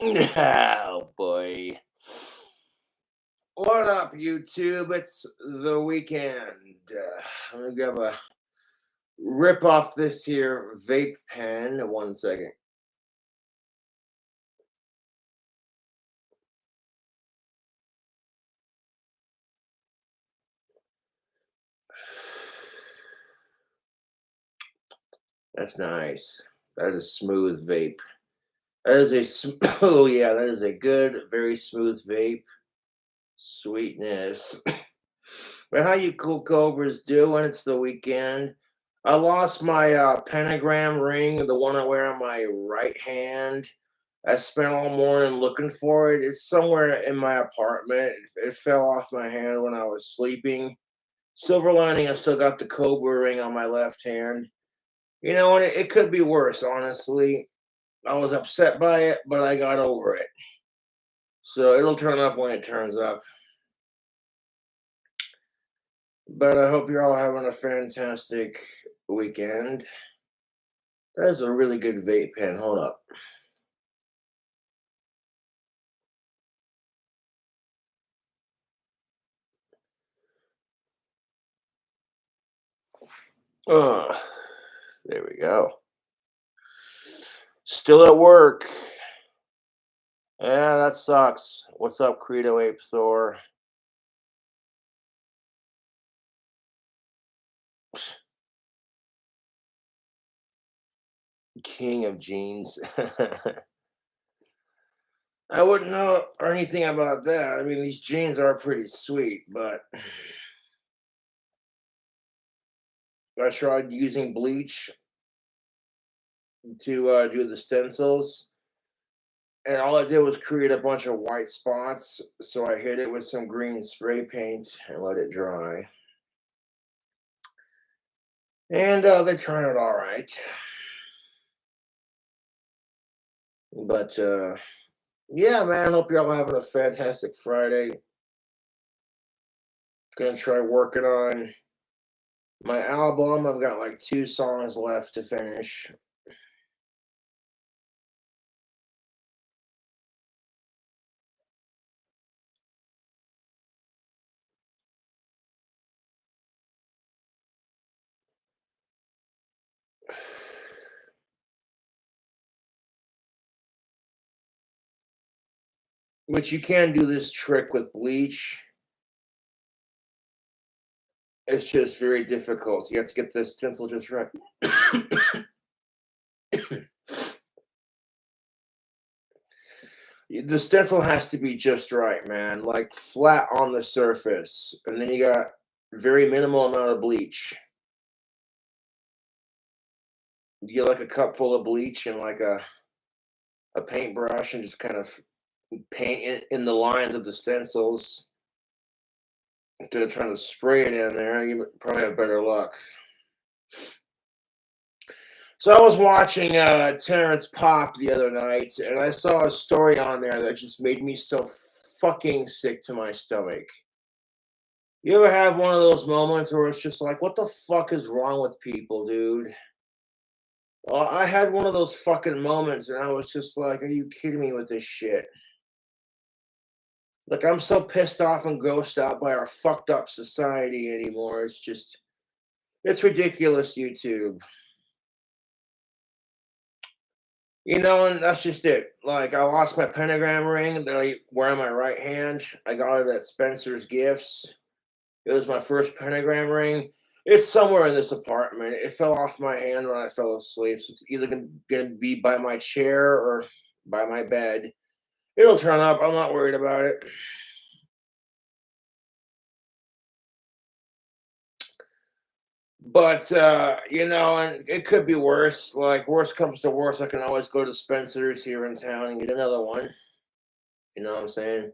Oh boy. What up, YouTube? It's the weekend. Let me grab a rip off this here vape pen. 1 second. That's nice. That is smooth vape. That is oh yeah, that is a good, very smooth vape. Sweetness. But how you cool cobras doing? It's the weekend. I lost my pentagram ring, the one I wear on my right hand. I spent all morning looking for it. It's somewhere in my apartment. It fell off my hand when I was sleeping. Silver lining, I still got the cobra ring on my left hand. And it could be worse, honestly. I was upset by it, but I got over it. So it'll turn up when it turns up. But I hope you're all having a fantastic weekend. That is a really good vape pen. Hold up. Oh, there we go. Still at work. Yeah, that sucks. What's up, Credo Ape Thor? King of jeans. I wouldn't know or anything about that. I mean, these jeans are pretty sweet, but I tried using bleach to do the stencils, and all it did was create a bunch of white spots. So I hit it with some green spray paint and let it dry. And they turned out all right. But yeah, man, hope you're all having a fantastic Friday. Gonna try working on my album. I've got like 2 songs left to finish. But you can do this trick with bleach. It's just very difficult. You have to get the stencil just right. The stencil has to be just right, man. Like flat on the surface. And then you got very minimal amount of bleach. You get like a cup full of bleach and like a paintbrush and just kind of paint it in the lines of the stencils. Instead of trying to spray it in there, you would probably have better luck. So I was watching Terrence Pop the other night, and I saw a story on there that just made me so fucking sick to my stomach. You ever have one of those moments where it's just like, what the fuck is wrong with people, dude? Well, I had one of those fucking moments, and I was just like, are you kidding me with this shit? Like, I'm so pissed off and grossed out by our fucked up society anymore. It's ridiculous, YouTube. And that's just it. Like, I lost my pentagram ring that I wear on my right hand. I got it at Spencer's Gifts. It was my first pentagram ring. It's somewhere in this apartment. It fell off my hand when I fell asleep. So it's either gonna be by my chair or by my bed. It'll turn up. I'm not worried about it. But and it could be worse. Like worst comes to worst, I can always go to Spencer's here in town and get another one. You know what I'm saying?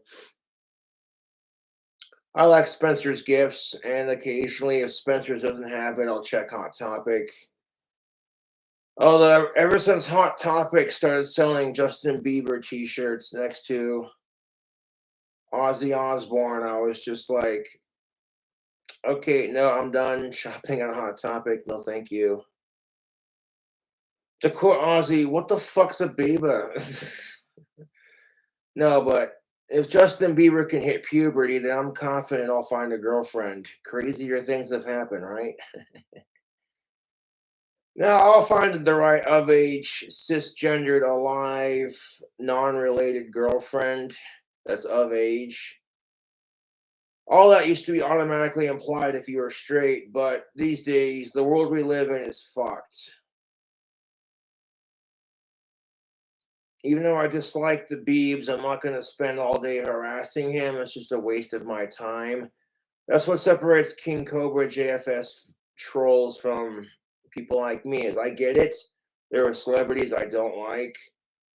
I like Spencer's Gifts, and occasionally, if Spencer's doesn't have it, I'll check Hot Topic. Although ever since Hot Topic started selling Justin Bieber T-shirts next to Ozzy Osbourne, I was just like, okay, no, I'm done shopping on Hot Topic. No, thank you. To quote Ozzy, what the fuck's a Bieber? No, but if Justin Bieber can hit puberty, then I'm confident I'll find a girlfriend. Crazier things have happened, right? Now I'll find the right of age, cisgendered, alive, non-related girlfriend that's of age. All that used to be automatically implied if you were straight, but these days the world we live in is fucked. Even though I dislike the Beebs, I'm not going to spend all day harassing him. It's just a waste of my time. That's what separates King Cobra JFS trolls from people like me. Is I get it. There are celebrities I don't like,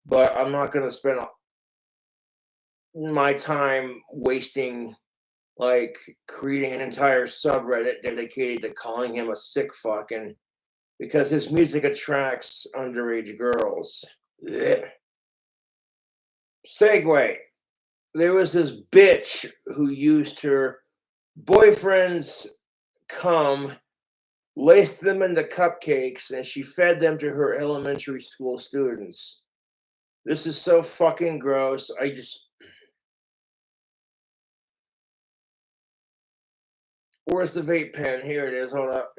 but I'm not going to spend my time wasting like creating an entire subreddit dedicated to calling him a sick fuck and because his music attracts underage girls. Ugh. Segue. There was this bitch who used her boyfriend's cum, laced them into cupcakes, and she fed them to her elementary school students. This is so fucking gross. Where's the vape pen? Here it is. Hold up.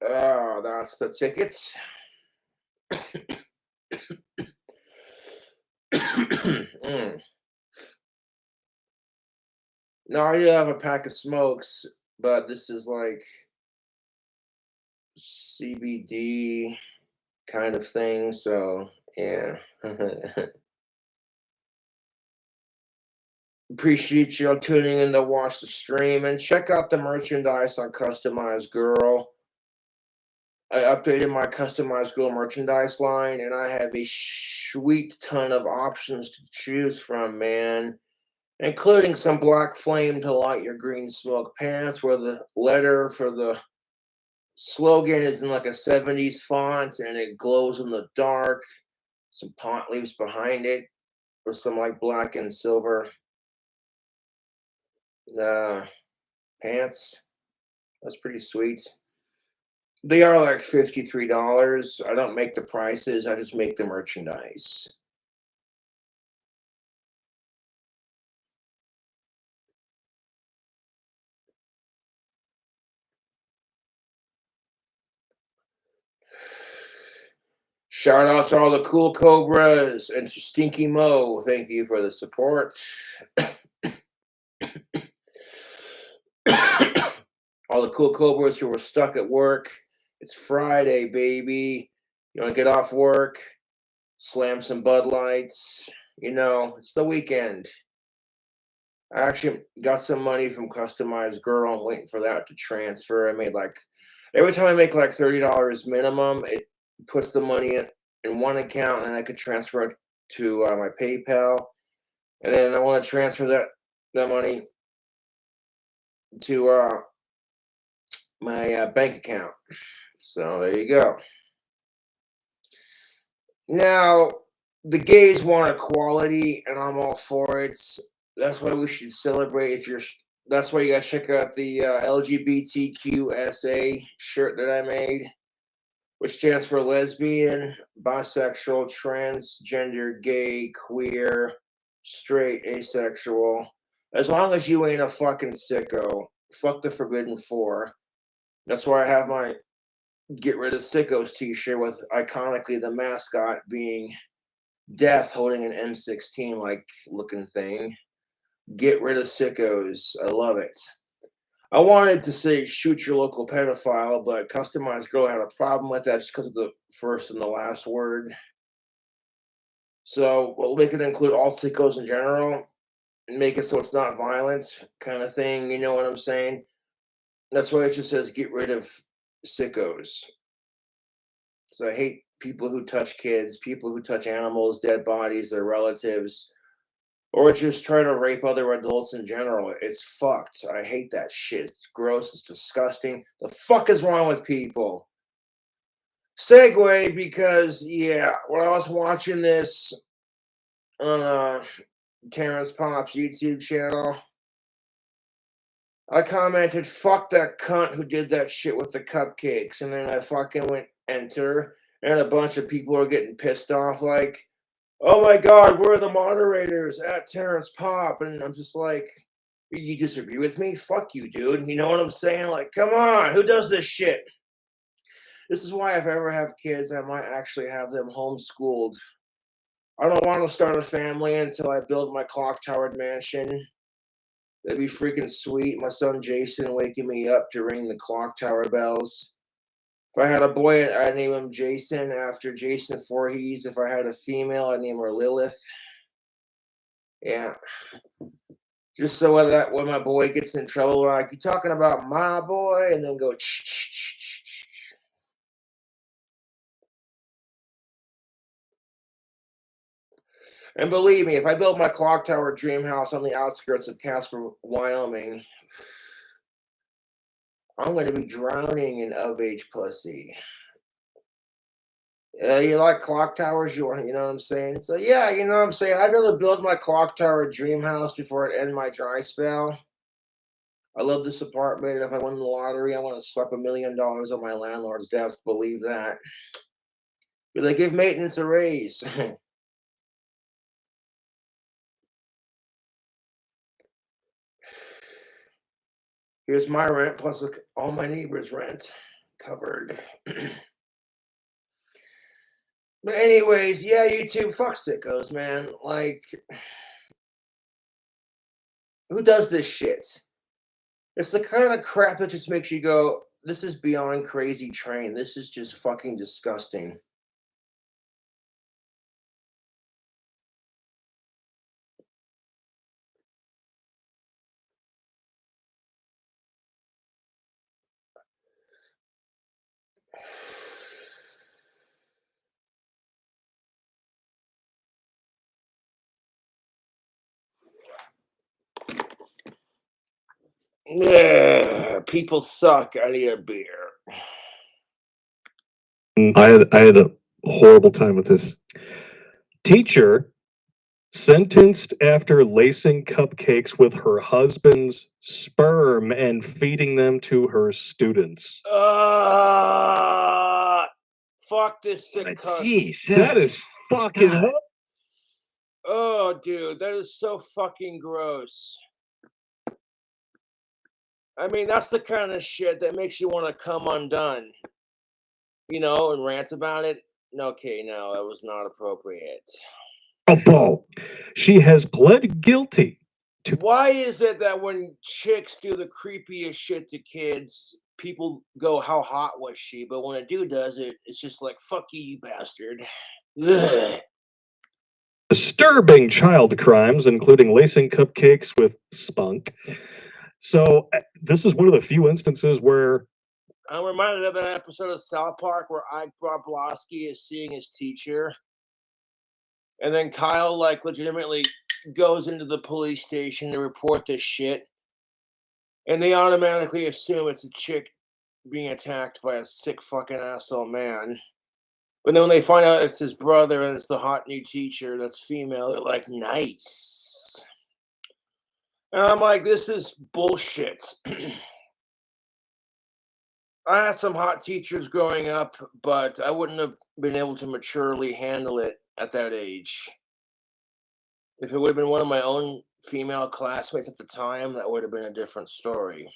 Oh, that's the tickets. Mm. No, I do have a pack of smokes, but this is like CBD kind of thing. So, yeah. Appreciate you all tuning in to watch the stream and check out the merchandise on Customized Girl. I updated my Customized Girl merchandise line and I have a sweet ton of options to choose from, man, including some black flame to light your green smoke pants where the letter for the slogan is in like a 70s font and it glows in the dark. Some pot leaves behind it with some like black and silver uh, pants. That's pretty sweet. They are like $53. I don't make the prices, I just make the merchandise. Shout out to all the cool Cobras and to Stinky Mo. Thank you for the support. All the cool Cobras who were stuck at work. It's Friday, baby. You want to get off work, slam some Bud Lights. You know, it's the weekend. I actually got some money from Customized Girl. I'm waiting for that to transfer. I made like every time I make like $30 minimum, it puts the money in one account and I could transfer it to my PayPal. And then I want to transfer that money to my bank account. So there you go. Now, the gays want equality, and I'm all for it. That's why we should celebrate. If you're, that's why you gotta check out the LGBTQSA shirt that I made, which stands for lesbian, bisexual, transgender, gay, queer, straight, asexual. As long as you ain't a fucking sicko, fuck the Forbidden Four. That's why I have my Get Rid of Sickos t-shirt with iconically the mascot being Death holding an M16 like looking thing. Get rid of sickos. I love it. I wanted to say shoot your local pedophile, but Customized Girl had a problem with that just because of the first and the last word. So we'll make it include all sickos in general and make it so it's not violent kind of thing. You know what I'm saying? That's why it just says get rid of sickos. So I hate people who touch kids, people who touch animals, dead bodies, their relatives, or just try to rape other adults in general. It's fucked. I hate that shit. It's gross. It's disgusting. The fuck is wrong with people? Segue because yeah, when I was watching this on Terrence Pop's YouTube channel, I commented, fuck that cunt who did that shit with the cupcakes. And then I fucking went enter, and a bunch of people are getting pissed off, like, oh my God, we're the moderators at Terrence Pop. And I'm just like, you disagree with me? Fuck you, dude. You know what I'm saying? Like, come on, who does this shit? This is why if I ever have kids, I might actually have them homeschooled. I don't want to start a family until I build my clock towered mansion. That'd be freaking sweet. My son Jason waking me up to ring the clock tower bells. If I had a boy, I'd name him Jason after Jason Voorhees. If I had a female, I'd name her Lilith. Yeah. Just so that when my boy gets in trouble, like, you talking about my boy? And then go, And believe me, if I build my clock tower dream house on the outskirts of Casper, Wyoming, I'm going to be drowning in of-age pussy. You like clock towers? You know what I'm saying? So yeah, you know what I'm saying? I'd rather build my clock tower dream house before it end my dry spell. I love this apartment. If I win the lottery, I want to slap $1 million on my landlord's desk. Believe that. But they give maintenance a raise. Here's my rent plus all my neighbors' rent covered. But anyways, yeah, YouTube, fuck sickos, man. Like, who does this shit? It's the kind of crap that just makes you go, this is beyond crazy train. This is just fucking disgusting. People suck. I need a beer. I had a horrible time with this. Teacher sentenced after lacing cupcakes with her husband's sperm and feeding them to her students. Fuck this sick cunt. Jesus. That is fucking God. Oh, dude, that is so fucking gross. I mean, that's the kind of shit that makes you want to come undone. You know, and rant about it. Okay, no, that was not appropriate. She has pled guilty to. Why is it that when chicks do the creepiest shit to kids, people go, how hot was she? But when a dude does it, it's just like, fuck you, you bastard. Ugh. Disturbing child crimes, including lacing cupcakes with spunk. So this is one of the few instances where I'm reminded of an episode of South Park where Ike Broblovsky is seeing his teacher, and then Kyle like legitimately goes into the police station to report this shit, and they automatically assume it's a chick being attacked by a sick fucking asshole man. But then when they find out it's his brother and it's the hot new teacher that's female, they're like, nice. And I'm like, this is bullshit. I had some hot teachers growing up, but I wouldn't have been able to maturely handle it at that age. If it would have been one of my own female classmates at the time, that would have been a different story.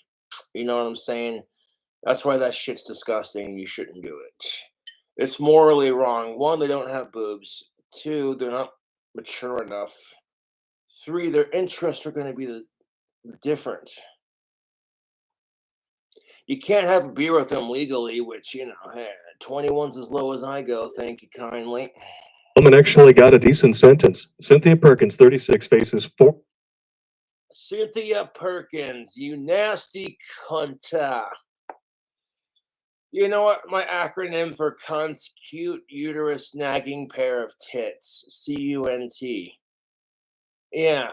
You know what I'm saying? That's why that shit's disgusting. You shouldn't do it. It's morally wrong. 1, they don't have boobs. 2, they're not mature enough. 3, their interests are going to be different. You can't have a beer with them legally, which, you know, hey, 21's as low as I go. Thank you kindly. woman actually got a decent sentence. Cynthia Perkins, 36, faces 4. Cynthia Perkins, you nasty cunta. You know what? My acronym for cunt, cute, uterus, nagging pair of tits. CUNT. Yeah.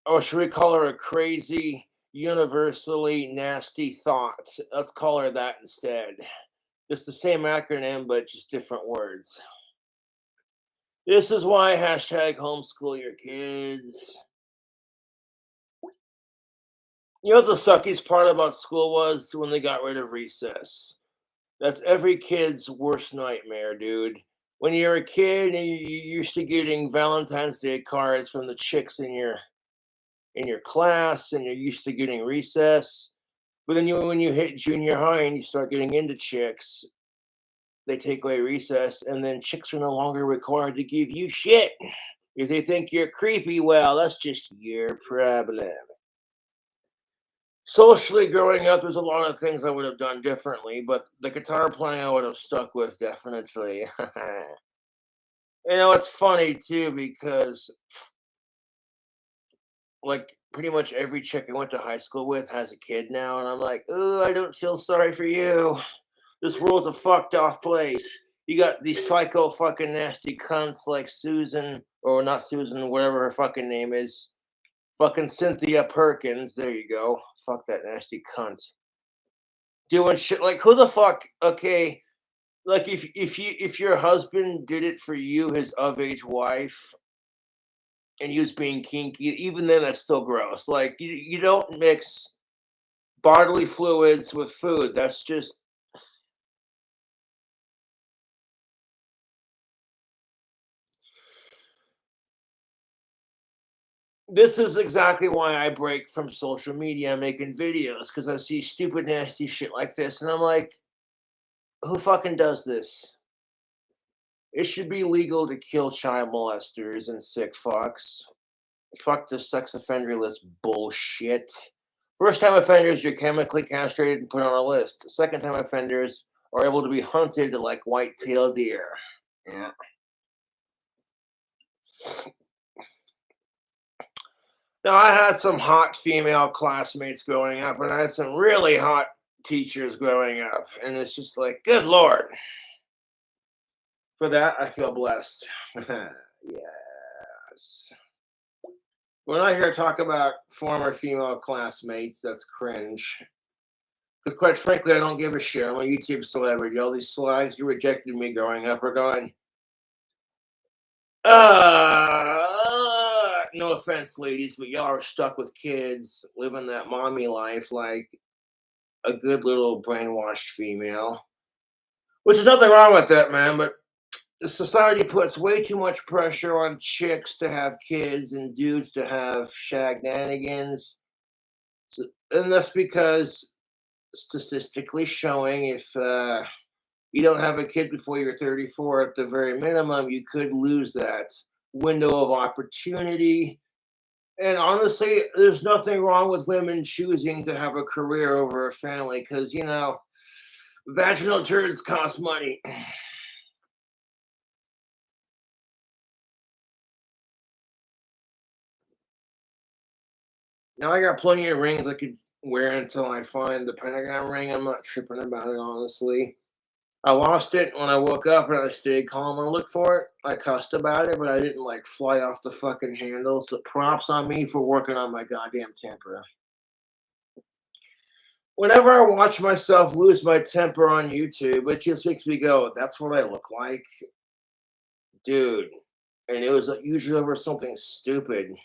Or should we call her a crazy, universally nasty thought? Let's call her that instead. Just the same acronym, but just different words. This is why hashtag homeschool your kids. You know what the suckiest part about school was when they got rid of recess? That's every kid's worst nightmare, dude. When you're a kid and you're used to getting Valentine's Day cards from the chicks in your class, and you're used to getting recess. But then when you hit junior high and you start getting into chicks, they take away recess, and then chicks are no longer required to give you shit. If they think you're creepy, well, that's just your problem. Socially, growing up, there's a lot of things I would have done differently, but the guitar playing I would have stuck with definitely. It's funny too because like pretty much every chick I went to high school with has a kid now, and I'm like, oh, I don't feel sorry for you. This world's a fucked off place. You got these psycho fucking nasty cunts like Susan, or not Susan, whatever her fucking name is. Fucking Cynthia Perkins. There you go. Fuck that nasty cunt. Doing shit like who the fuck? Okay, like if your husband did it for you, his of age wife, and he was being kinky, even then that's still gross. Like you don't mix bodily fluids with food. That's just this is exactly why I break from social media making videos because I see stupid nasty shit like this, and I'm like, who fucking does this? It should be legal to kill child molesters and sick fucks. Fuck the sex offender list bullshit. First time offenders, you're chemically castrated and put on a list. Second time offenders are able to be hunted like white-tailed deer. Yeah. Now, I had some hot female classmates growing up, and I had some really hot teachers growing up. And it's just like, good Lord. For that, I feel blessed. Yes. When I hear talk about former female classmates, that's cringe. Because quite frankly, I don't give a shit. I'm a YouTube celebrity. All these slugs who rejected me growing up are going, no offense, ladies, but y'all are stuck with kids, living that mommy life like a good little brainwashed female. Which is nothing wrong with that, man, but the society puts way too much pressure on chicks to have kids and dudes to have shagnanigans. And that's because statistically showing if you don't have a kid before you're 34 at the very minimum, you could lose that window of opportunity. And honestly, there's nothing wrong with women choosing to have a career over a family because, vaginal turds cost money. Now, I got plenty of rings I could wear until I find the pentagon ring. I'm not tripping about it, honestly. I lost it when I woke up and I stayed calm and looked for it. I cussed about it, but I didn't like fly off the fucking handle. So props on me for working on my goddamn temper. Whenever I watch myself lose my temper on YouTube, it just makes me go, that's what I look like, dude. And it was usually over something stupid,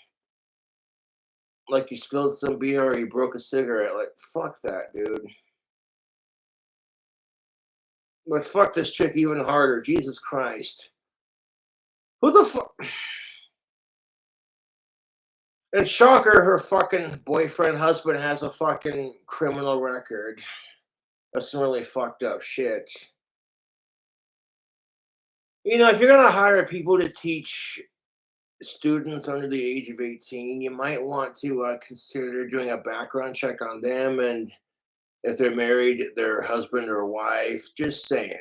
like you spilled some beer or you broke a cigarette. Like, fuck that, dude. But fuck this chick even harder. Jesus Christ. Who the fuck? And shocker, her fucking boyfriend, husband has a fucking criminal record. That's some really fucked up shit. If you're gonna hire people to teach students under the age of 18, you might want to consider doing a background check on them and if they're married, their husband or wife. Just saying.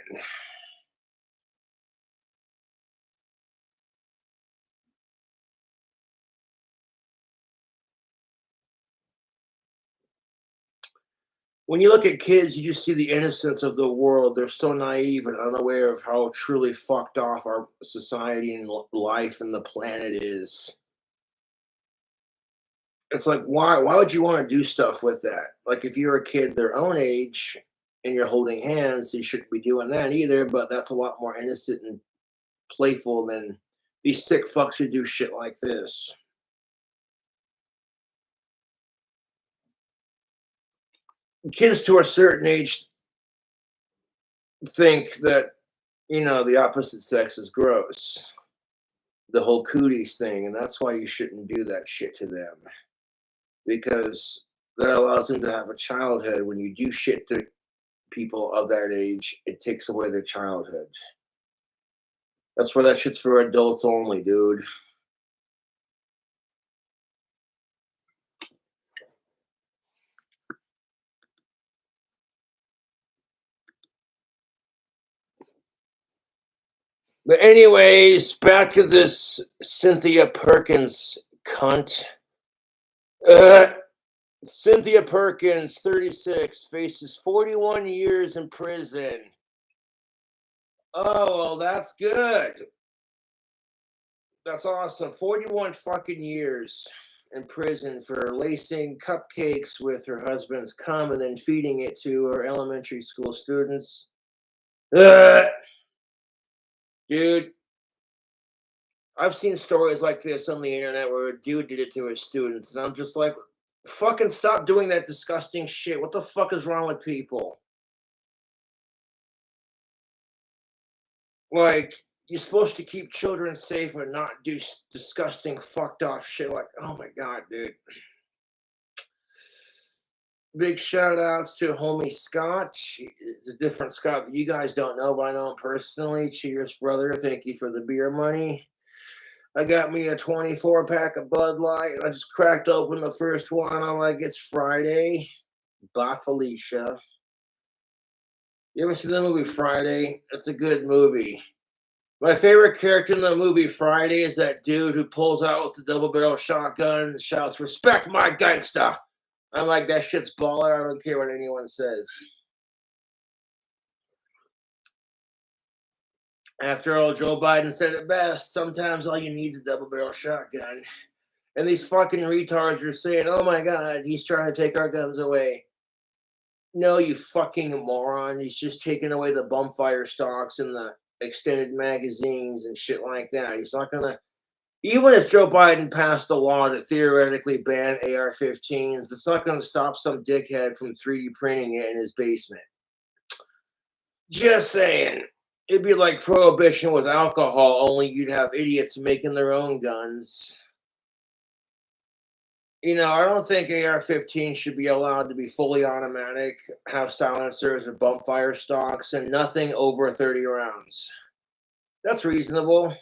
When you look at kids, you just see the innocence of the world. They're so naive and unaware of how truly fucked off our society and life and the planet is. It's like, why would you want to do stuff with that? Like, if you're a kid their own age and you're holding hands, you shouldn't be doing that either. But that's a lot more innocent and playful than These sick fucks who do shit like this. Kids to a certain age think that, the opposite sex is gross. The whole cooties thing, and that's why you shouldn't do that shit to them. Because that allows them to have a childhood. When you do shit to people of that age, it takes away their childhood. That's why that shit's for adults only, dude. But anyways, back to this Cynthia Perkins cunt. Uh, Cynthia Perkins, 36, faces 41 years in prison. Oh, well, that's good. That's awesome. 41 fucking years in prison for lacing cupcakes with her husband's cum and then feeding it to her elementary school students. Dude, I've seen stories like this on the internet where a dude did it to his students, and I'm just like, fucking stop doing that disgusting shit. What the fuck is wrong with people? Like, you're supposed to keep children safe and not do disgusting, fucked off shit. Like, oh my god, dude. Big shout outs to homie Scott. It's a different Scott that you guys don't know, but I know him personally. Cheers, brother. Thank you for the beer money. I got me a 24 pack of Bud Light. I just cracked open the first one. I'm like, it's Friday. Bye, Felicia. You ever seen the movie Friday? It's a good movie. My favorite character in the movie Friday is that dude who pulls out with the double barrel shotgun and shouts, "Respect my gangsta." I'm like, that shit's baller. I don't care what anyone says. After all, Joe Biden said it best. Sometimes all you need is a double barrel shotgun. And these fucking retards are saying, oh my god, he's trying to take our guns away. No, you fucking moron. He's just taking away the bumfire stocks and the extended magazines and shit like that. He's not gonna. Even if Joe Biden passed a law to theoretically ban AR-15s, it's not going to stop some dickhead from 3D printing it in his basement. Just saying. It'd be like prohibition with alcohol, only you'd have idiots making their own guns. I don't think AR-15 should be allowed to be fully automatic, have silencers or bump fire stocks, and nothing over 30 rounds. That's reasonable.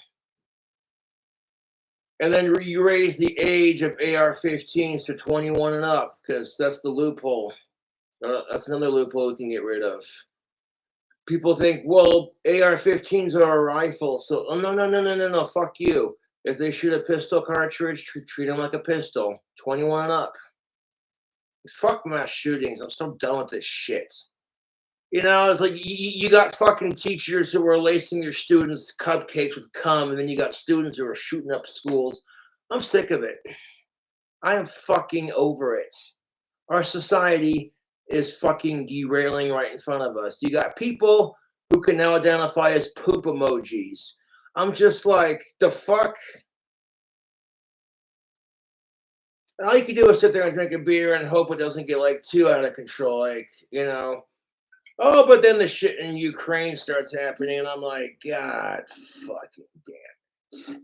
And then you raise the age of AR-15s to 21 and up, because that's the loophole. That's another loophole we can get rid of. People think, well, AR-15s are a rifle, so no, fuck you. If they shoot a pistol cartridge, treat them like a pistol. 21 and up. Fuck mass shootings. I'm so done with this shit. It's like you got fucking teachers who are lacing their students cupcakes with cum, and then you got students who are shooting up schools. I'm sick of it. I am fucking over it. Our society is fucking derailing right in front of us. You got people who can now identify as poop emojis. I'm just like, the fuck? All you can do is sit there and drink a beer and hope it doesn't get like too out of control. Like, oh, but then the shit in Ukraine starts happening, and I'm like, God fucking damn it.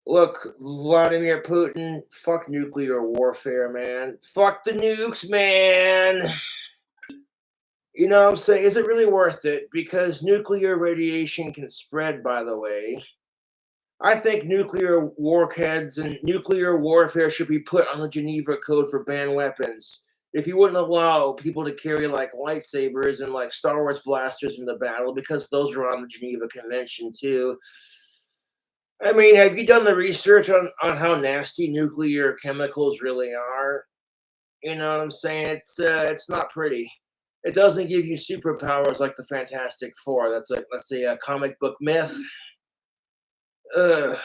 Look, Vladimir Putin, fuck nuclear warfare, man. Fuck the nukes, man. You know what I'm saying? Is it really worth it? Because nuclear radiation can spread, by the way. I think nuclear warheads and nuclear warfare should be put on the Geneva Code for banned weapons. If you wouldn't allow people to carry like lightsabers and like Star Wars blasters in the battle, because those are on the Geneva Convention too. I mean, have you done the research on how nasty nuclear chemicals really are? You know what I'm saying? It's not pretty. It doesn't give you superpowers like the Fantastic Four. That's like, let's say, a comic book myth. Ugh.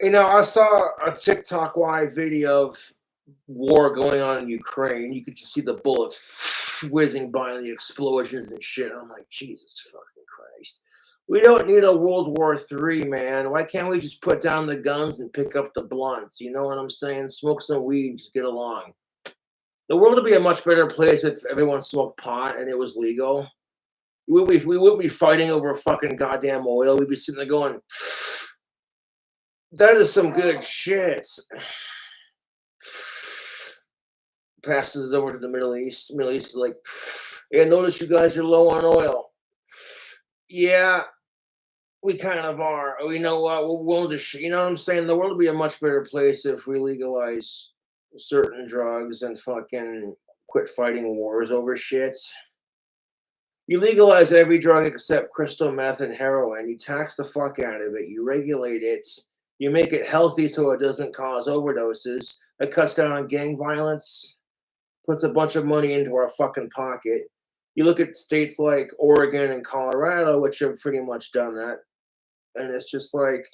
I saw a TikTok live video of war going on in Ukraine. You could just see the bullets whizzing by the explosions and shit. I'm like, Jesus fucking Christ. We don't need a World War III, man. Why can't we just put down the guns and pick up the blunts? You know what I'm saying? Smoke some weed, just get along. The world would be a much better place if everyone smoked pot and it was legal. We wouldn't be fighting over fucking goddamn oil. We'd be sitting there going, that is some good shit. Passes over to the Middle East. Middle East is like, yeah, notice you guys are low on oil. Yeah, we kind of are. You know what? We'll just, you know what I'm saying? The world would be a much better place if we legalize certain drugs and fucking quit fighting wars over shit. You legalize every drug except crystal meth and heroin. You tax the fuck out of it. You regulate it. You make it healthy so it doesn't cause overdoses. That cuts down on gang violence. Puts a bunch of money into our fucking pocket. You look at states like Oregon and Colorado, which have pretty much done that. And it's just like,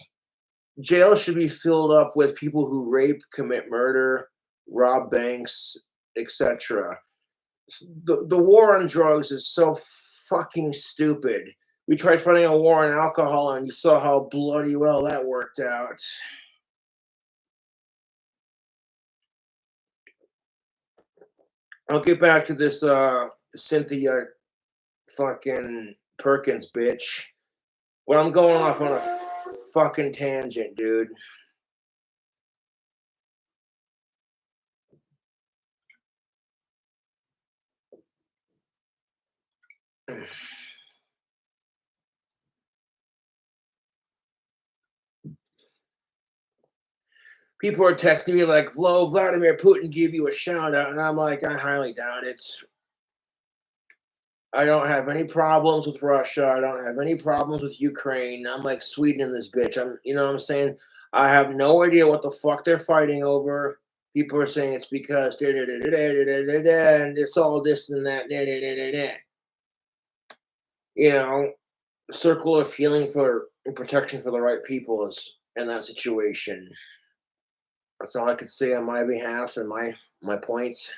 jail should be filled up with people who rape, commit murder, rob banks, etc. The war on drugs is so fucking stupid. We tried fighting a war on alcohol, and you saw how bloody well that worked out. I'll get back to this Cynthia fucking Perkins bitch. Well, I'm going off on a fucking tangent, dude. People are texting me like, Vladimir Putin give you a shout out. And I'm like, I highly doubt it. I don't have any problems with Russia. I don't have any problems with Ukraine. I'm like Sweden in this bitch. You know what I'm saying? I have no idea what the fuck they're fighting over. People are saying it's because and it's all this and that. You know, circle of healing for and protection for the right people is in that situation. That's all I could say on my behalf and my points.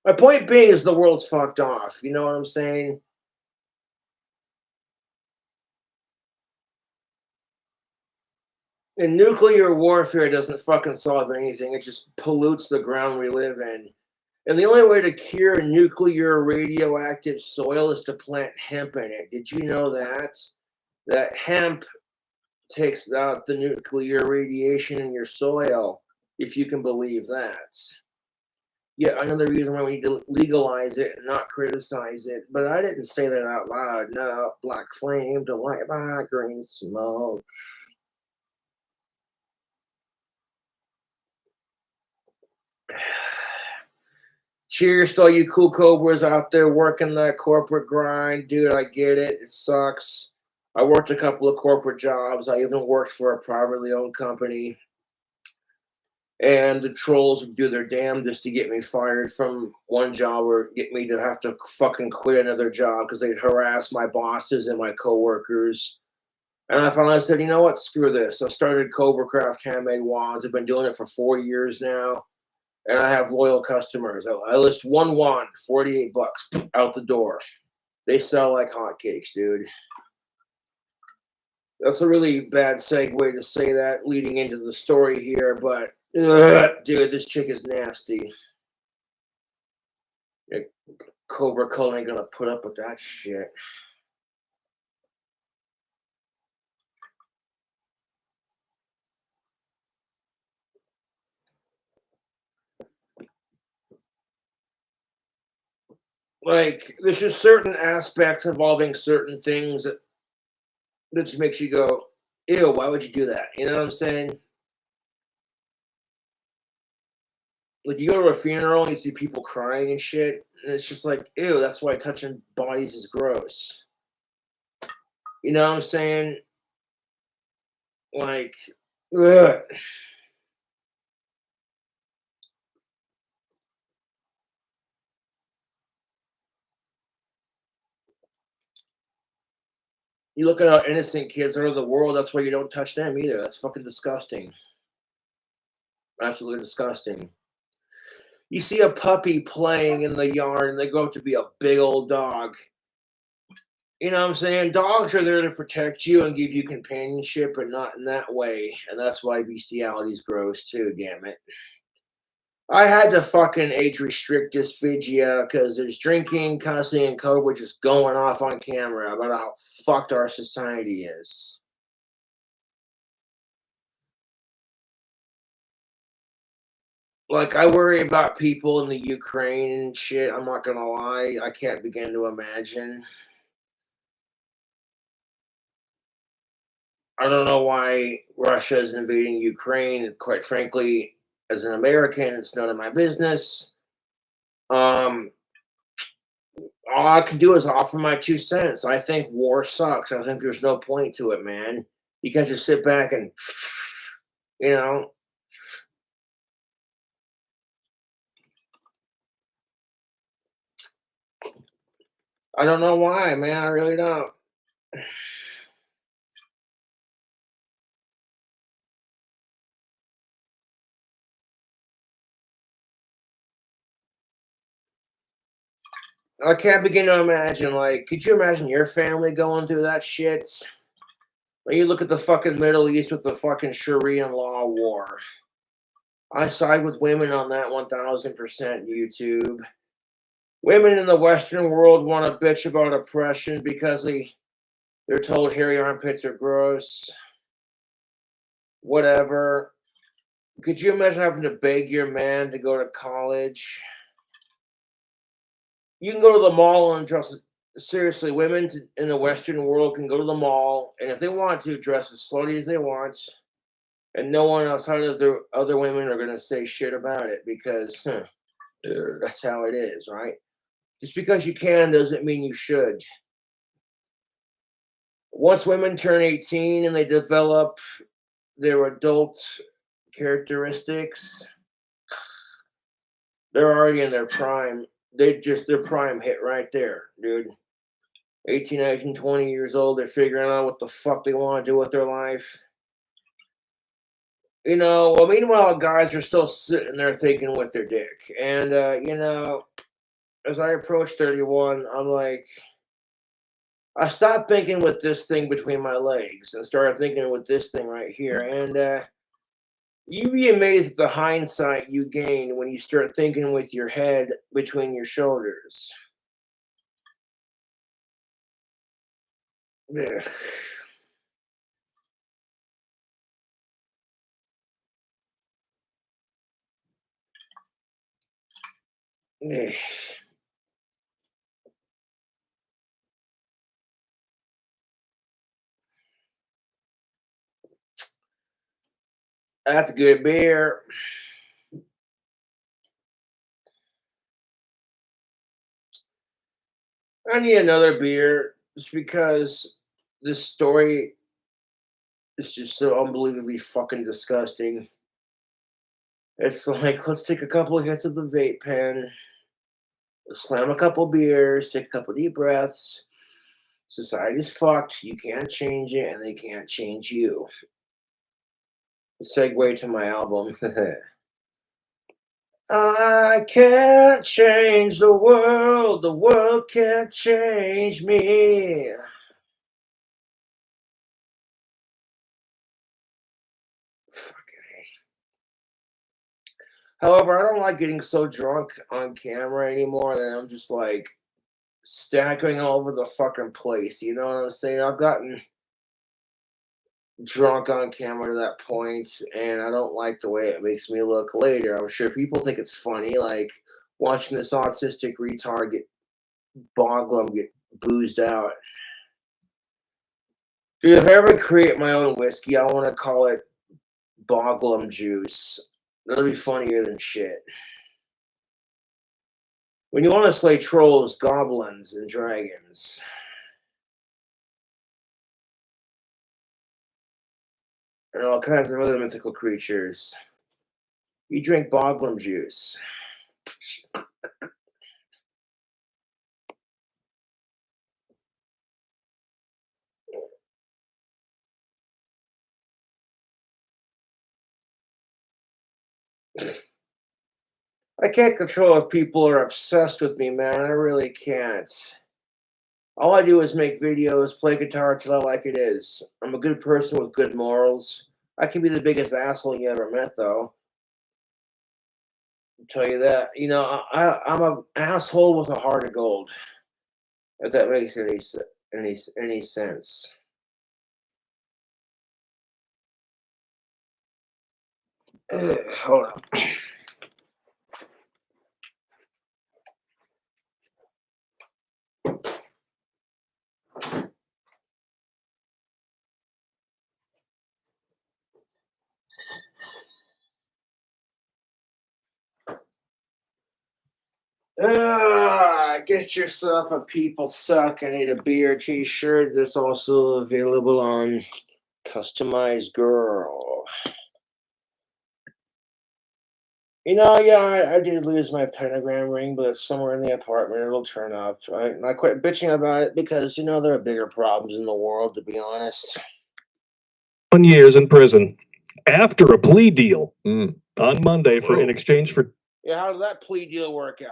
My point being is the world's fucked off. You know what I'm saying? And nuclear warfare doesn't fucking solve anything. It just pollutes the ground we live in. And the only way to cure nuclear radioactive soil is to plant hemp in it. Did you know that? That hemp takes out the nuclear radiation in your soil, if you can believe that. Yet another reason why we need to legalize it and not criticize it. But I didn't say that out loud. No, black flame to white by green smoke. Cheers to all you cool cobras out there working that corporate grind. Dude, I get it. It sucks. I worked a couple of corporate jobs. I even worked for a privately owned company. And the trolls would do their damnedest to get me fired from one job or get me to have to fucking quit another job because they'd harass my bosses and my coworkers. And I finally said, you know what? Screw this. I started Cobra Craft handmade wands. I've been doing it for 4 years now. And I have loyal customers. I list one wand, $48 out the door. They sell like hotcakes, dude. That's a really bad segue to say that leading into the story here, but dude, this chick is nasty. Cobra Cult ain't gonna put up with that shit. Like, there's just certain aspects involving certain things that just makes you go, ew, why would you do that? You know what I'm saying? Like, you go to a funeral and you see people crying and shit, and it's just like, ew, that's why touching bodies is gross. You know what I'm saying? Like, ugh. You look at how innocent kids are of the world, that's why you don't touch them either. That's fucking disgusting. Absolutely disgusting. You see a puppy playing in the yard and they grow up to be a big old dog. You know what I'm saying? Dogs are there to protect you and give you companionship, but not in that way. And that's why bestiality is gross too, damn it. I had to fucking age restrict this video because there's drinking, cussing, and Cobra just going off on camera about how fucked our society is. Like, I worry about people in the Ukraine and shit. I'm not gonna lie. I can't begin to imagine. I don't know why Russia is invading Ukraine. Quite frankly, as an American, it's none of my business. Um, all I can do is offer my 2 cents. I think war sucks. I think there's no point to it, man. You can't just sit back and, you know, I don't know why, man. I really don't. I can't begin to imagine. Like, could you imagine your family going through that shit? When you look at the fucking Middle East with the fucking Sharia law war. I side with women on that 1000%, YouTube. Women in the Western world want to bitch about oppression because they're told hairy armpits are gross. Whatever. Could you imagine having to beg your man to go to college? You can go to the mall and dress. Seriously, women in the Western world can go to the mall and if they want to dress as slutty as they want, and no one outside of the other women are gonna say shit about it because that's how it is, right? Just because you can doesn't mean you should. Once women turn 18 and they develop their adult characteristics, they're already in their prime. Their prime hit right there, dude. 18, 19, 20 years old, they're figuring out what the fuck they want to do with their life. Well, meanwhile, guys are still sitting there thinking with their dick. And, as I approach 31, I'm like, I stopped thinking with this thing between my legs and started thinking with this thing right here. And you'd be amazed at the hindsight you gain when you start thinking with your head between your shoulders. Ugh. Ugh. That's a good beer. I need another beer just because this story is just so unbelievably fucking disgusting. It's like, let's take a couple of hits of the vape pen, slam a couple beers, take a couple deep breaths. Society's fucked. You can't change it, and they can't change you. Segue to my album. I can't change the world can't change me. Fucking However, I don't like getting so drunk on camera anymore that I'm just like staggering all over the fucking place. You know what I'm saying? I've gotten drunk on camera to that point, and I don't like the way it makes me look later. I'm sure people think it's funny, like watching this autistic retard get boglum get boozed out. Dude, if I ever create my own whiskey, I want to call it Boglum Juice. That'll be funnier than shit. When you want to slay trolls, goblins, and dragons, and all kinds of other mythical creatures, you drink Boglum Juice. I can't control if people are obsessed with me, man. I really can't. All I do is make videos, play guitar till I like it is. I'm a good person with good morals. I can be the biggest asshole you ever met, though. I'll tell you that. I'm an asshole with a heart of gold. If that makes any sense. Hold on. Get yourself a People Suck. I need a beer t-shirt that's also available on Customized Girl. Yeah, I did lose my pentagram ring, but it's somewhere in the apartment. It'll turn up. I quit bitching about it because, there are bigger problems in the world, to be honest. 1 years in prison after a plea deal on Monday in exchange for. Yeah, how did that plea deal work out?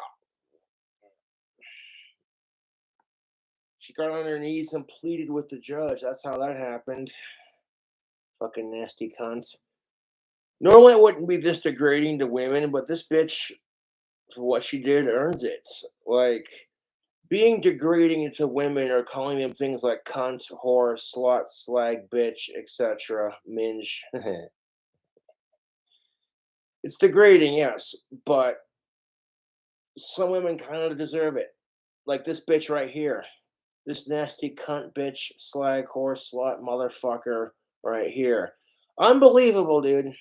She got on her knees and pleaded with the judge. That's how that happened. Fucking nasty cunt. Normally it wouldn't be this degrading to women, but this bitch, for what she did, earns it. Like, being degrading to women or calling them things like cunt, whore, slut, slag, bitch, etc., minge. It's degrading, yes, but some women kind of deserve it. Like this bitch right here. This nasty cunt, bitch, slag, whore, slut, motherfucker right here. Unbelievable, dude.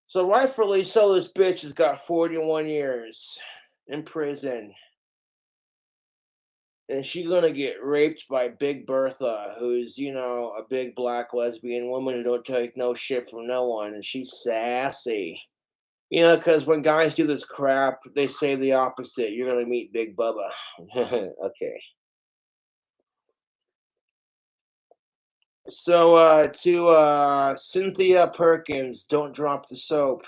So rightfully so, this bitch has got 41 years in prison. And she's gonna get raped by Big Bertha, who's, a big black lesbian woman who don't take no shit from no one, and she's sassy. Because when guys do this crap, they say the opposite. You're gonna meet Big Bubba. Okay. So to Cynthia Perkins, don't drop the soap.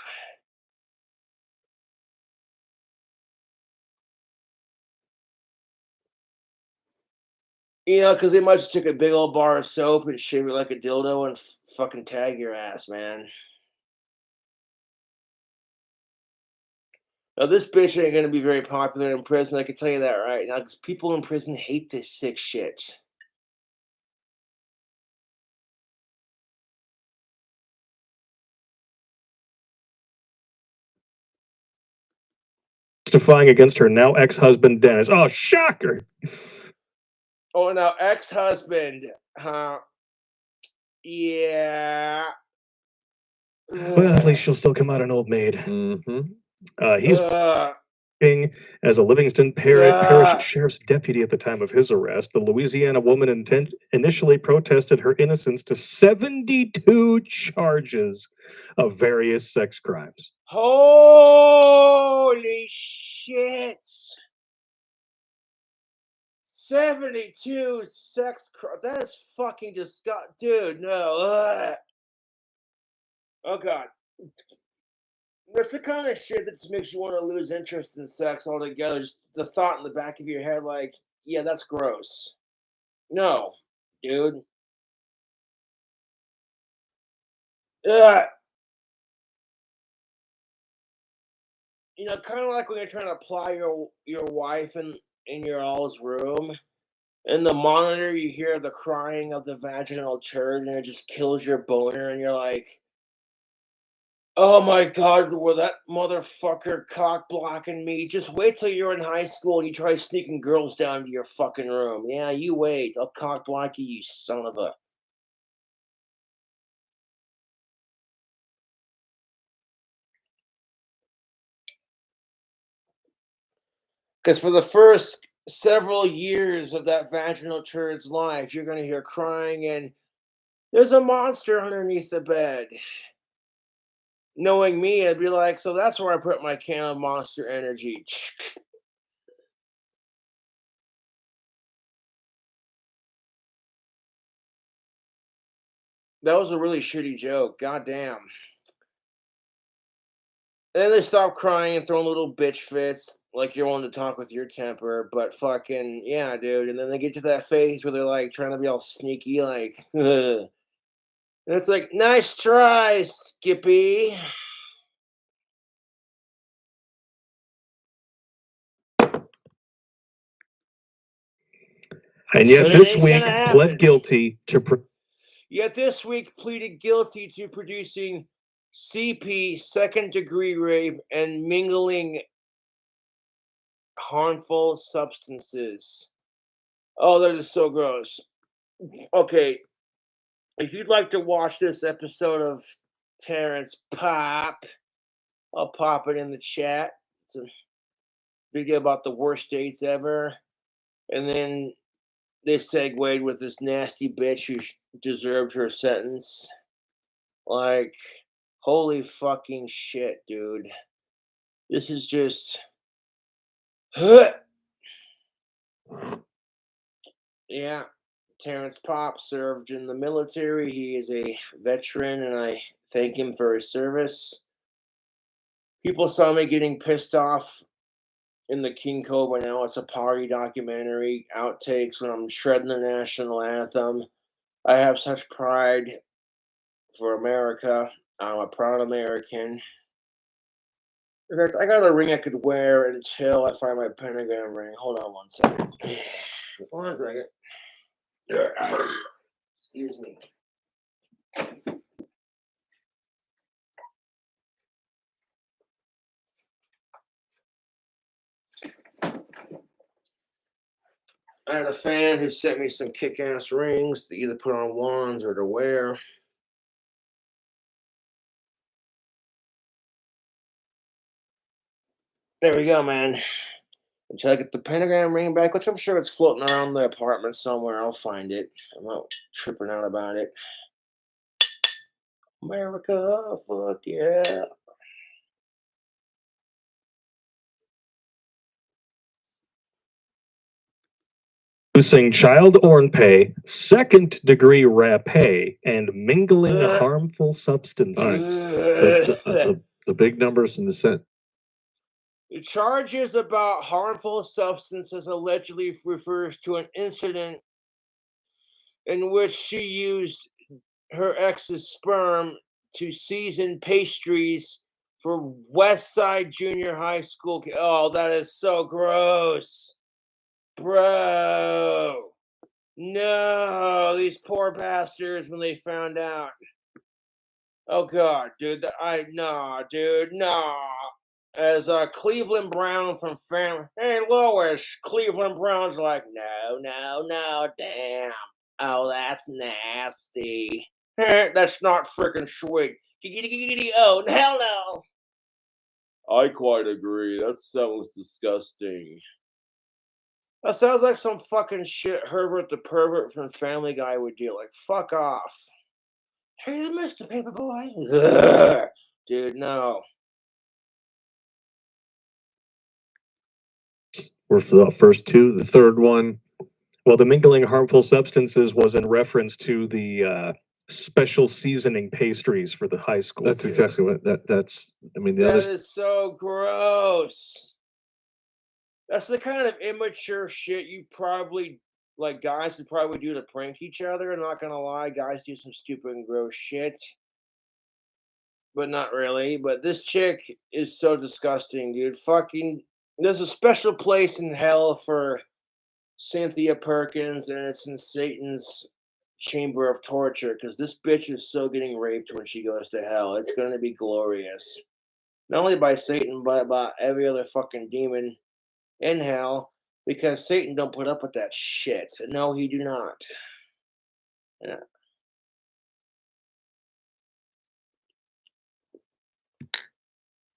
Because they might just take a big old bar of soap and shave it like a dildo and fucking tag your ass, man. Now, this bitch ain't gonna be very popular in prison, I can tell you that right now, because people in prison hate this sick shit. Testifying against her now ex-husband Dennis. Oh, shocker! Oh, now ex-husband, huh? Yeah. Well, at least she'll still come out an old maid. He's working as a Livingston Parish Sheriff's deputy at the time of his arrest. The Louisiana woman initially protested her innocence to 72 charges of various sex crimes. Holy shit! 72 sex crimes. That is fucking disgusting. Dude, no. Ugh. Oh, God. That's the kind of shit that just makes you want to lose interest in sex altogether. Just the thought in the back of your head, like, yeah, that's gross. No, dude. Ugh. Kind of like when you're trying to apply your wife in your all's room. In the monitor, you hear the crying of the vaginal turd, and it just kills your boner, and you're like, oh my God, will that motherfucker cock blocking me? Just wait till you're in high school and you try sneaking girls down to your fucking room. Yeah, you wait. I'll cock block you, you son of a. Because for the first several years of that vaginal turd's life, you're going to hear crying and there's a monster underneath the bed. Knowing me, I'd be like, so that's where I put my can of Monster Energy. That was a really shitty joke. God damn. And then they stop crying and throwing little bitch fits, like you're wanting to talk with your temper, but fucking yeah, dude. And then they get to that phase where they're like trying to be all sneaky, like, and it's like, nice try, Skippy. And yet But it this ain't week gonna happen. pled guilty to Yet this week pleaded guilty to producing CP, second degree rape, and mingling harmful substances. Oh, that is so gross. Okay, if you'd like to watch this episode of Terrence Pop, I'll pop it in the chat. It's a video about the worst dates ever. And then they segued with this nasty bitch who deserved her sentence. Like, holy fucking shit, dude. This is just. Yeah. Terrence Pop served in the military. He is a veteran, and I thank him for his service. People saw me getting pissed off in the King Cobra. Now it's a party documentary, outtakes when I'm shredding the national anthem. I have such pride for America. I'm a proud American. In fact, I got a ring I could wear until I find my pentagram ring. Hold on one second. Hold on a second. Excuse me. I had a fan who sent me some kick-ass rings to either put on wands or to wear. There we go, man. Until I get the pentagram ring back, which I'm sure it's floating around the apartment somewhere. I'll find it. I'm not tripping out about it. America, fuck yeah. producing child porn pay, second degree rapé, and mingling harmful substances. The big numbers in the set. The charges about harmful substances allegedly refers to an incident in which she used her ex's sperm to season pastries for West Side Junior High School. Oh, that is so gross. Bro. No, these poor bastards when they found out. Oh god, dude, dude, no. As Cleveland Brown from Family, hey Lois, Cleveland Brown's like, no, damn. Oh, that's nasty. That's not freaking sweet. Oh, hell no. I quite agree. That sounds disgusting. That sounds like some fucking shit Herbert the pervert from Family Guy would do. Like, fuck off. Hey, Mr. Paperboy. Ugh. Dude, no. Were for the first two. The third one, well, the mingling harmful substances was in reference to the special seasoning pastries for the high school. That's kids. exactly what that's. I mean, the That other. is so gross. That's the kind of immature shit you probably, like, guys would probably do to prank each other. I'm not gonna lie, guys do some stupid and gross shit. But not really. But this chick is so disgusting, dude. Fucking, there's a special place in hell for Cynthia Perkins, and it's in Satan's chamber of torture because this bitch is so getting raped when she goes to hell. It's gonna be glorious. Not only by Satan, but by every other fucking demon in hell, because Satan don't put up with that shit. No, he do not. Yeah.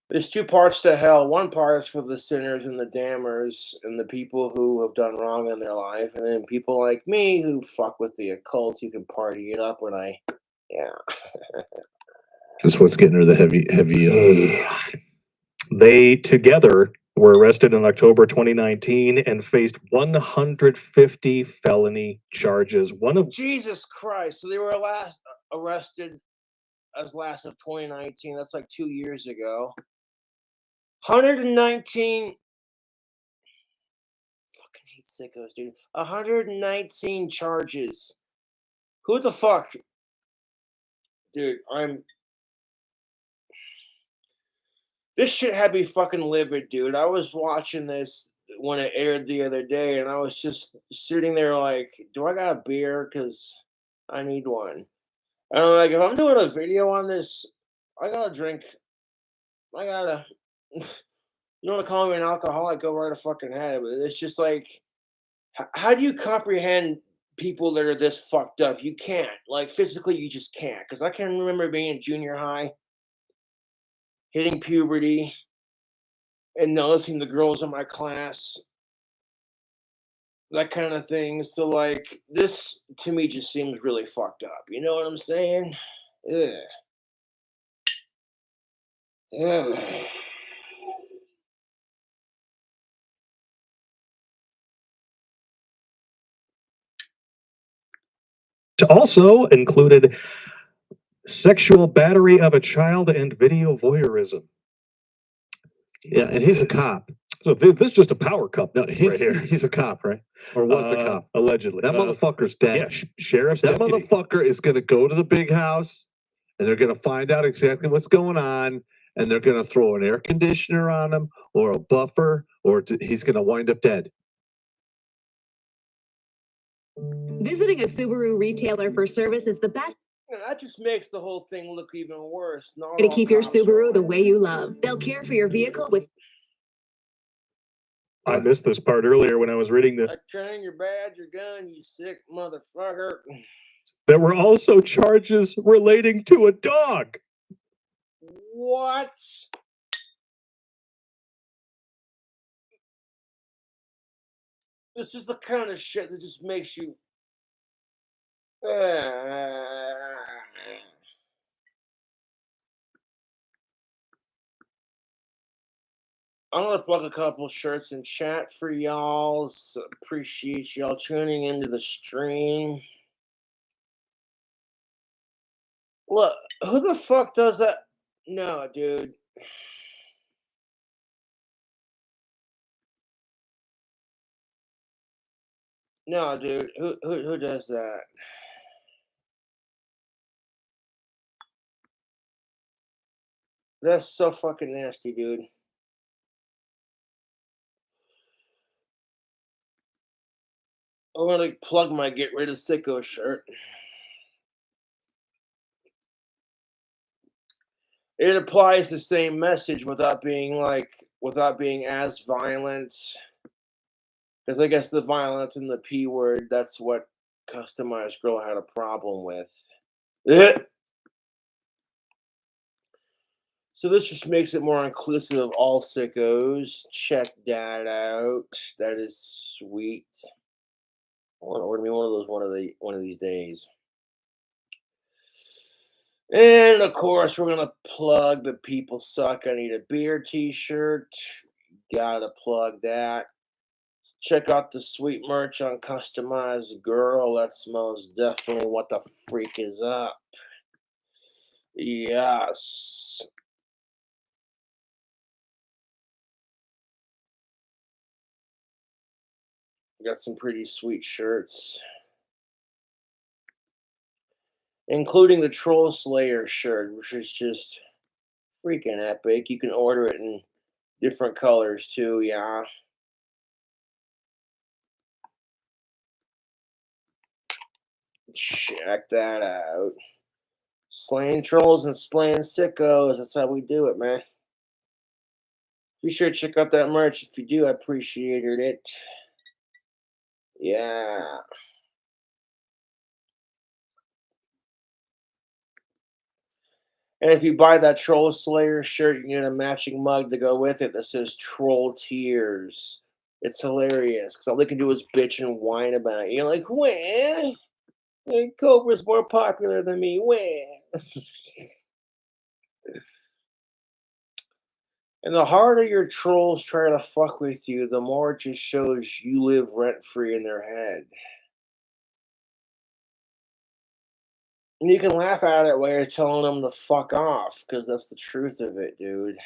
There's two parts to hell. One part is for the sinners and the damners and the people who have done wrong in their life, and then people like me who fuck with the occult. You can party it up when I, yeah. This is what's getting her the heavy. They together were arrested in October 2019 and faced 150 felony charges. Jesus Christ! So they were arrested as last of 2019. That's like 2 years ago. 119. Fucking hate sickos, dude. 119 charges. Who the fuck? Dude, this shit had me fucking livid, dude. I was watching this when it aired the other day, and I was just sitting there like, do I got a beer? Because I need one. And I'm like, if I'm doing a video on this, I gotta drink. I gotta. You want to call me an alcoholic? Go right a fucking ahead. But it's just like, how do you comprehend people that are this fucked up? You can't. Like, physically, you just can't. Because I can remember being in junior high, hitting puberty, and noticing the girls in my class, that kind of thing. So, like, this to me just seems really fucked up. You know what I'm saying? Ugh. Ugh. Also included sexual battery of a child and video voyeurism. Yeah, and he's a cop. So this is just a power cup No, he's right here. he's a cop, right? Or was a cop. Allegedly. That motherfucker's dead. Yeah, sheriff's That deputy. motherfucker is going to go to the big house, and they're going to find out exactly what's going on, and they're going to throw an air conditioner on him, or a buffer, or he's going to wind up dead. Visiting a Subaru retailer for service is the best That just makes the whole thing look even worse. Not way to all keep your cops are Subaru the like way you love. They'll care for your vehicle with I missed this part earlier when I was reading the. that. Turn your badge, your gun, you sick motherfucker. There were also charges relating to a dog. What? This is the kind of shit that just makes you. I'm gonna plug a couple shirts in chat for y'all. So appreciate y'all tuning into the stream. Look, who the fuck does that? No, dude. No, dude. Who does that? That's so fucking nasty, dude. I'm gonna plug my get rid of sicko shirt. It applies the same message without being as violent. Because I guess the violence in the P word, that's what Customized Girl had a problem with. So this just makes it more inclusive of all sickos. Check that out. That is sweet. I want to order me one of those one of these days. And of course, we're gonna plug the People Suck I Need a Beer t-shirt. Gotta plug that. Check out the sweet merch on Customized Girl. That's most definitely what the freak is up. Yes. Got some pretty sweet shirts, including the Troll Slayer shirt, which is just freaking epic. You can order it in different colors too, yeah. Check that out. Slaying trolls and slaying sickos. That's how we do it, man. Be sure to check out that merch. If you do, I appreciated it. Yeah. And if you buy that Troll Slayer shirt, you can get a matching mug to go with it that says Troll Tears. It's hilarious because all they can do is bitch and whine about it. You're like, where? Cobra's more popular than me. Where? And the harder your trolls try to fuck with you, the more it just shows you live rent free in their head. And you can laugh at it while you're telling them to fuck off, because that's the truth of it, dude.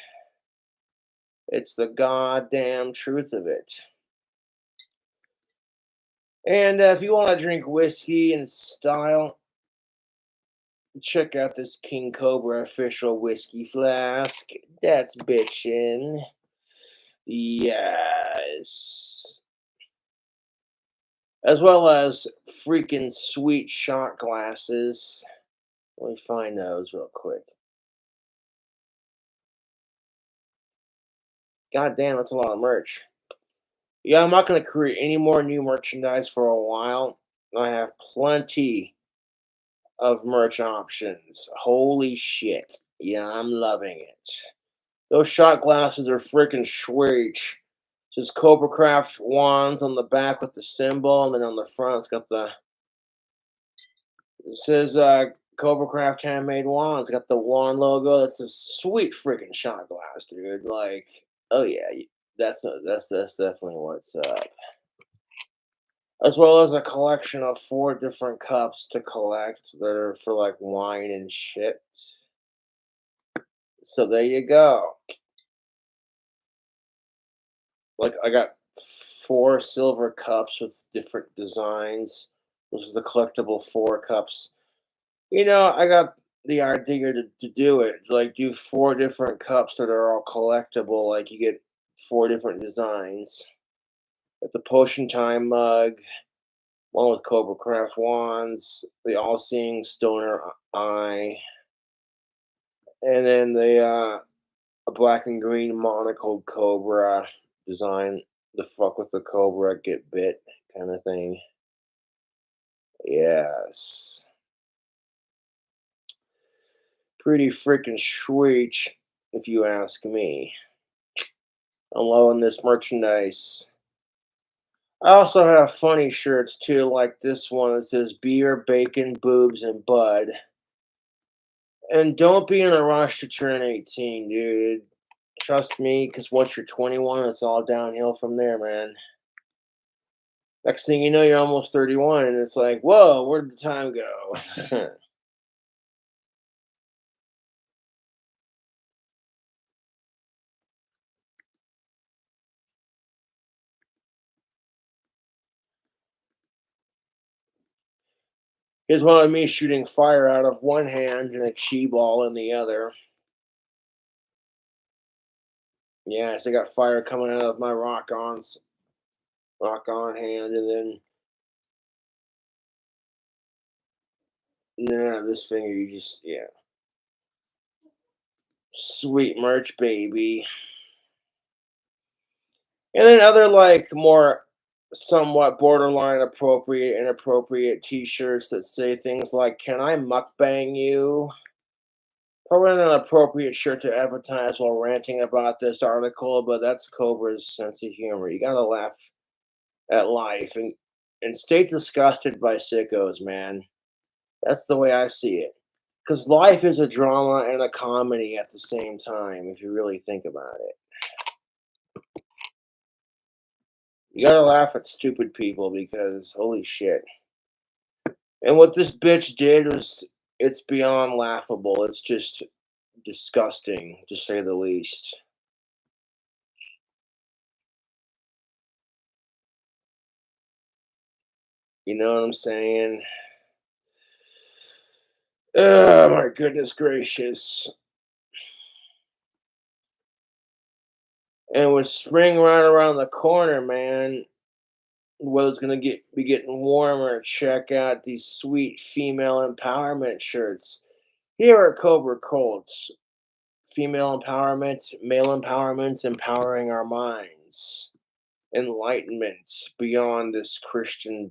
It's the goddamn truth of it. And if you want to drink whiskey in style, check out this King Cobra official whiskey flask. That's bitchin'. Yes. As well as freaking sweet shot glasses. Let me find those real quick. God damn, that's a lot of merch. Yeah, I'm not going to create any more new merchandise for a while. I have plenty of merch options. Holy shit. Yeah, I'm loving it. Those shot glasses are freaking sweet. Says Cobra Craft wands on the back with the symbol, and then on the front it's got the it says Cobra Craft handmade wands. Got the wand logo. That's a sweet freaking shot glass, dude. Like, oh yeah, that's definitely what's up. As well as a collection of 4 different cups to collect that are for like wine and shit. So there you go. Like I got 4 silver cups with different designs. This is the collectible 4 cups. I got the idea to do it. Like do 4 different cups that are all collectible. Like you get 4 different designs. Got the Potion Time mug, one with Cobra Craft wands, the All Seeing Stoner Eye, and then the a black and green monocled cobra design. The fuck with the cobra, get bit kind of thing. Yes. Pretty freaking sweet, if you ask me. I'm loving this merchandise. I also have funny shirts too, like this one that says beer, bacon, boobs, and bud. And don't be in a rush to turn 18, dude. Trust me, because once you're 21, it's all downhill from there, man. Next thing you know, you're almost 31, and it's like, whoa, where did the time go? Here's one of me shooting fire out of one hand and a chi ball in the other. Yeah, so I got fire coming out of my rock on hand, and then out of this finger, you just yeah. Sweet merch, baby. And then other like more somewhat borderline appropriate, inappropriate T-shirts that say things like "Can I mukbang you?" Probably not an appropriate shirt to advertise while ranting about this article, but that's Cobra's sense of humor. You gotta laugh at life and stay disgusted by sickos, man. That's the way I see it. Because life is a drama and a comedy at the same time, if you really think about it. You gotta laugh at stupid people because holy shit. And what this bitch did was it's beyond laughable. It's just disgusting, to say the least. You know what I'm saying? Oh my goodness gracious. And with spring right around the corner, man, weather's gonna be getting warmer. Check out these sweet female empowerment shirts. Here at Cobra Colts, female empowerment, male empowerment, empowering our minds, enlightenment beyond this Christian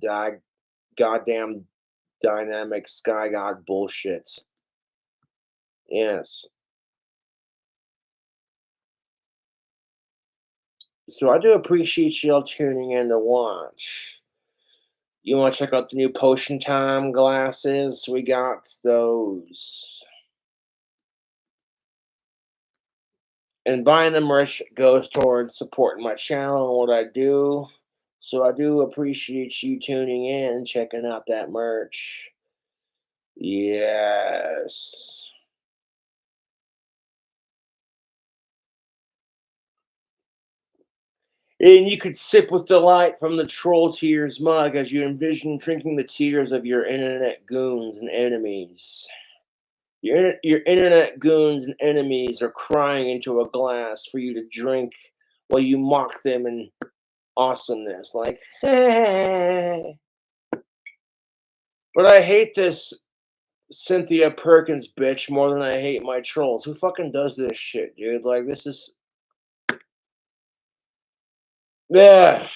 goddamn dynamic sky god bullshit. Yes. So I do appreciate y'all tuning in to watch. You want to check out the new Potion Time glasses? We got those. And buying the merch goes towards supporting my channel and what I do. So I do appreciate you tuning in and checking out that merch. Yes. And you could sip with delight from the troll tears mug as you envision drinking the tears of your internet goons and enemies. Your internet goons and enemies are crying into a glass for you to drink while you mock them in awesomeness. Like, but I hate this Cynthia Perkins bitch more than I hate my trolls. Who fucking does this shit, dude? Like, this is. Yeah.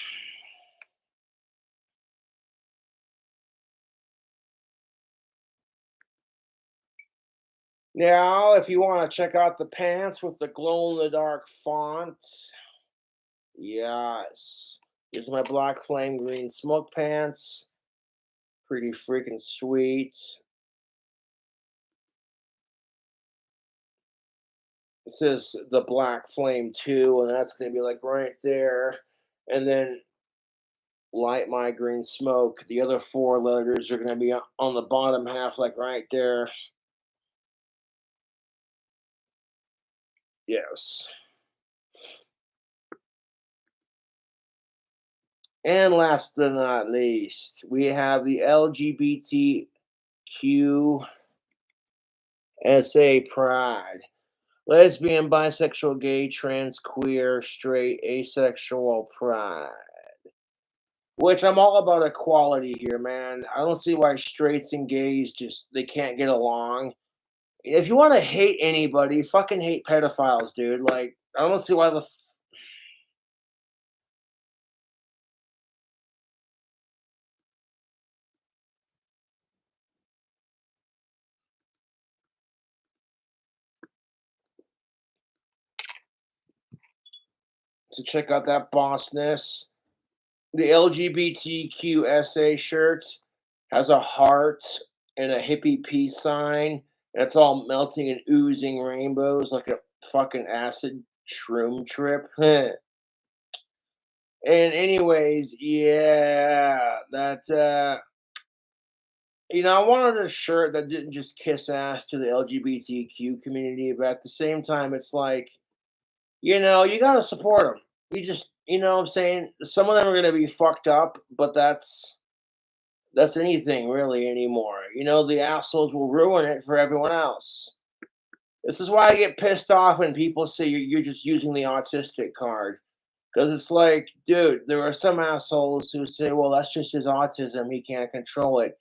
Now, if you want to check out the pants with the glow in the dark font, yes. Here's my black flame green smoke pants. Pretty freaking sweet. It says the black flame 2, and that's going to be like right there. And then light my green smoke. The other 4 letters are going to be on the bottom half, like right there. Yes. And last but not least, we have the LGBTQ SA Pride. Lesbian, bisexual, gay, trans, queer, straight, asexual pride. Which I'm all about equality here, man. I don't see why straights and gays they can't get along. If you want to hate anybody, fucking hate pedophiles, dude. Like, I don't see why to check out that bossness. The LGBTQSA shirt has a heart and a hippie peace sign, and it's all melting and oozing rainbows like a fucking acid shroom trip. And anyways, yeah, I wanted a shirt that didn't just kiss ass to the LGBTQ community, but at the same time, it's like, you gotta support them. What I'm saying? Some of them are gonna be fucked up, but that's anything really anymore. The assholes will ruin it for everyone else. This is why I get pissed off when people say you're just using the autistic card. Because it's like, dude, there are some assholes who say, well, that's just his autism. He can't control it.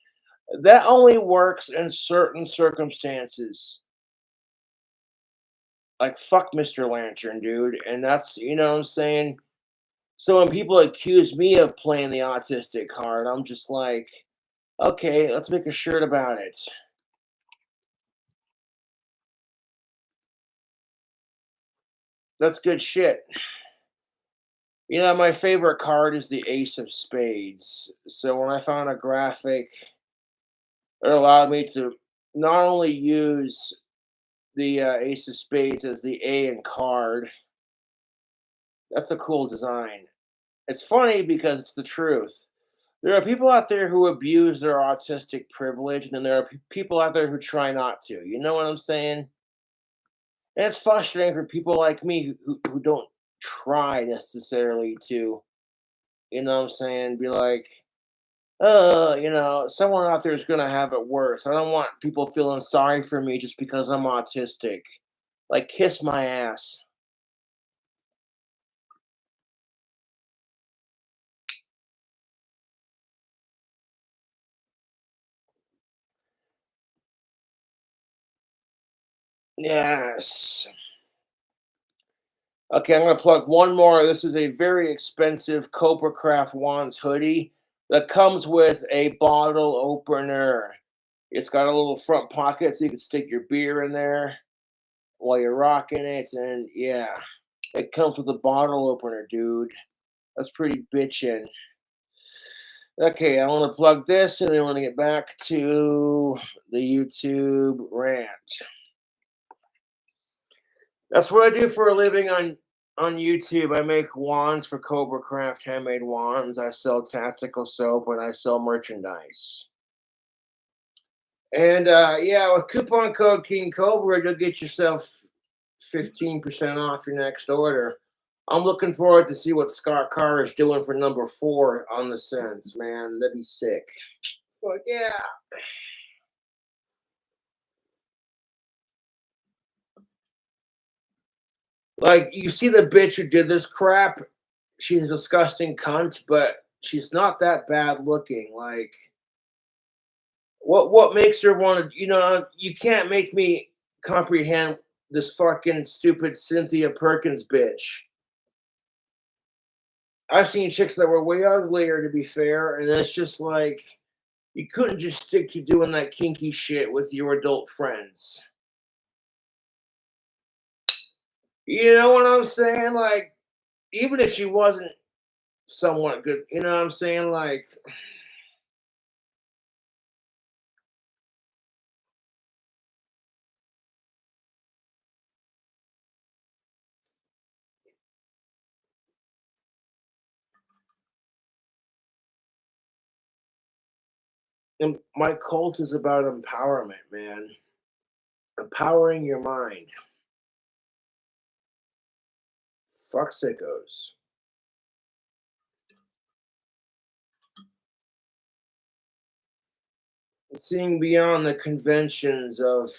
That only works in certain circumstances. Like, fuck Mr. Lantern, dude. And that's, what I'm saying? So when people accuse me of playing the autistic card, I'm just like, okay, let's make a shirt about it. That's good shit. My favorite card is the Ace of Spades. So when I found a graphic that allowed me to not only use the Ace of Spades as the A in card, that's a cool design. It's funny because it's the truth. There are people out there who abuse their autistic privilege, and then there are people out there who try not to. You know what I'm saying? And it's frustrating for people like me who don't try necessarily to, what I'm saying, be like, someone out there is going to have it worse. I don't want people feeling sorry for me just because I'm autistic. Like, kiss my ass. Yes. Okay, I'm going to plug one more. This is a very expensive Cobra Craft Wands hoodie that comes with a bottle opener. It's got a little front pocket so you can stick your beer in there while you're rocking it. And yeah, it comes with a bottle opener, dude. That's pretty bitchin'. Okay, I want to plug this and then I want to get back to the YouTube rant. That's what I do for a living on YouTube. I make wands for Cobra Craft handmade wands. I sell tactical soap and I sell merchandise. And yeah, with coupon code King Cobra, you'll get yourself 15% off your next order. I'm looking forward to see what Scott Carr is doing for number 4 on the Sens, man. That'd be sick. Fuck yeah. Like, you see the bitch who did this crap? She's a disgusting cunt, but she's not that bad looking. Like, what makes her want to, you can't make me comprehend this fucking stupid Cynthia Perkins bitch. I've seen chicks that were way uglier, to be fair, and it's just like, you couldn't just stick to doing that kinky shit with your adult friends. You know what I'm saying? Like, even if she wasn't somewhat good, you know what I'm saying? Like, and my cult is about empowerment, man. Empowering your mind. Fuck sickos. Seeing beyond the conventions of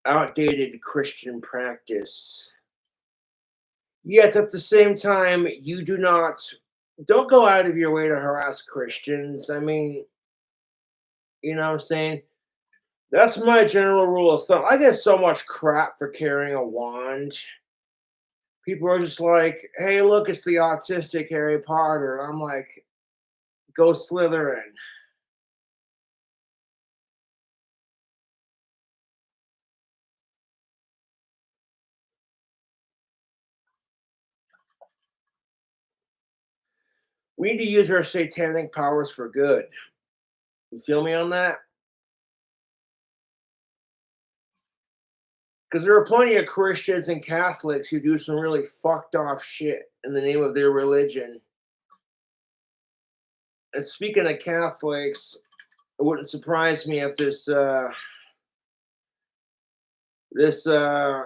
outdated Christian practice. Yet at the same time, don't go out of your way to harass Christians. I mean, you know what I'm saying? That's my general rule of thumb. I get so much crap for carrying a wand. People are just like, hey, look, it's the autistic Harry Potter. I'm like, go Slytherin. We need to use our satanic powers for good. You feel me on that? Because there are plenty of Christians and Catholics who do some really fucked off shit in the name of their religion. And speaking of Catholics, it wouldn't surprise me if this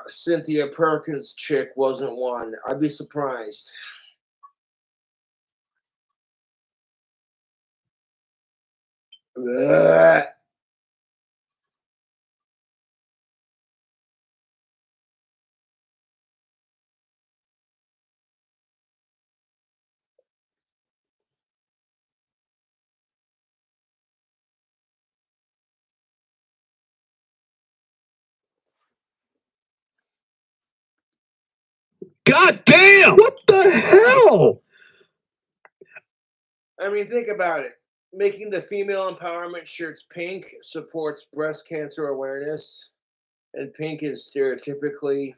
Cynthia Perkins chick wasn't one. I'd be surprised. Ugh. God damn! What the hell? I mean, think about it. Making the female empowerment shirts pink supports breast cancer awareness, and pink is stereotypically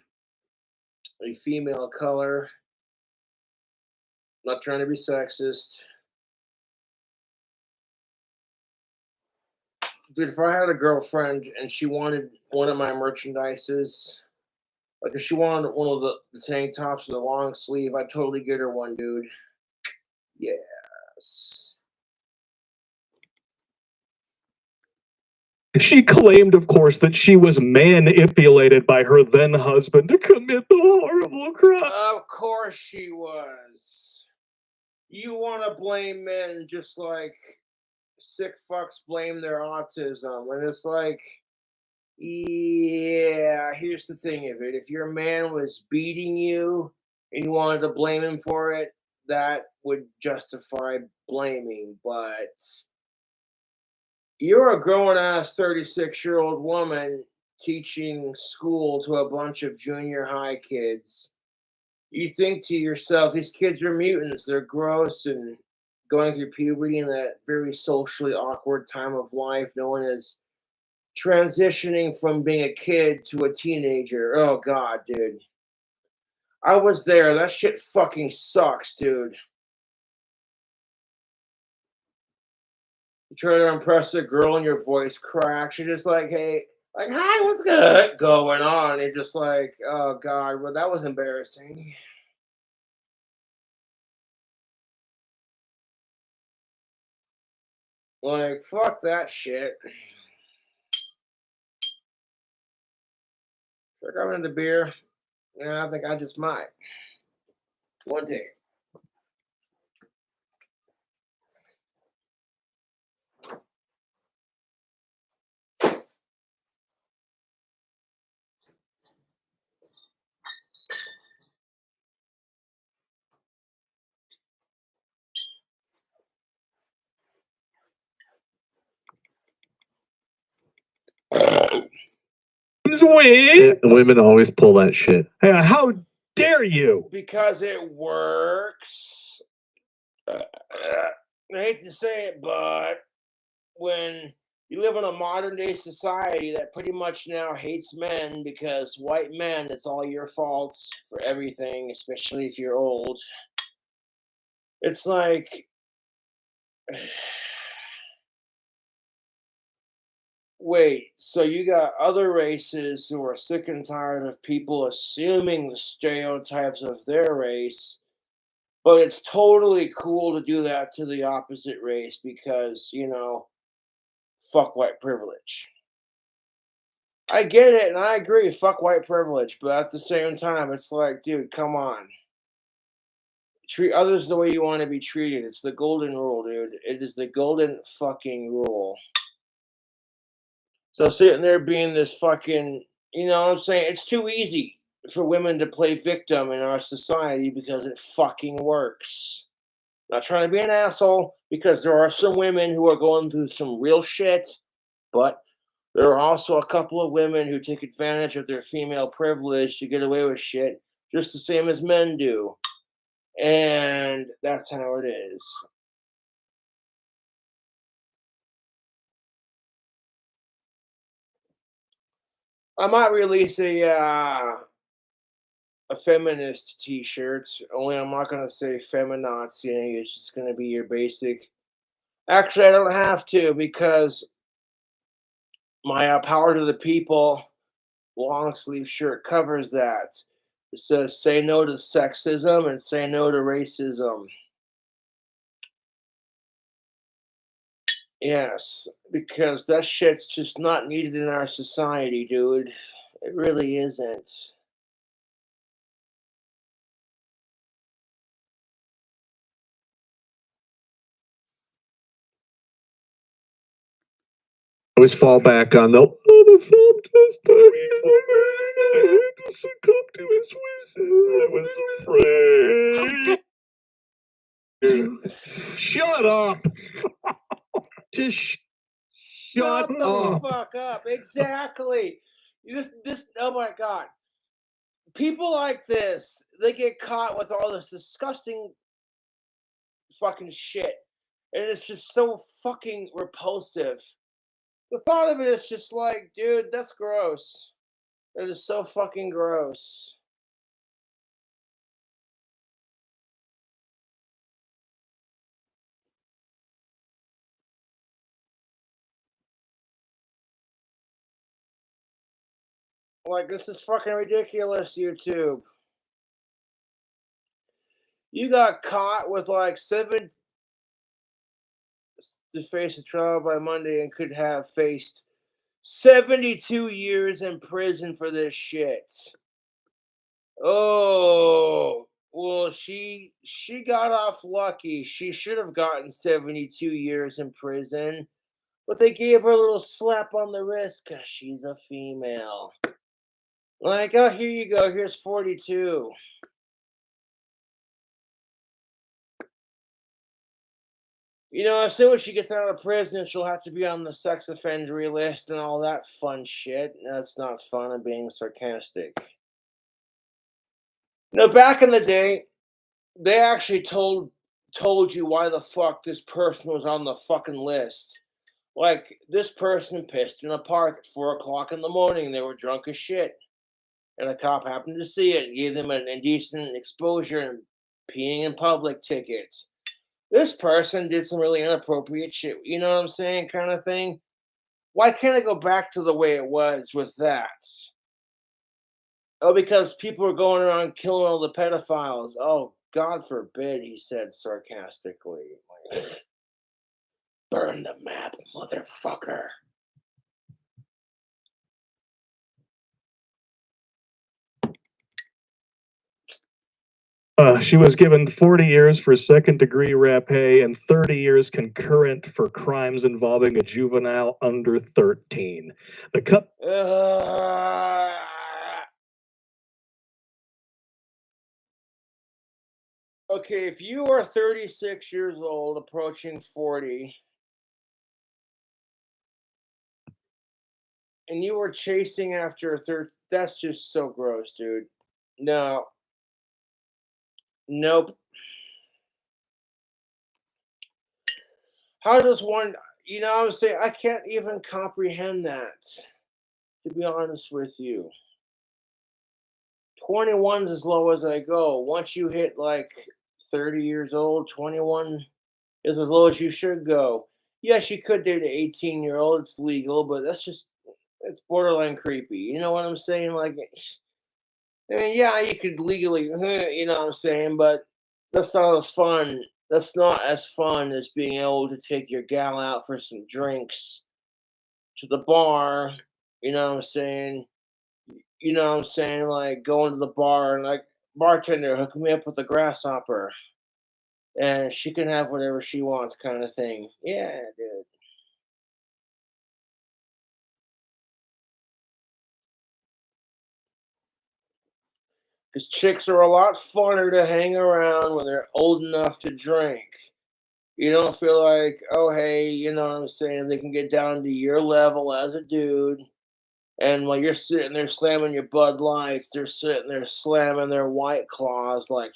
a female color. Not trying to be sexist. Dude, if I had a girlfriend and she wanted one of my merchandises, like if she wanted one of the tank tops with a long sleeve, I'd totally get her one, dude. Yes. She claimed, of course, that she was manipulated by her then husband to commit the horrible crime. Of course she was. You want to blame men just like sick fucks blame their autism. And it's like, yeah, here's the thing of it. If your man was beating you and you wanted to blame him for it, that would justify blaming. But you're a grown ass 36-year-old woman teaching school to a bunch of junior high kids. You think to yourself, these kids are mutants. They're gross and going through puberty in that very socially awkward time of life known as transitioning from being a kid to a teenager. Oh, God, dude. I was there. That shit fucking sucks, dude. You try to impress a girl and your voice cracks. You're just like, hey, like, hi, what's good going on? You're just like, oh, God, well, that was embarrassing. Like, fuck that shit. Should I grab another beer? Yeah, I think I just might. One take. Win. Women always pull that shit. How dare you? Because it works. I hate to say it, but when you live in a modern day society that pretty much now hates men because white men, it's all your fault for everything, especially if you're old. It's like, wait, so you got other races who are sick and tired of people assuming the stereotypes of their race, but it's totally cool to do that to the opposite race because, fuck white privilege. I get it, and I agree, fuck white privilege, but at the same time, it's like, dude, come on. Treat others the way you want to be treated. It's the golden rule, dude. It is the golden fucking rule. So sitting there being this fucking, you know what I'm saying? It's too easy for women to play victim in our society because it fucking works. Not trying to be an asshole, because there are some women who are going through some real shit, but there are also a couple of women who take advantage of their female privilege to get away with shit, just the same as men do. And that's how it is. I might release a feminist t-shirt, only I'm not going to say feminazi. It's just going to be your basic. Actually, I don't have to, because my Power to the People long sleeve shirt covers that. It says, say no to sexism and say no to racism. Yes, because that shit's just not needed in our society, dude. It really isn't. Always fall back on the some just to succumb to his wishes. I was afraid. Shut up. Just Shut the up. fuck up. Exactly. This oh my god. People like this, they get caught with all this disgusting fucking shit. And it's just so fucking repulsive. The thought of it is just like, dude, that's gross. It is so fucking gross. Like, this is fucking ridiculous, YouTube. You got caught with like 7 to face a trial by Monday and could have faced 72 years in prison for this shit. Oh, well, she got off lucky. She should have gotten 72 years in prison, but they gave her a little slap on the wrist because she's a female. Like, oh, here you go. Here's 42. As soon as she gets out of prison, she'll have to be on the sex offender list and all that fun shit. That's not fun. I'm being sarcastic. Back in the day, they actually told you why the fuck this person was on the fucking list. Like, this person pissed in a park at 4 o'clock in the morning. They were drunk as shit. And a cop happened to see it and gave them an indecent exposure and peeing in public tickets. This person did some really inappropriate shit, you know what I'm saying, kind of thing. Why can't I go back to the way it was with that? Oh, because people are going around killing all the pedophiles. Oh, God forbid, he said sarcastically. Burn the map, motherfucker. She was given 40 years for second-degree rapé and 30 years concurrent for crimes involving a juvenile under 13. The cup. Okay, if you are 36 years old, approaching 40, and you were chasing after a third, that's just so gross, dude. No. Nope. How does one, I would say I can't even comprehend that, to be honest with you. 21's as low as I go. Once you hit like 30 years old, 21 is as low as you should go. Yes, you could date an 18-year-old. It's legal, but it's borderline creepy. You know what I'm saying? Like, I mean, yeah, you could legally, you know what I'm saying, but that's not as fun. That's not as fun as being able to take your gal out for some drinks to the bar. You know what I'm saying? You know what I'm saying? Like going to the bar and like, bartender, hook me up with a grasshopper, and she can have whatever she wants, kind of thing. Yeah, dude. Because chicks are a lot funner to hang around when they're old enough to drink. You don't feel like, oh, hey, you know what I'm saying? They can get down to your level as a dude. And while you're sitting there slamming your Bud Lights, they're sitting there slamming their White Claws like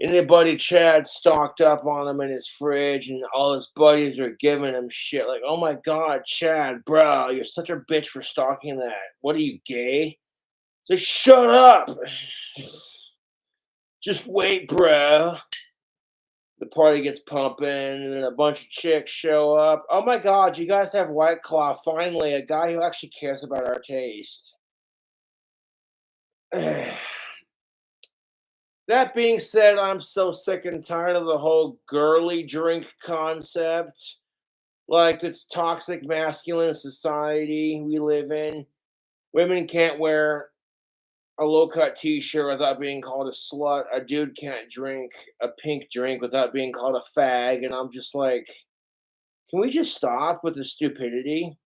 anybody Chad stocked up on him in his fridge, and all his buddies are giving him shit like, oh my God, Chad, bro, you're such a bitch for stocking that. What are you, gay? Say, shut up. Just wait, bro. The party gets pumping, and then a bunch of chicks show up. Oh my God, you guys have White Claw. Finally, a guy who actually cares about our taste. That being said, I'm so sick and tired of the whole girly drink concept. Like, it's toxic masculine society we live in. Women can't wear a low cut t shirt without being called a slut. A dude can't drink a pink drink without being called a fag. And I'm just like, can we just stop with the stupidity?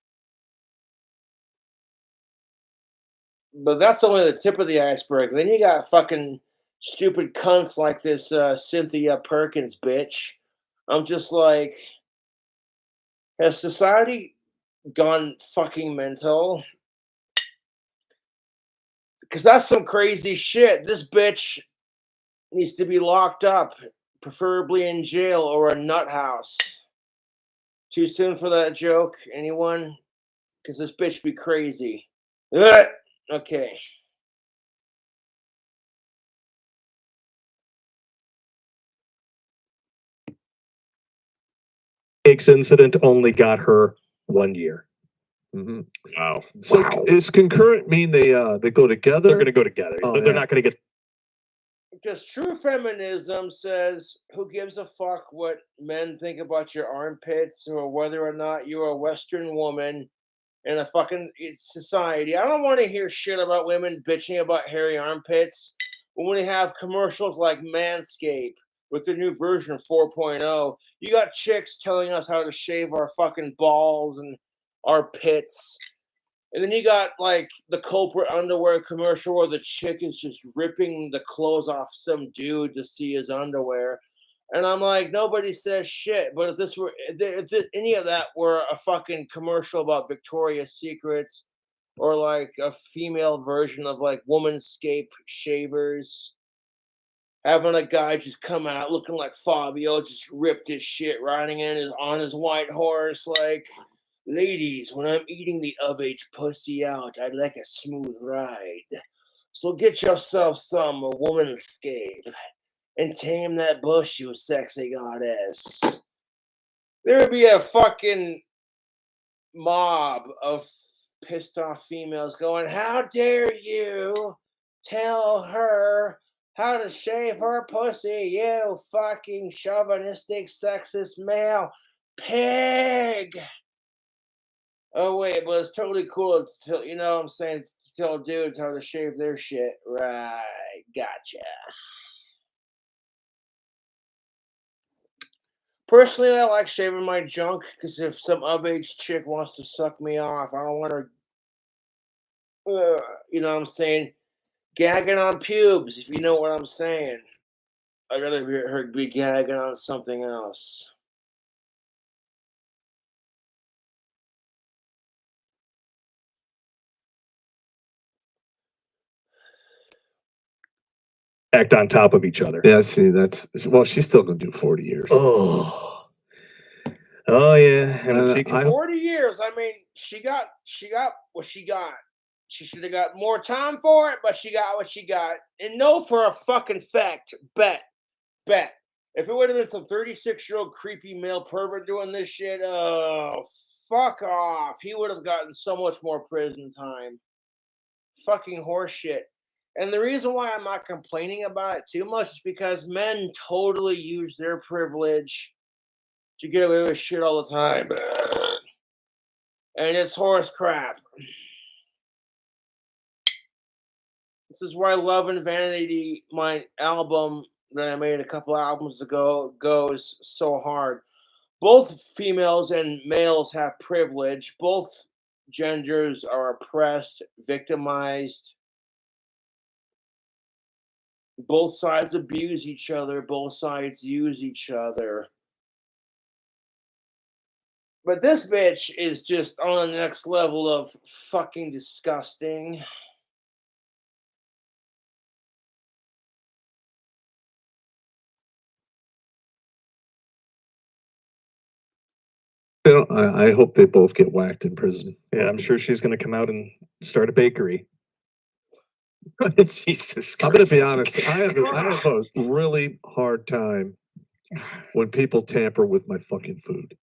But that's only the tip of the iceberg. Then you got fucking stupid cunts like this Cynthia Perkins bitch. I'm just like, has society gone fucking mental? Because that's some crazy shit. This bitch needs to be locked up, preferably in jail or a nut house. Too soon for that joke? Anyone? Because this bitch be crazy. Ugh. Okay. Cakes incident only got her 1 year. Mm-hmm. Wow. So Wow. is concurrent mean they go together? They're going to go together. Oh, They're yeah. not going to get. Because true feminism says, who gives a fuck what men think about your armpits or whether or not you're a Western woman in a fucking society. I don't want to hear shit about women bitching about hairy armpits when we have commercials like Manscaped with the new version of 4.0. You got chicks telling us how to shave our fucking balls and our pits. And then you got like the culprit underwear commercial where the chick is just ripping the clothes off some dude to see his underwear. And I'm like, nobody says shit. But if any of that were a fucking commercial about Victoria's Secrets or like a female version of like Womanscape shavers, having a guy just come out looking like Fabio, just ripped his shit, riding on his white horse, like, ladies, when I'm eating the of age pussy out, I'd like a smooth ride. So get yourself some Womanscape and tame that bush, you sexy goddess. There would be a fucking mob of pissed off females going, how dare you tell her how to shave her pussy, you fucking chauvinistic sexist male pig. Oh wait, but it's totally cool to tell, what I'm saying, to tell dudes how to shave their shit. Right, gotcha. Personally, I like shaving my junk because if some of-age chick wants to suck me off, I don't want her, you know what I'm saying, gagging on pubes, if you know what I'm saying. I'd rather her be gagging on something else. Act on top of each other. Yeah, see, that's well. She's still gonna do 40 years. Oh, oh yeah. And And she can, 40 years. I mean, she got what she got. She should have got more time for it, but she got what she got. And know for a fucking fact, bet. If it would have been some 36-year-old creepy male pervert doing this shit, oh, fuck off. He would have gotten so much more prison time. Fucking horseshit. And the reason why I'm not complaining about it too much is because men totally use their privilege to get away with shit all the time. And it's horse crap. This is why Love and Vanity, my album that I made a couple albums ago, goes so hard. Both females and males have privilege. Both genders are oppressed, victimized. Both sides abuse each other. Both sides use each other. But this bitch is just on the next level of fucking disgusting. They don't, I hope they both get whacked in prison. yeah, I'm sure she's going to come out and start a bakery. Jesus I'm gonna Christ. be honest. I have a really hard time when people tamper with my fucking food.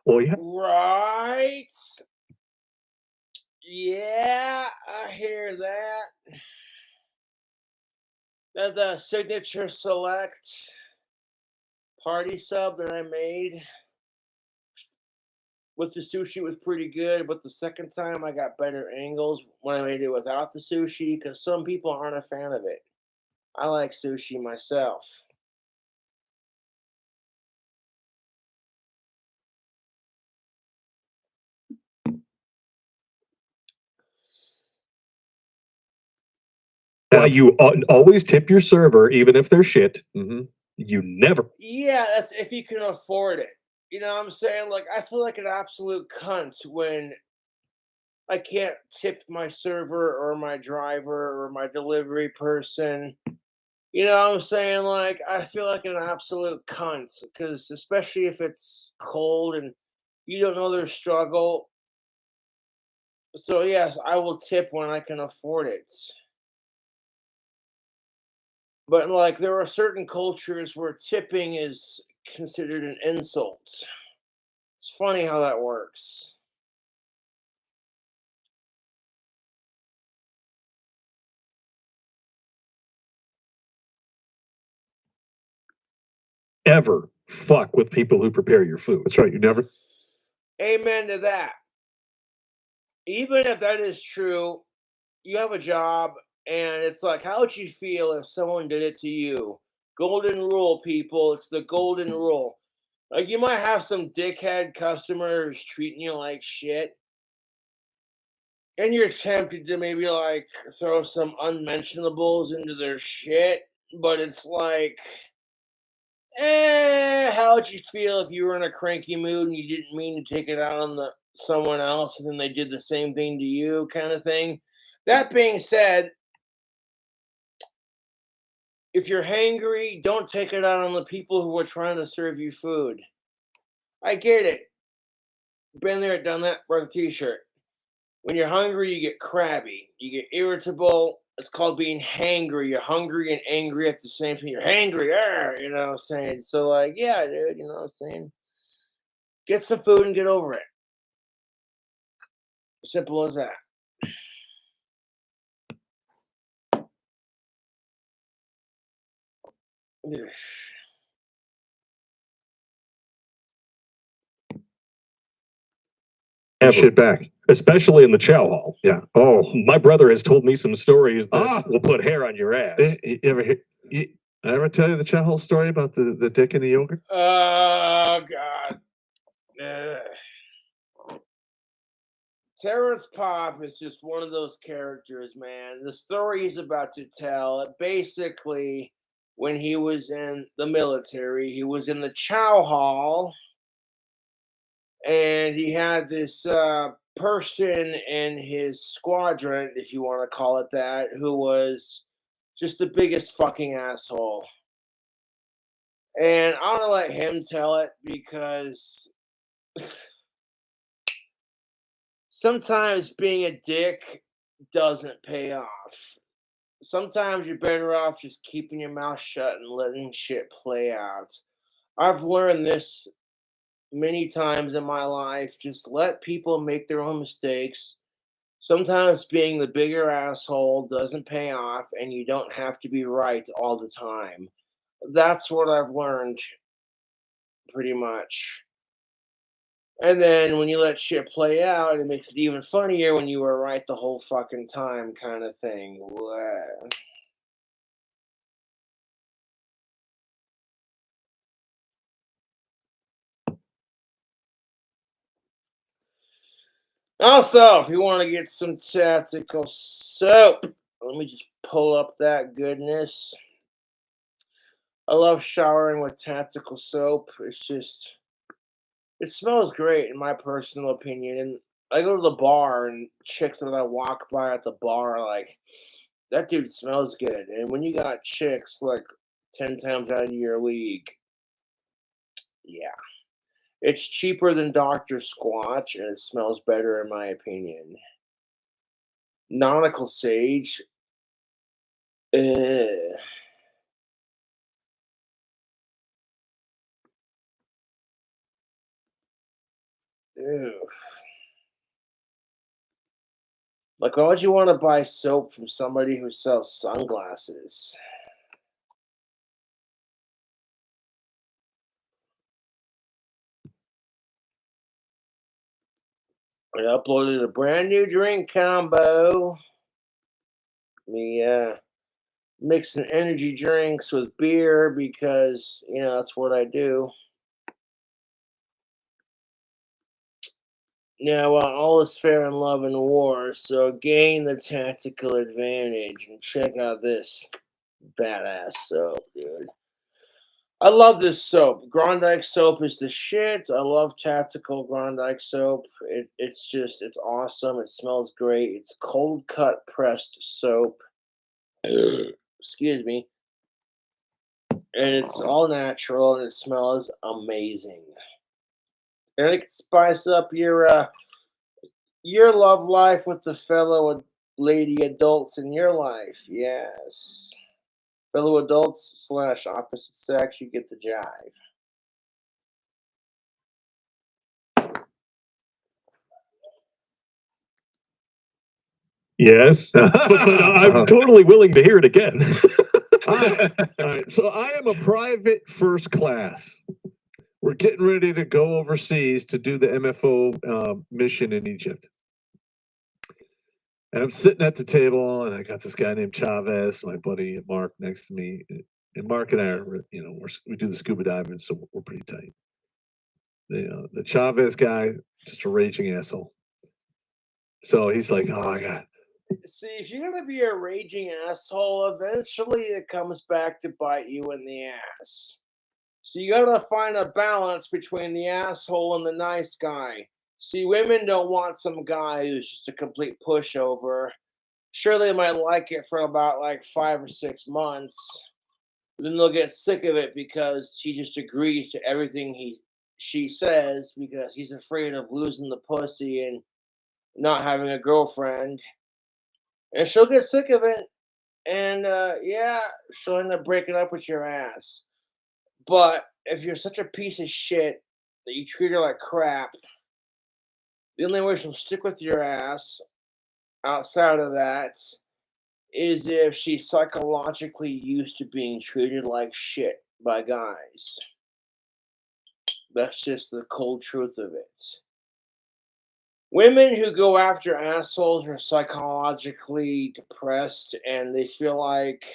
Well, yeah. Right. Yeah, I hear that. The signature select party sub that I made with the sushi was pretty good, but the second time I got better angles when I made it without the sushi because some people aren't a fan of it. I like sushi myself. Why you always tip your server, even if they're shit. Mm-hmm. You never. Yeah, that's if you can afford it. You know what I'm saying? Like, I feel like an absolute cunt when I can't tip my server or my driver or my delivery person. You know what I'm saying? Like, I feel like an absolute cunt because, especially if it's cold and you don't know their struggle. So, yes, I will tip when I can afford it. But, like, there are certain cultures where tipping is considered an insult. It's funny how that works. Ever fuck with people who prepare your food. That's right. You never. Amen to that. Even if that is true, you have a job and it's like, how would you feel if someone did it to you? Golden rule, people. It's the golden rule. Like, you might have some dickhead customers treating you like shit. And you're tempted to maybe like throw some unmentionables into their shit. But it's like, how would you feel if you were in a cranky mood and you didn't mean to take it out on someone else and then they did the same thing to you, kind of thing? That being said, if you're hangry, don't take it out on the people who are trying to serve you food. I get it. Been there, done that, wear the t-shirt. When you're hungry, you get crabby. You get irritable. It's called being hangry. You're hungry and angry at the same time. You're hangry, you know what I'm saying? So, like, yeah, dude, you know what I'm saying? Get some food and get over it. Simple as that. Shit back. Especially in the chow hall. Yeah. Oh, my brother has told me some stories that will put hair on your ass. You ever hear? I ever tell you the whole story about the dick and the yogurt? Oh God. Ugh. Terrence Pop is just one of those characters, man. The story he's about to tell, basically, when he was in the military, he was in the chow hall, and he had this person in his squadron, if you want to call it that, who was just the biggest fucking asshole. And I'm gonna let him tell it because sometimes being a dick doesn't pay off. Sometimes you're better off just keeping your mouth shut and letting shit play out. I've learned this many times in my life. Just let people make their own mistakes. Sometimes being the bigger asshole doesn't pay off, and you don't have to be right all the time. That's what I've learned, pretty much. And then when you let shit play out, it makes it even funnier when you were right the whole fucking time, kind of thing. Also, if you want to get some tactical soap, let me just pull up that goodness. I love showering with tactical soap. It smells great in my personal opinion. And I go to the bar and chicks that I walk by at the bar are like, that dude smells good. And when you got chicks like 10 times out of your league, yeah. It's cheaper than Dr. Squatch and it smells better in my opinion. Nautical Sage. Ugh. Ew. Like, why would you want to buy soap from somebody who sells sunglasses? I uploaded a brand new drink combo. Me mixing energy drinks with beer because that's what I do. Now, all is fair in love and war, so gain the tactical advantage and check out this badass soap, dude. I love this soap. Grondike soap is the shit. I love tactical Grondike soap. It's awesome. It smells great. It's cold cut pressed soap. Excuse me. And it's all natural and it smells amazing. And it can spice up your love life with the fellow lady adults in your life. Yes. Fellow adults / opposite sex, you get the jive. Yes, but I'm totally willing to hear it again. All right. So I am a private first class. We're getting ready to go overseas to do the MFO mission in Egypt. And I'm sitting at the table, and I got this guy named Chavez, my buddy Mark, next to me. And Mark and I are, we do the scuba diving, so we're pretty tight. The Chavez guy, just a raging asshole. So he's like, "Oh, I got." See, if you're gonna be a raging asshole, eventually it comes back to bite you in the ass. So you gotta find a balance between the asshole and the nice guy. See, women don't want some guy who's just a complete pushover. Sure, they might like it for about like 5 or 6 months. But then they'll get sick of it because he just agrees to everything she says because he's afraid of losing the pussy and not having a girlfriend. And she'll get sick of it, and yeah, she'll end up breaking up with your ass. But if you're such a piece of shit that you treat her like crap, the only way she'll stick with your ass outside of that is if she's psychologically used to being treated like shit by guys. That's just the cold truth of it. Women who go after assholes are psychologically depressed and they feel like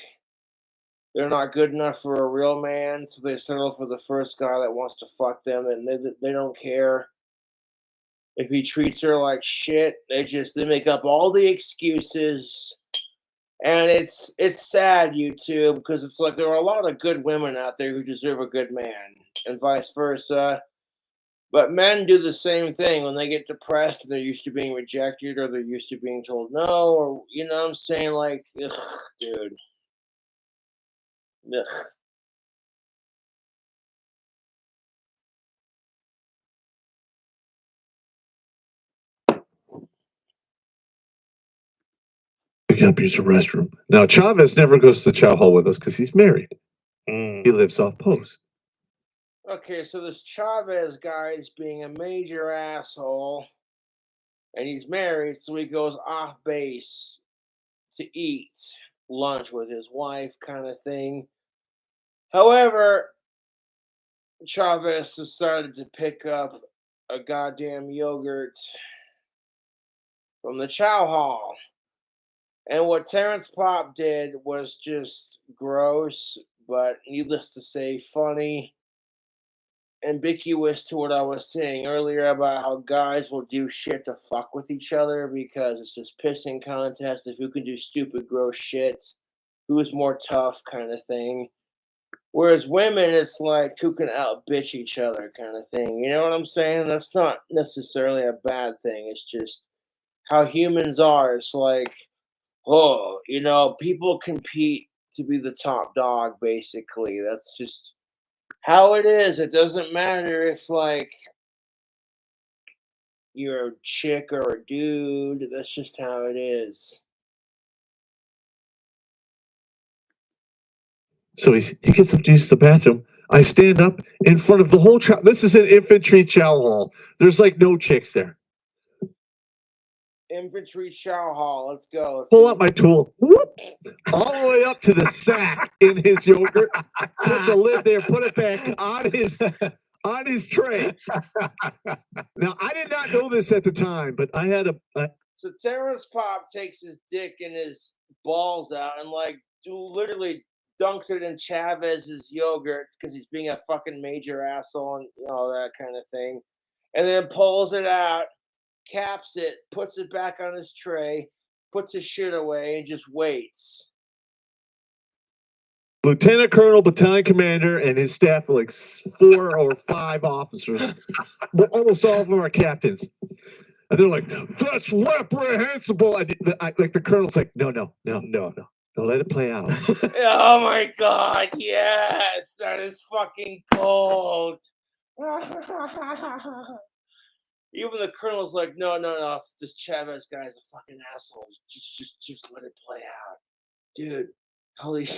they're not good enough for a real man, so they settle for the first guy that wants to fuck them, and they don't care if he treats her like shit. They make up all the excuses, and it's sad, YouTube, because it's like there are a lot of good women out there who deserve a good man, and vice versa. But men do the same thing when they get depressed and they're used to being rejected or they're used to being told no, or you know what I'm saying? Like, ugh, dude. Ugh. I gotta use the restroom. Now Chavez never goes to the chow hall with us because he's married. He lives off post. Okay, so this Chavez guy is being a major asshole, and he's married, so he goes off base to eat lunch with his wife, kind of thing. However, Chavez decided to pick up a goddamn yogurt from the chow hall. And what Terrence Pop did was just gross, but needless to say, funny, ambiguous to what I was saying earlier about how guys will do shit to fuck with each other because it's just pissing contest of who can do stupid, gross shit, who's more tough, kind of thing. Whereas women, it's like who can out bitch each other, kind of thing. You know what I'm saying? That's not necessarily a bad thing. It's just how humans are. It's like, oh, you know, people compete to be the top dog, basically. That's just how it is. It doesn't matter if, like, you're a chick or a dude. That's just how it is. So he gets up to use the bathroom. I stand up in front of the whole chow. This is an infantry chow hall. There's like no chicks there. Infantry chow hall. Let's go. Let's Pull do out my tool. Whoop, all the way up to the sack in his yogurt. Put the lid there. Put it back on his tray. Now I did not know this at the time, but I had a So Terrence Pop takes his dick and his balls out and like literally dunks it in Chavez's yogurt because he's being a fucking major asshole and all that kind of thing, and then pulls it out, caps it, puts it back on his tray, puts his shit away, and just waits. lieutenant colonel, battalion commander, and his staff, like 4 or 5 officers. Almost all of them are captains. And they're like, that's reprehensible. Like the colonel's like, no, let it play out. Oh my god, yes, that is fucking cold. Even the colonel's like, no, this Chavez guy's a fucking asshole. Just let it play out, dude. Holy.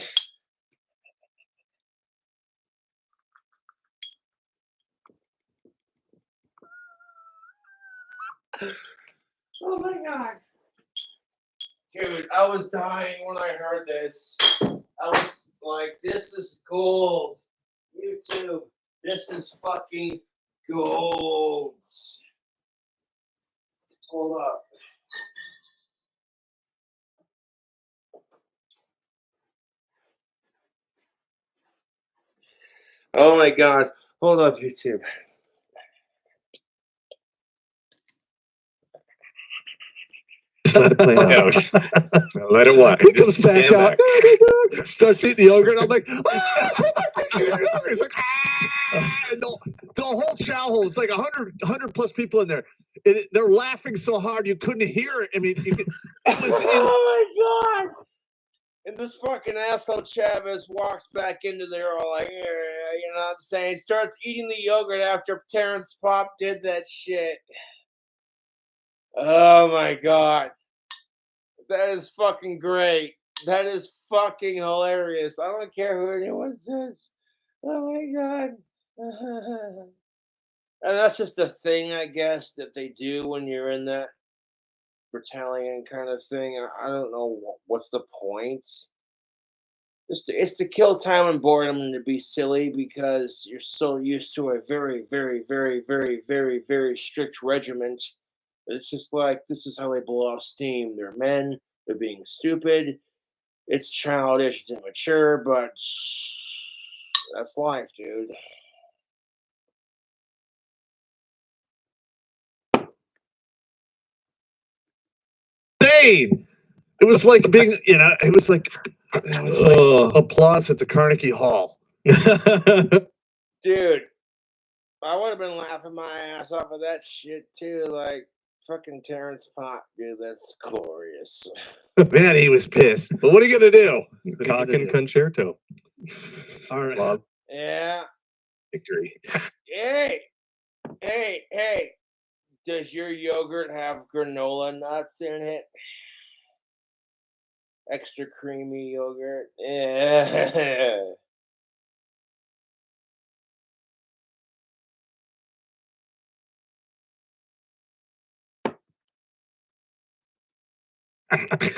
Oh my god. Dude, I was dying when I heard this. I was like, this is gold. YouTube, this is fucking gold. Hold up. Oh my god. Hold up, YouTube. Just let it play out. Let it walk. He comes back out, starts eating the yogurt. I'm like, it's like, and the whole chow hole. It's like 100 plus people in there. They're laughing so hard you couldn't hear it. I mean, oh my god! And this fucking asshole Chavez walks back into there all like, you know what I'm saying? Starts eating the yogurt after Terrence Pop did that shit. Oh my god. That is fucking great. That is fucking hilarious. I don't care who anyone says. Oh my god. And that's just a thing, I guess, that they do when you're in that battalion kind of thing. I don't know what's the point. It's to kill time and boredom and to be silly because you're so used to a very, very, very, very, very, very strict regiment. It's just like this is how they blow off steam. They're men. They're being stupid. It's childish, it's immature, but that's life, dude. Insane. It was like being, it was like applause at the Carnegie Hall. Dude, I would have been laughing my ass off of that shit too. Like, fucking Terrence Pop, dude, that's glorious. Man, he was pissed. But what are you gonna do? Cock and concerto. All right. Love Yeah. Victory. Hey, hey. Does your yogurt have granola nuts in it? Extra creamy yogurt? Yeah.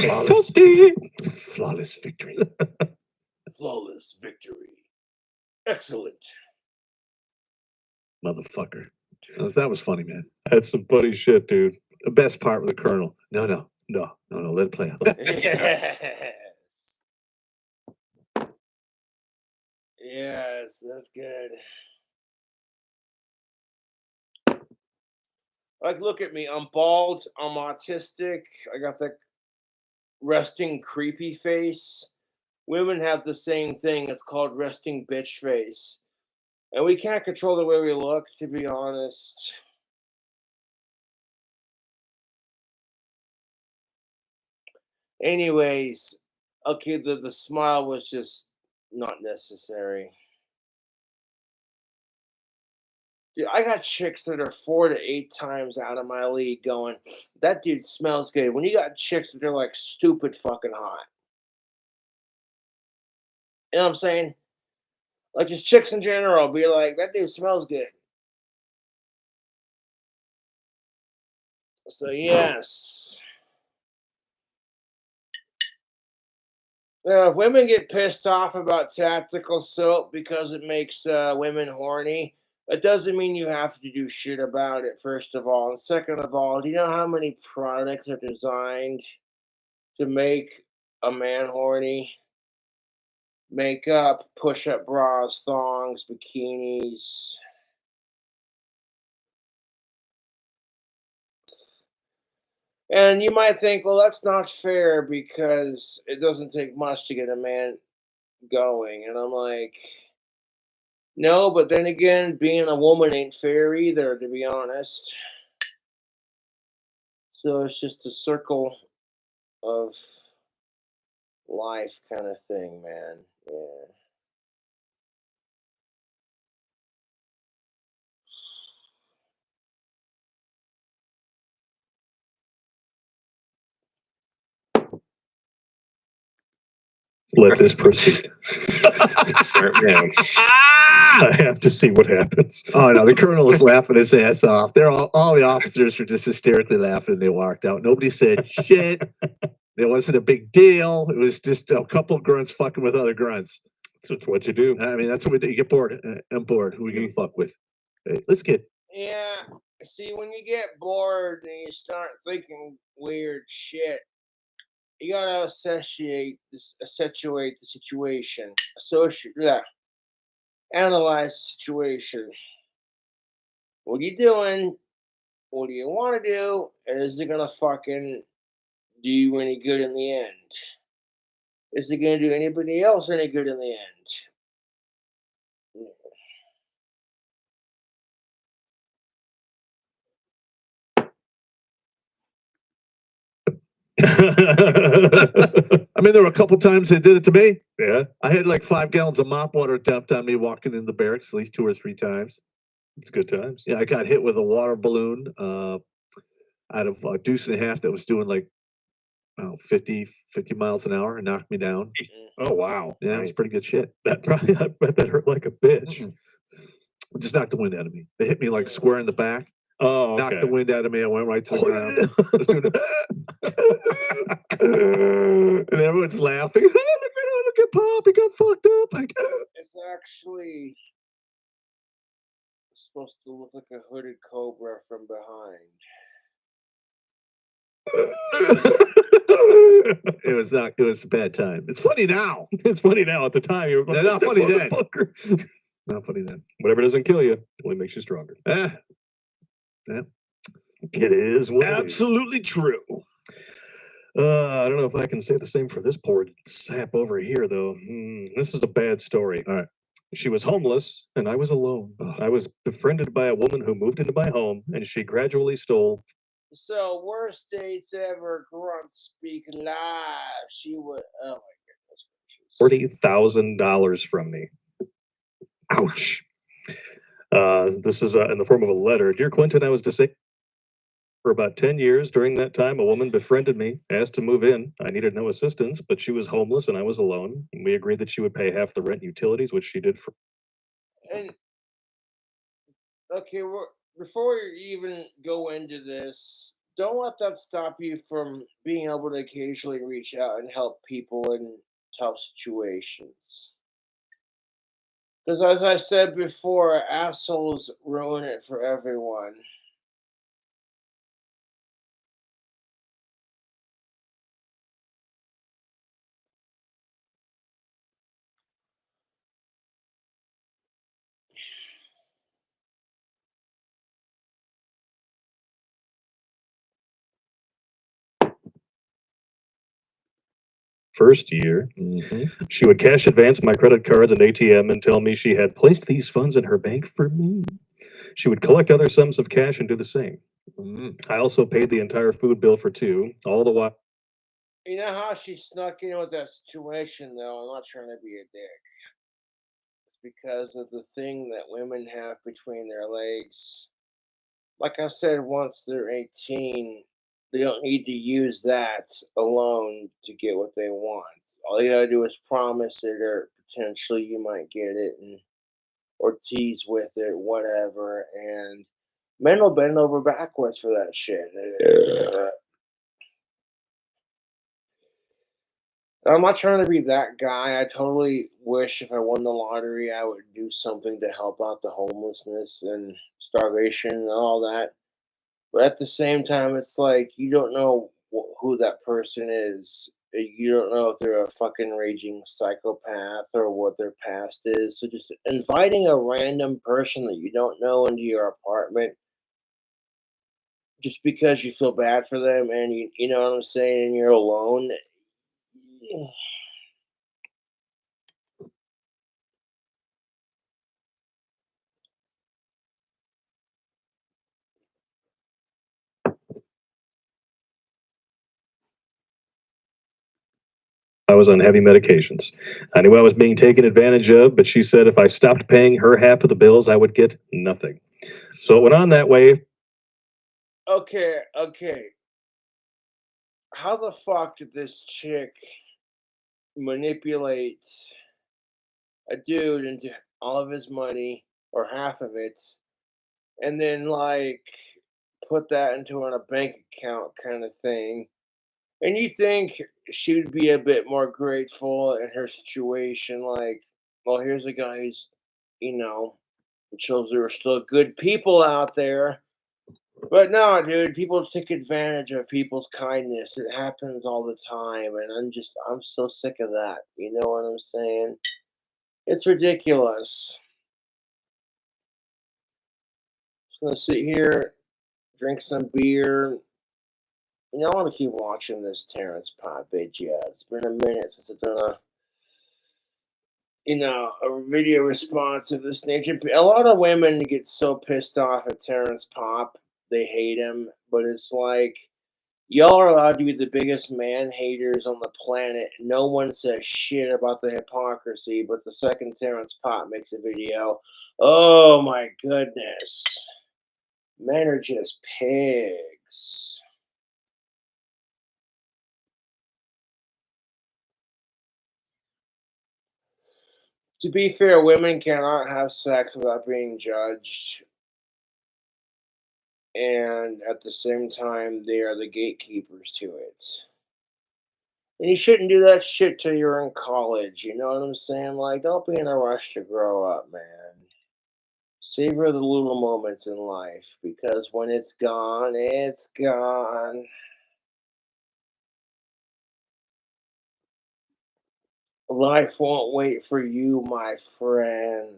Flawless victory. Flawless victory. Excellent. Motherfucker. That was funny, man. That's some funny shit, dude. The best part with the Colonel. No, let it play out. Yes. Yes, that's good. Like, look at me. I'm bald. I'm autistic. I got that resting creepy face. Women have the same thing. It's called resting bitch face. And we can't control the way we look, to be honest. Anyways, okay, the smile was just not necessary. Dude, I got chicks that are 4 to 8 times out of my league going, that dude smells good. When you got chicks that are like stupid fucking hot. You know what I'm saying? Like just chicks in general be like, that dude smells good. So yes. If women get pissed off about tactical soap because it makes women horny, that doesn't mean you have to do shit about it, first of all. And second of all, do you know how many products are designed to make a man horny? Makeup, push up bras, thongs, bikinis. And you might think, well, that's not fair because it doesn't take much to get a man going. And I'm like, no, but then again, being a woman ain't fair either, to be honest. So it's just a circle of life kind of thing, man. Yeah. Let this proceed. Start now. I have to see what happens. Oh no, the Colonel was laughing his ass off. They're all the officers were just hysterically laughing and they walked out. Nobody said shit. It wasn't a big deal. It was just a couple of grunts fucking with other grunts. So it's what you do. I mean, that's what we do. You get bored. I'm bored. Who are we gonna fuck with? Hey, let's get. Yeah. See, when you get bored and you start thinking weird shit, you gotta accentuate the situation. Analyze the situation. What are you doing? What do you want to do? And is it gonna fucking do you any good in the end? Is it gonna do anybody else any good in the end? I mean, there were a couple times they did it to me. Yeah, I had like 5 gallons of mop water dumped on me walking in the barracks at least 2 or 3 times. it's good times. Yeah, I got hit with a water balloon out of a deuce and a half that was doing like, I don't know, 50 miles an hour and knocked me down. Oh wow, Yeah, it was pretty good shit. That probably, I bet that hurt like a bitch. It just knocked the wind out of me. They hit me like square in the back. Oh, okay. Knocked the wind out of me. I went right to the ground. I was doing and everyone's laughing. Look at Pop. He got fucked up. Like, It's actually supposed to look like a hooded cobra from behind. It was not. It was a bad time. It's funny now. It's funny now. At the time, you were They're not funny then. motherfucker. Not funny then. Whatever doesn't kill you only makes you stronger. Yeah, It is what it is. absolutely true. I don't know if I can say the same for this poor sap over here, though. This is a bad story. All right. She was homeless, and I was alone. I was befriended by a woman who moved into my home, and she gradually stole. So worst dates ever. Grunt speak live. She would. Oh my goodness gracious. $40,000 from me. Ouch. This is in the form of a letter. Dear Quentin, I was disabled for about 10 years. During that time, a woman befriended me, asked to move in. I needed no assistance, but she was homeless and I was alone. And we agreed that she would pay half the rent and utilities, which she did for. And okay, before you even go into this, don't let that stop you from being able to occasionally reach out and help people in tough situations. Because as I said before, assholes ruin it for everyone. First year, she would cash advance my credit cards and ATM and tell me she had placed these funds in her bank for me. She would collect other sums of cash and do the same. I also paid the entire food bill for two, all the while. You know how she snuck in with that situation, though? I'm not trying to be a dick. It's because of the thing that women have between their legs. Like I said, once they're 18, they don't need to use that alone to get what they want. All you gotta do is promise it, or potentially you might get it, and or tease with it, whatever. And men will bend over backwards for that shit. I'm not trying to be that guy. I totally wish if I won the lottery, I would do something to help out the homelessness and starvation and all that. But at the same time, it's like you don't know who that person is. You don't know if they're a fucking raging psychopath or what their past is. So just inviting a random person that you don't know into your apartment just because you feel bad for them and you know what I'm saying, and you're alone. I was on heavy medications. I knew I was being taken advantage of, but she said if I stopped paying her half of the bills, I would get nothing. So it went on that way. Okay. How the fuck did this chick manipulate a dude into all of his money or half of it and then like put that into a bank account kind of thing? And you think she would be a bit more grateful in her situation, like, well, here's a guy who's, you know, it shows there are still good people out there. But no, dude, people take advantage of people's kindness. It happens all the time, and I'm so sick of that. You know what I'm saying? It's ridiculous. Just gonna sit here, drink some beer. You know, I want to keep watching this Terrence Pod video. It's been a minute since I've done a video response of this nature. A lot of women get so pissed off at Terrence Pop, they hate him, but it's like y'all are allowed to be the biggest man haters on the planet. No one says shit about the hypocrisy, but the second Terrence Pop makes a video, oh my goodness, men are just pigs. To be fair, women cannot have sex without being judged, and at the same time, they are the gatekeepers to it. And you shouldn't do that shit till you're in college. You know what I'm saying? Like, don't be in a rush to grow up, man. Savor the little moments in life because when it's gone, it's gone. Life won't wait for you, my friend.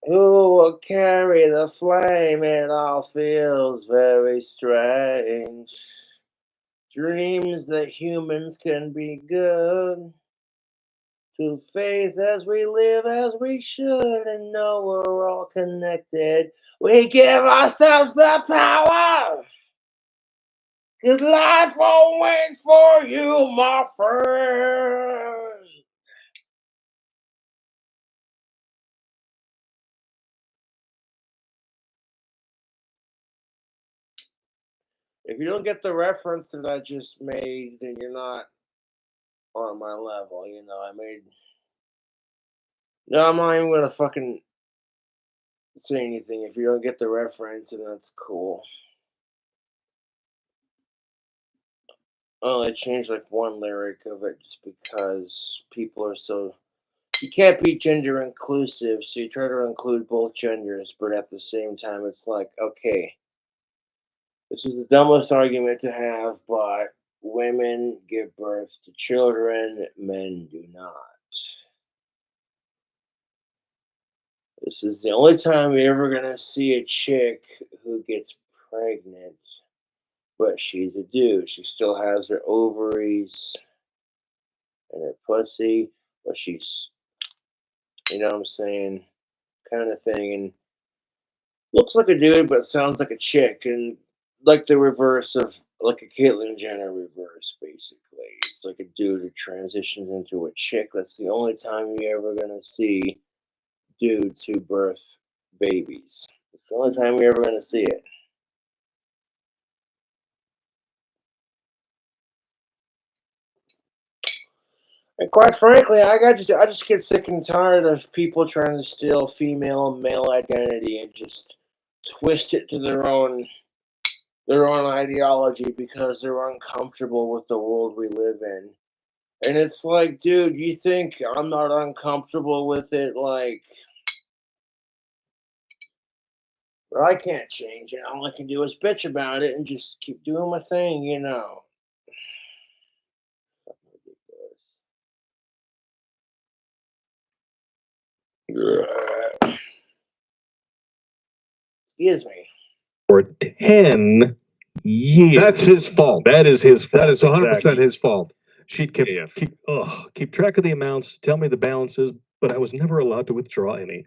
Who will carry the flame? It all feels very strange. Dreams that humans can be good. To faith as we live as we should and know we're all connected. We give ourselves the power. Cause life won't wait for you, my friend. If you don't get the reference that I just made, then you're not on my level. No, I'm not even gonna fucking say anything. If you don't get the reference, then that's cool. Oh, I changed like one lyric of it just because people are so. You can't be gender inclusive, so you try to include both genders, but at the same time, it's like, okay, this is the dumbest argument to have, but women give birth to children, men do not. This is the only time you're ever gonna see a chick who gets pregnant, but she's a dude. She still has her ovaries and her pussy, but she's, you know what I'm saying, kind of thing. And looks like a dude, but sounds like a chick. And like the reverse of like a Caitlyn Jenner reverse, basically. It's like a dude who transitions into a chick. That's the only time you're ever going to see dudes who birth babies. It's the only time you're ever going to see it. And quite frankly, I just get sick and tired of people trying to steal female and male identity and just twist it to their own ideology because they're uncomfortable with the world we live in. And it's like, dude, you think I'm not uncomfortable with it? Like, but I can't change it. All I can do is bitch about it and just keep doing my thing. Fucking ridiculous. Excuse me. For 10 years. That's his fault. That is his fault. That is 100% Exactly. his fault. She'd keep track of the amounts, tell me the balances, but I was never allowed to withdraw any.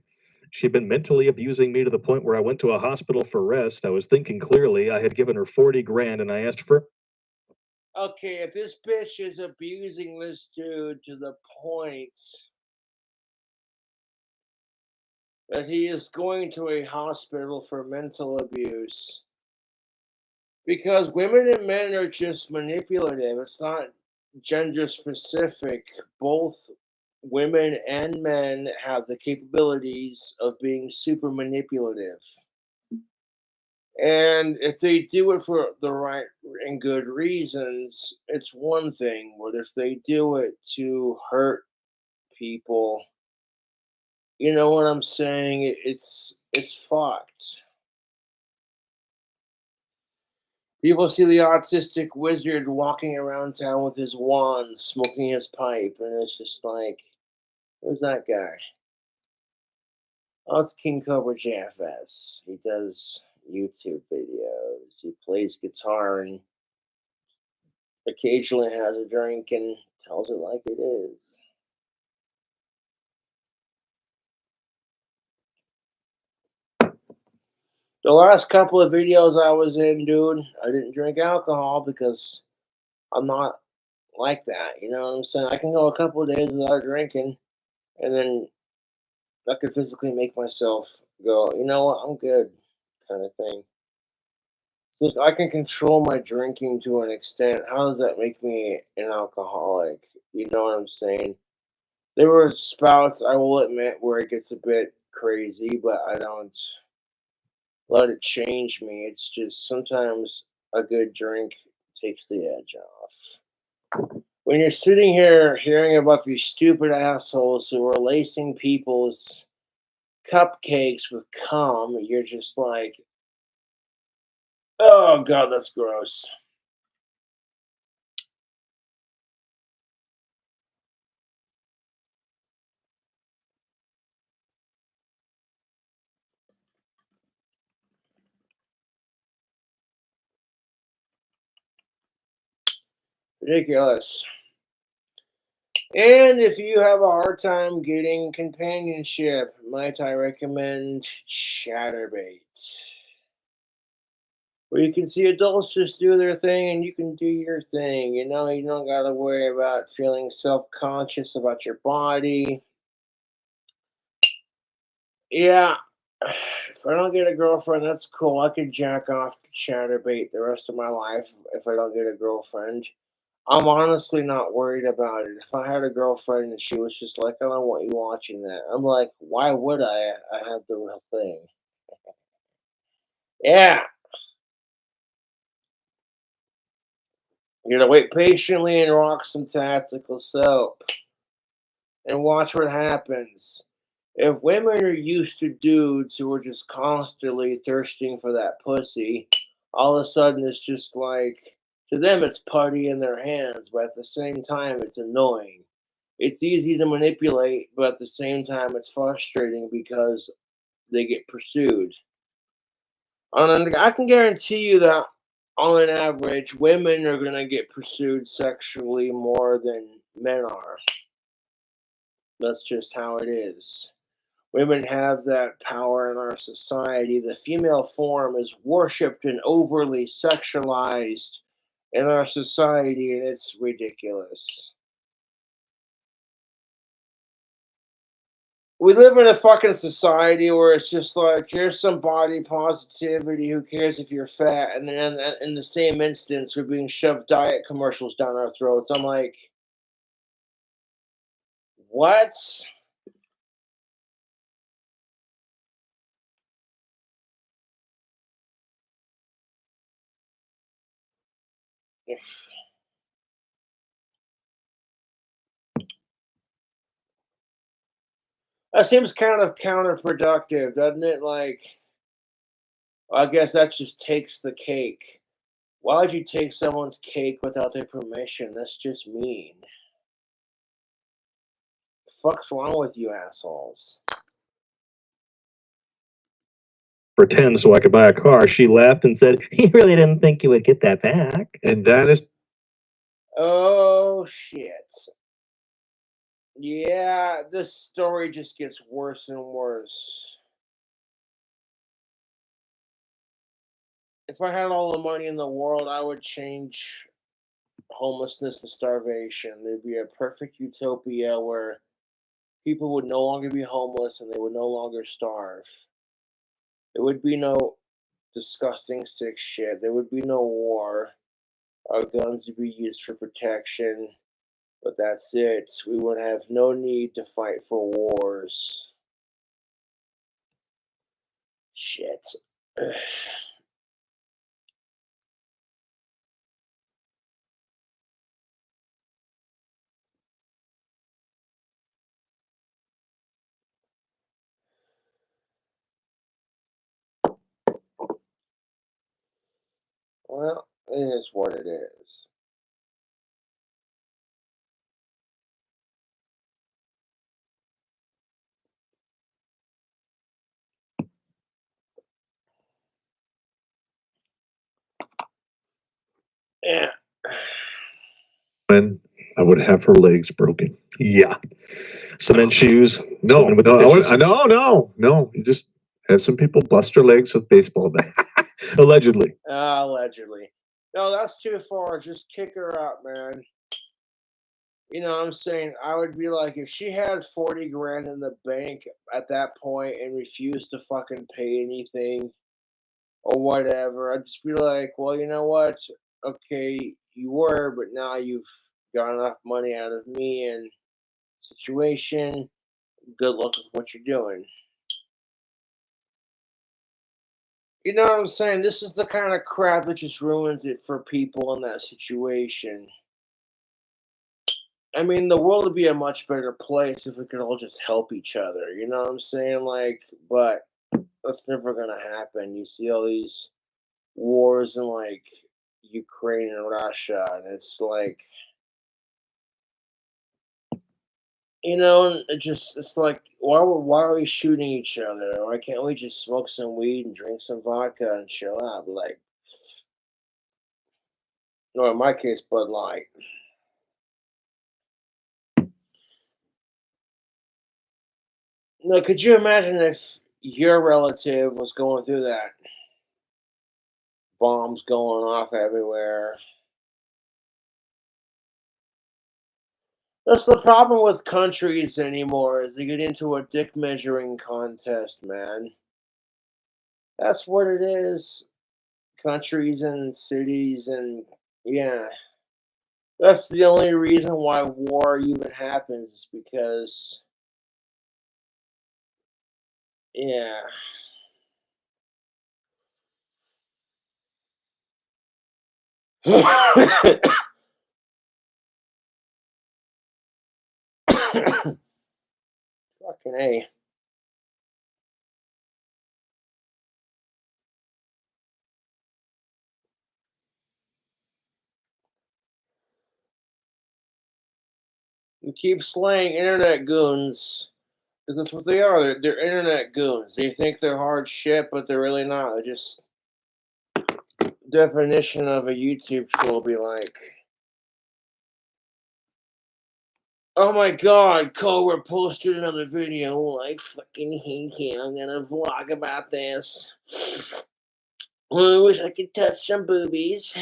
She'd been mentally abusing me to the point where I went to a hospital for rest. I was thinking clearly. I had given her 40 grand and I asked for. Okay, if this bitch is abusing this dude to the point that he is going to a hospital for mental abuse, because women and men are just manipulative. It's not gender specific. Both women and men have the capabilities of being super manipulative. And if they do it for the right and good reasons, it's one thing. But if they do it to hurt people, you know what I'm saying? It's fucked. People see the autistic wizard walking around town with his wand, smoking his pipe, and it's just like, who's that guy? Oh, it's King Cobra JFS. He does YouTube videos. He plays guitar and occasionally has a drink and tells it like it is. The last couple of videos I was in, dude, I didn't drink alcohol because I'm not like that. You know what I'm saying? I can go a couple of days without drinking, and then I could physically make myself go, you know what, I'm good, kind of thing. So if I can control my drinking to an extent, how does that make me an alcoholic? You know what I'm saying? There were spouts, I will admit, where it gets a bit crazy, but I don't let it change me. It's just sometimes a good drink takes the edge off. When you're sitting here hearing about these stupid assholes who are lacing people's cupcakes with cum, you're just like, Oh god, that's gross. Ridiculous. And if you have a hard time getting companionship, might I recommend Chatterbait? Where you can see adults just do their thing and you can do your thing. You know, you don't got to worry about feeling self conscious about your body. Yeah, if I don't get a girlfriend, that's cool. I could jack off to Chatterbait the rest of my life if I don't get a girlfriend. I'm honestly not worried about it. If I had a girlfriend and she was just like, I don't want you watching that, I'm like, why would I? I have the real thing. Yeah. You're gonna wait patiently and rock some tactical soap and watch what happens. If women are used to dudes who are just constantly thirsting for that pussy, all of a sudden it's just like, to them it's putty in their hands, but at the same time it's annoying. It's easy to manipulate, but at the same time it's frustrating because they get pursued. And I can guarantee you that on an average, women are going to get pursued sexually more than men are. That's just how it is. Women have that power in our society. The female form is worshipped and overly sexualized in our society, and it's ridiculous. We live in a fucking society where it's just like, here's some body positivity. Who cares if you're fat? And then in the same instance, we're being shoved diet commercials down our throats. I'm like, what? That seems kind of counterproductive, doesn't it? Like, I guess that just takes the cake. Why would you take someone's cake without their permission? That's just mean. The fuck's wrong with you assholes? For 10 so I could buy a car. She laughed and said, "You really didn't think you would get that back." And that is Oh shit. Yeah, this story just gets worse and worse. If I had all the money in the world, I would change homelessness to starvation. There'd be a perfect utopia where people would no longer be homeless and they would no longer starve. There would be no disgusting sick shit. There would be no war. Our guns would be used for protection, but that's it. We would have no need to fight for wars. Shit. Well, it is what it is. Yeah. when I would have her legs broken. Yeah. Cement shoes. No, swimming with no, the I fishes. no. You just have some people bust their legs with baseball bats. Allegedly. Allegedly. No, that's too far. Just kick her out, man. You know what I'm saying? I would be like, if she had 40 grand in the bank at that point and refused to fucking pay anything or whatever, I'd just be like, well, you know what? Okay, you were, but now you've got enough money out of me and situation. Good luck with what you're doing. You know what I'm saying? This is the kind of crap that just ruins it for people in that situation. I mean, the world would be a much better place if we could all just help each other. You know what I'm saying? Like, but that's never gonna happen. You see all these wars in like Ukraine and Russia, and it's like, and it's like, why are we shooting each other? Why can't we just smoke some weed and drink some vodka and chill out? Like, or in my case, Bud Light. No, could you imagine if your relative was going through that? Bombs going off everywhere. That's the problem with countries anymore, is they get into a dick measuring contest, man. That's what it is. Countries and cities and yeah. That's the only reason why war even happens, is because yeah. Fucking A. You keep slaying internet goons. 'Cause that's what they are. They're internet goons. They think they're hard shit, but they're really not. They're just definition of a YouTube troll be like, oh my god, Cobra posted another video. Like, fucking hate him. I'm gonna vlog about this. I wish I could touch some boobies.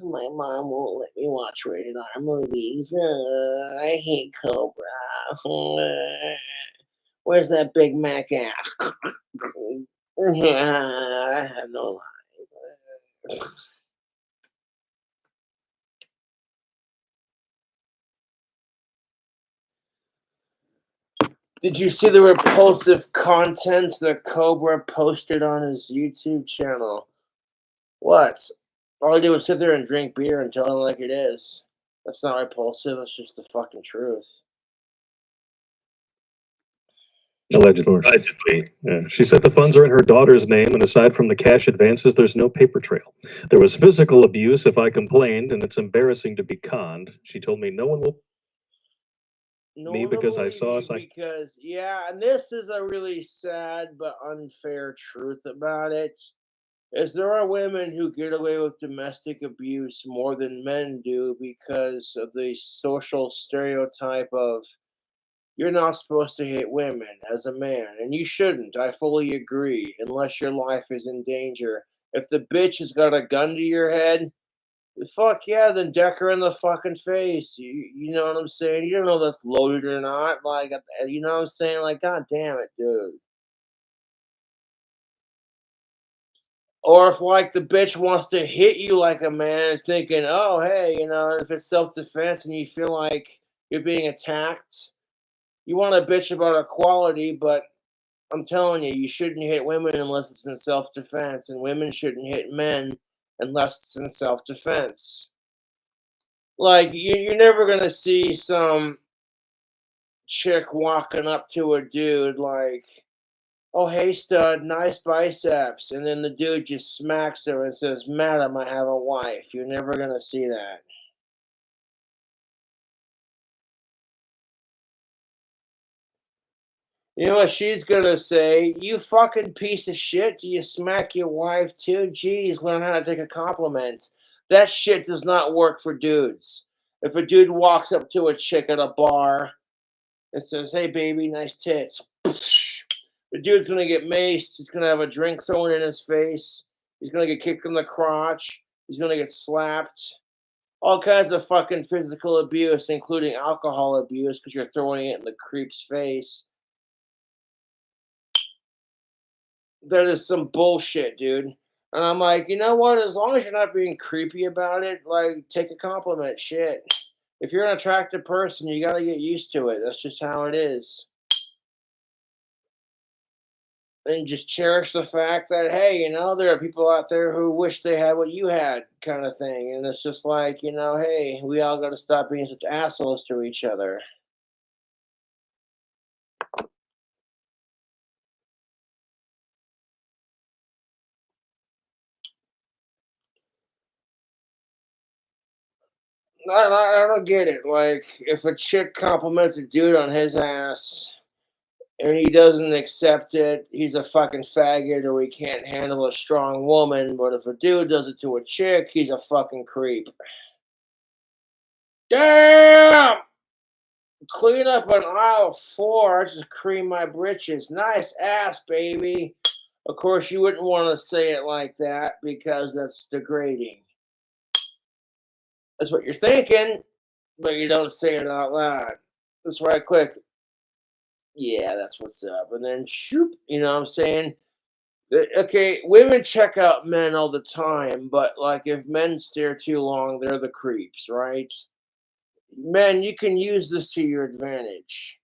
My mom won't let me watch rated R movies. I hate Cobra. Where's that Big Mac at? I have no life. Did you see the repulsive content that Cobra posted on his YouTube channel? What? All I do is sit there and drink beer and tell it like it is. That's not repulsive, it's just the fucking truth. Allegedly. Yeah. She said the funds are in her daughter's name, and aside from the cash advances, there's no paper trail. There was physical abuse if I complained, and it's embarrassing to be conned. She told me no one will No me one will because I believe saw you us. because, yeah, and this is a really sad but unfair truth about it. Is there are women who get away with domestic abuse more than men do because of the social stereotype of you're not supposed to hit women as a man, and you shouldn't. I fully agree, unless your life is in danger. If the bitch has got a gun to your head, fuck yeah, then deck her in the fucking face. You know what I'm saying? You don't know if that's loaded or not. Like, you know what I'm saying? Like, god damn it, dude. Or if like the bitch wants to hit you like a man, thinking, oh hey, if it's self defense and you feel like you're being attacked, you want to bitch about equality, but I'm telling you, you shouldn't hit women unless it's in self defense, and women shouldn't hit men unless it's in self defense. Like you're never gonna see some chick walking up to a dude like, "Oh hey stud, nice biceps," and then the dude just smacks her and says, "Madam, I have a wife." You're never gonna see that. You know what she's gonna say? You fucking piece of shit. Do you smack your wife too? Geez, learn how to take a compliment. That shit does not work for dudes. If a dude walks up to a chick at a bar and says, "Hey baby, nice tits," the dude's gonna get maced. He's gonna have a drink thrown in his face. He's gonna get kicked in the crotch. He's gonna get slapped. All kinds of fucking physical abuse, including alcohol abuse, because you're throwing it in the creep's face. That is some bullshit, dude. And I'm like, you know what? As long as you're not being creepy about it, like, take a compliment. Shit. If you're an attractive person, you got to get used to it. That's just how it is. And just cherish the fact that, hey, there are people out there who wish they had what you had, kind of thing. And it's just like, hey, we all got to stop being such assholes to each other. I don't get it. Like, if a chick compliments a dude on his ass and he doesn't accept it, he's a fucking faggot or he can't handle a strong woman. But if a dude does it to a chick, he's a fucking creep. Damn! Clean up on aisle 4. I just cream my britches. Nice ass, baby. Of course, you wouldn't want to say it like that because that's degrading. That's what you're thinking, but you don't say it out loud. That's why I click, yeah, that's what's up. And then shoop, you know what I'm saying? Okay, women check out men all the time, but like if men stare too long, they're the creeps, right? Men, you can use this to your advantage.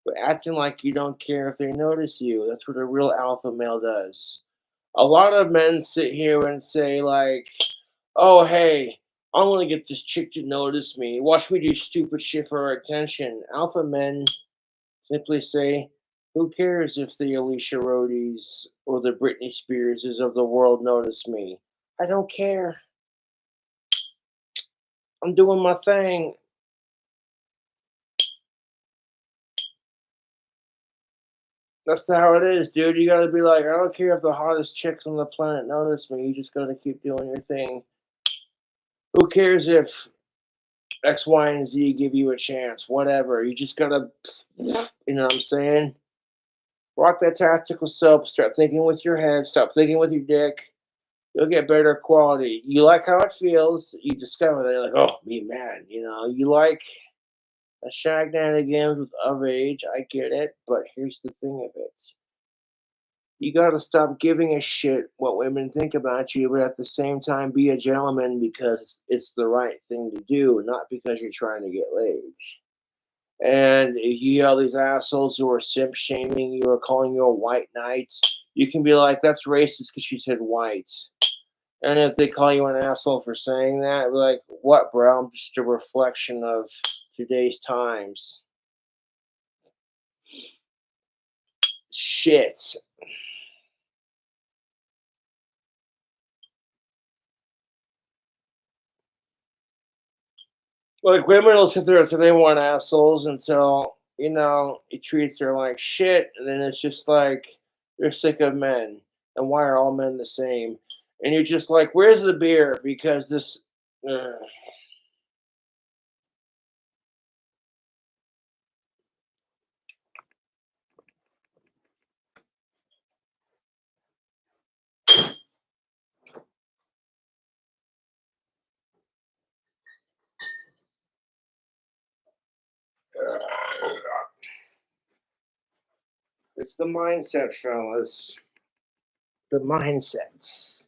But acting like you don't care if they notice you. That's what a real alpha male does. A lot of men sit here and say, like, oh, hey, I'm going to get this chick to notice me. Watch me do stupid shit for her attention. Alpha men simply say, who cares if the Alicia Rodies or the Britney Spearses of the world notice me? I don't care. I'm doing my thing. That's how it is, dude. You gotta be like, I don't care if the hottest chicks on the planet notice me. You just gotta keep doing your thing. Who cares if X, Y, and Z give you a chance? Whatever. You just gotta, you know what I'm saying? Rock that tactical soap. Start thinking with your head. Stop thinking with your dick. You'll get better quality. You like how it feels. You discover that you're like, oh, me man. You know, you like a shenanigans with of age. I get it, but here's the thing of it. You gotta stop giving a shit what women think about you, but at the same time be a gentleman because it's the right thing to do, not because you're trying to get laid. And if you all these assholes who are simp shaming you or calling you a white knight, you can be like, that's racist because you said white. And if they call you an asshole for saying that, be like, what, bro? I'm just a reflection of today's times. Shit. Like women will sit there and say they want assholes until he treats her like shit, and then it's just like you're sick of men, and why are all men the same? And you're just like, where's the beer? Because this. Uh, it's the mindset, fellas. The mindset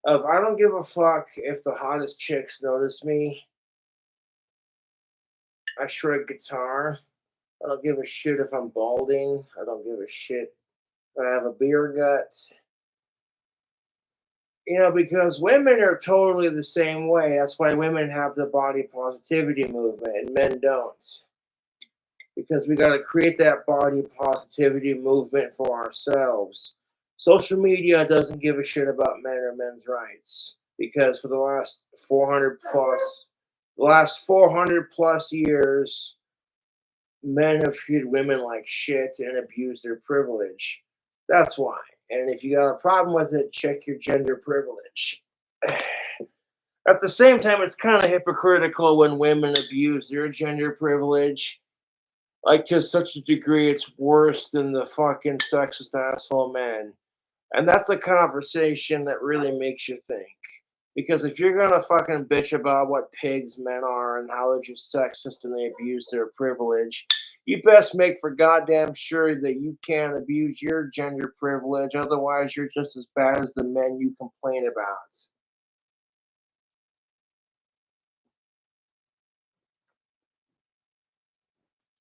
of I don't give a fuck if the hottest chicks notice me. I shred guitar. I don't give a shit if I'm balding. I don't give a shit if I have a beer gut. Because women are totally the same way. That's why women have the body positivity movement and men don't. Because we got to create that body positivity movement for ourselves. Social media doesn't give a shit about men or men's rights because for the last 400 plus years, men have treated women like shit and abused their privilege. That's why. And if you got a problem with it, check your gender privilege. At the same time, it's kind of hypocritical when women abuse their gender privilege, like to such a degree it's worse than the fucking sexist asshole men. And that's a conversation that really makes you think. Because if you're gonna fucking bitch about what pigs men are and how they're just sexist and they abuse their privilege, you best make for goddamn sure that you can't abuse your gender privilege. Otherwise, you're just as bad as the men you complain about.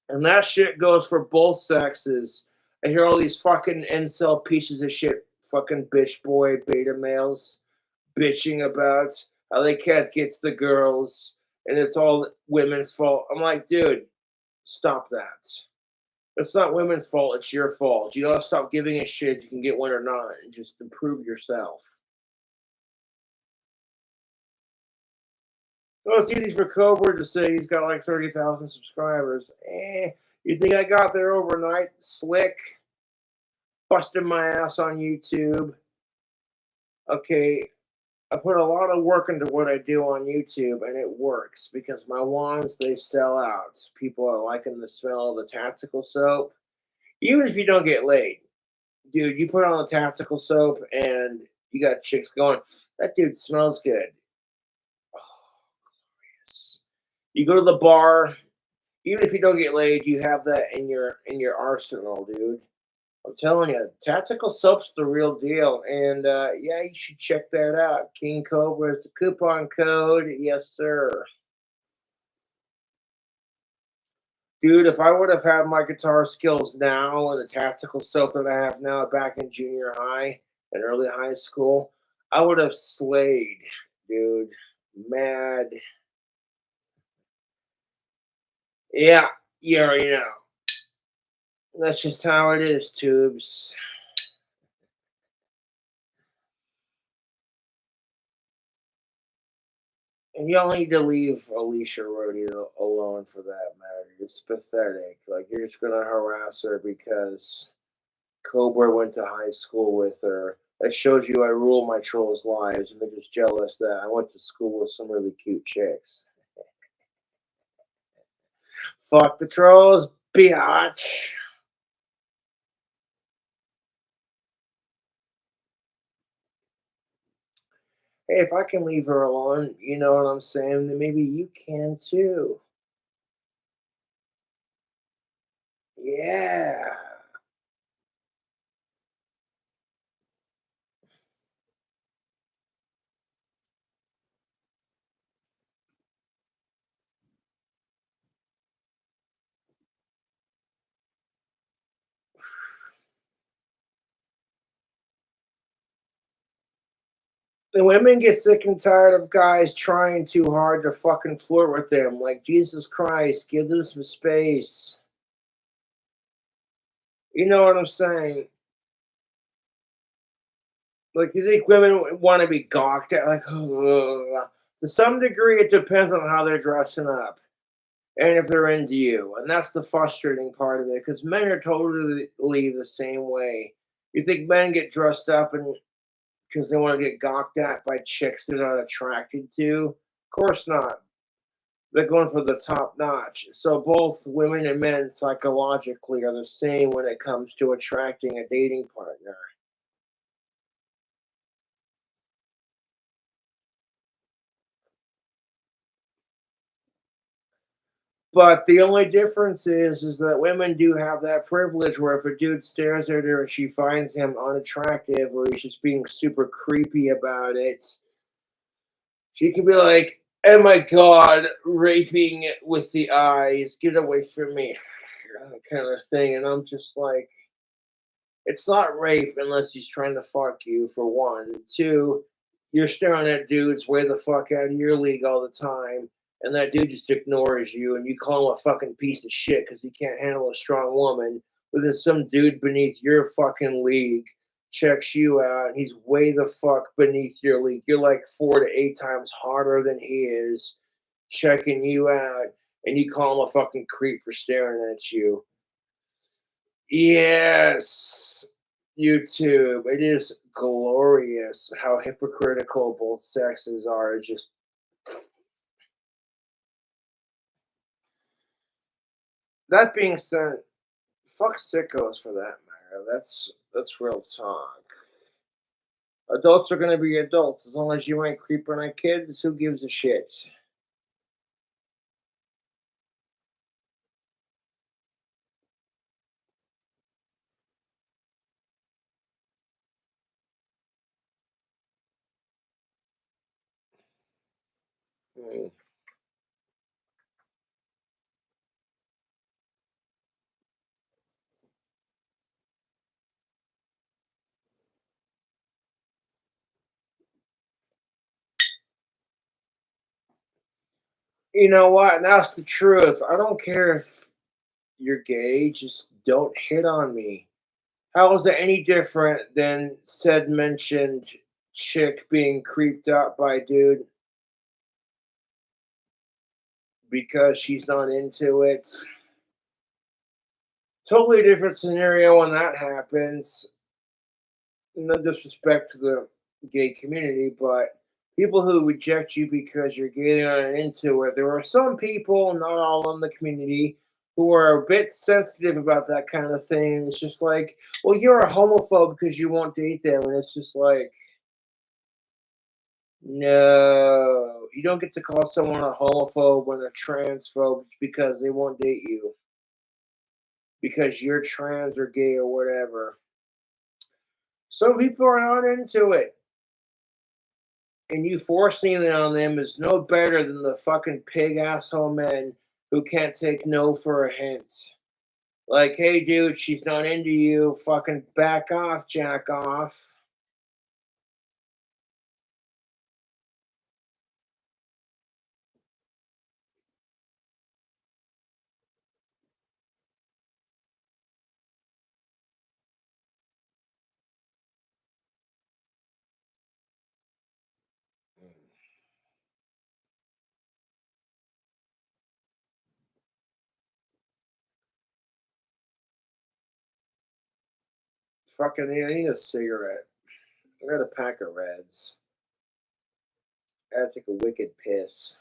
And that shit goes for both sexes. I hear all these fucking incel pieces of shit, fucking bitch boy beta males bitching about how they can't get to the girls and it's all women's fault. I'm like, dude, stop that. It's not women's fault, it's your fault. You gotta stop giving a shit if you can get one or not and just improve yourself. Well, it's easy for Cobra to say he's got like 30,000 subscribers. You think I got there overnight? Slick, busting my ass on YouTube. Okay, I put a lot of work into what I do on YouTube, and it works because my wands they sell out. People are liking the smell of the tactical soap, even if you don't get laid, dude. You put on the tactical soap, and you got chicks going. That dude smells good. Oh, yes. You go to the bar, even if you don't get laid, you have that in your arsenal, dude. I'm telling you, tactical soap's the real deal, and yeah, you should check that out. King Cobra is the coupon code, yes sir, dude. If I would have had my guitar skills now and the tactical soap that I have now back in junior high and early high school, I would have slayed, dude. Mad, yeah, you already know. That's just how it is, tubes. And y'all need to leave Alicia Rodeo alone for that matter. It's pathetic. Like you're just gonna harass her because Cobra went to high school with her. That shows you I rule my trolls' lives, and they're just jealous that I went to school with some really cute chicks. Fuck the trolls, biatch. Hey, if I can leave her alone, you know what I'm saying? Then maybe you can too. Yeah. The women get sick and tired of guys trying too hard to fucking flirt with them. Like, Jesus Christ, give them some space. You know what I'm saying? Like, you think women want to be gawked at? Like, ugh. To some degree, it depends on how they're dressing up and if they're into you. And that's the frustrating part of it because men are totally the same way. You think men get dressed up and because they want to get gawked at by chicks they're not attracted to? Of course not. They're going for the top notch. So both women and men psychologically are the same when it comes to attracting a dating partner. But the only difference is that women do have that privilege where if a dude stares at her and she finds him unattractive or he's just being super creepy about it, she can be like, "Oh my god, raping with the eyes, get away from me," kind of thing. And I'm just like, it's not rape unless he's trying to fuck you, for one. Two, you're staring at dudes way the fuck out of your league all the time, and that dude just ignores you, and you call him a fucking piece of shit because he can't handle a strong woman. But then some dude beneath your fucking league checks you out, and he's way the fuck beneath your league. You're like 4 to 8 times harder than he is, checking you out, and you call him a fucking creep for staring at you. Yes, YouTube. It is glorious how hypocritical both sexes are. It's just that being said, fuck sickos for that matter. That's real talk. Adults are gonna be adults as long as you ain't creeping on kids. Who gives a shit? Hmm. You know what? And that's the truth. I don't care if you're gay. Just don't hit on me. How is it any different than said mentioned chick being creeped out by a dude? because she's not into it. Totally different scenario when that happens. No disrespect to the gay community, but people who reject you because you're gay and not into it, there are some people, not all in the community, who are a bit sensitive about that kind of thing. It's just like, well, you're a homophobe because you won't date them. And it's just like, no, you don't get to call someone a homophobe when they're transphobe because they won't date you because you're trans or gay or whatever. Some people are not into it. And you forcing it on them is no better than the fucking pig asshole men who can't take no for a hint. Like, hey, dude, she's not into you. Fucking back off, jack off. Fucking, I need a cigarette. I got a pack of Reds. I gotta take a wicked piss.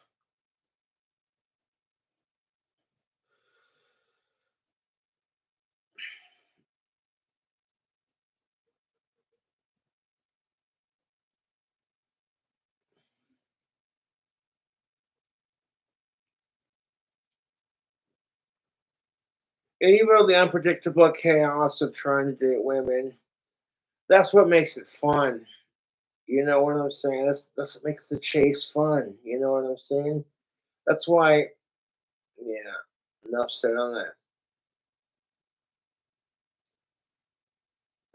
And even though the unpredictable chaos of trying to date women, that's what makes it fun. You know what I'm saying? That's what makes the chase fun. You know what I'm saying? That's why, yeah, enough said on that.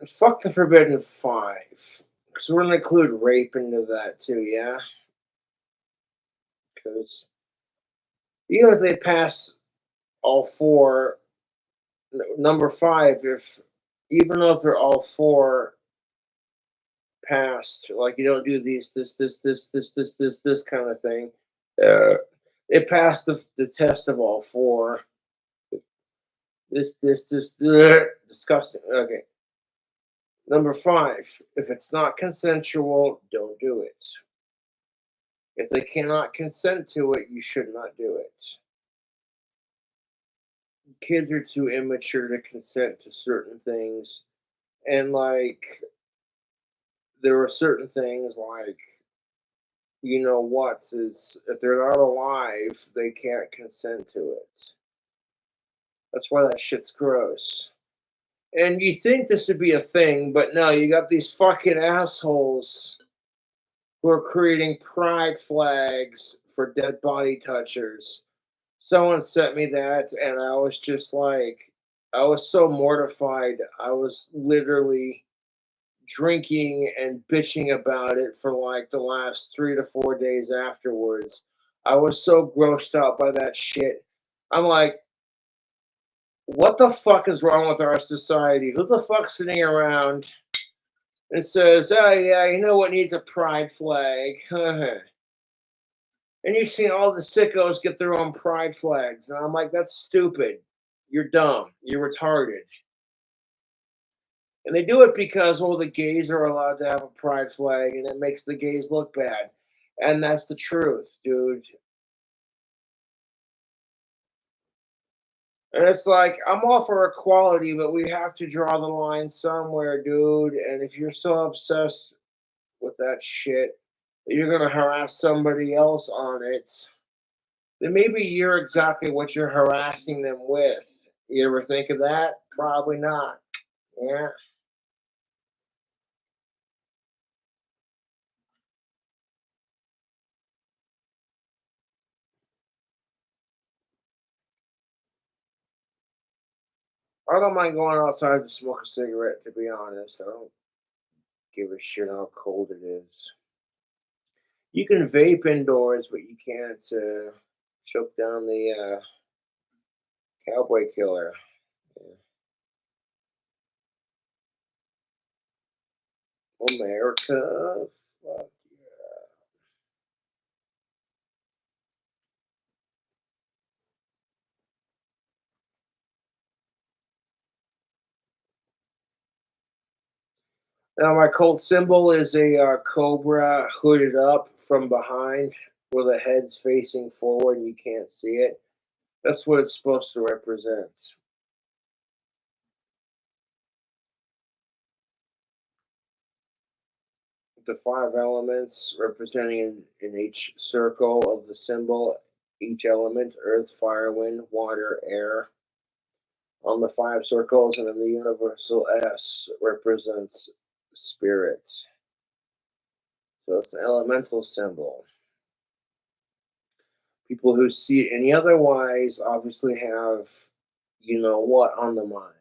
And fuck the Forbidden Five. Because we're going to include rape into that too, yeah? Because even if they pass all four, number five, if even if they're all four passed, like you don't do this kind of thing, uh, it passed the test of all four. Disgusting. Okay. Number five, if it's not consensual, don't do it. If they cannot consent to it, you should not do it. Kids are too immature to consent to certain things. And like there are certain things like you know what's is if they're not alive, they can't consent to it. That's why that shit's gross. And you think this would be a thing, but no, you got these fucking assholes who are creating pride flags for dead body touchers. Someone sent me that, and I was just like, I was so mortified. I was literally drinking and bitching about it for like the last 3 to 4 days afterwards. I was so grossed out by that shit. I'm like, what the fuck is wrong with our society? Who the fuck's sitting around and says, oh, yeah, you know what needs a pride flag? And you see all the sickos get their own pride flags. And I'm like, that's stupid. You're dumb. You're retarded. And they do it because, well, the gays are allowed to have a pride flag and it makes the gays look bad. And that's the truth, dude. And it's like, I'm all for equality, but we have to draw the line somewhere, dude. And if you're so obsessed with that shit that you're going to harass somebody else on it, then maybe you're exactly what you're harassing them with. You ever think of that? Probably not. Yeah. I don't mind going outside to smoke a cigarette, to be honest. I don't give a shit how cold it is. You can vape indoors, but you can't choke down the cowboy killer. Yeah. America. Fuck. Now, my cult symbol is a cobra hooded up from behind, where the head's facing forward and you can't see it. That's what it's supposed to represent. The five elements representing in each circle of the symbol, each element: earth, fire, wind, water, air, on the five circles, and then the universal S represents spirit. So it's an elemental symbol. People who see it any otherwise obviously have, you know what, on the mind.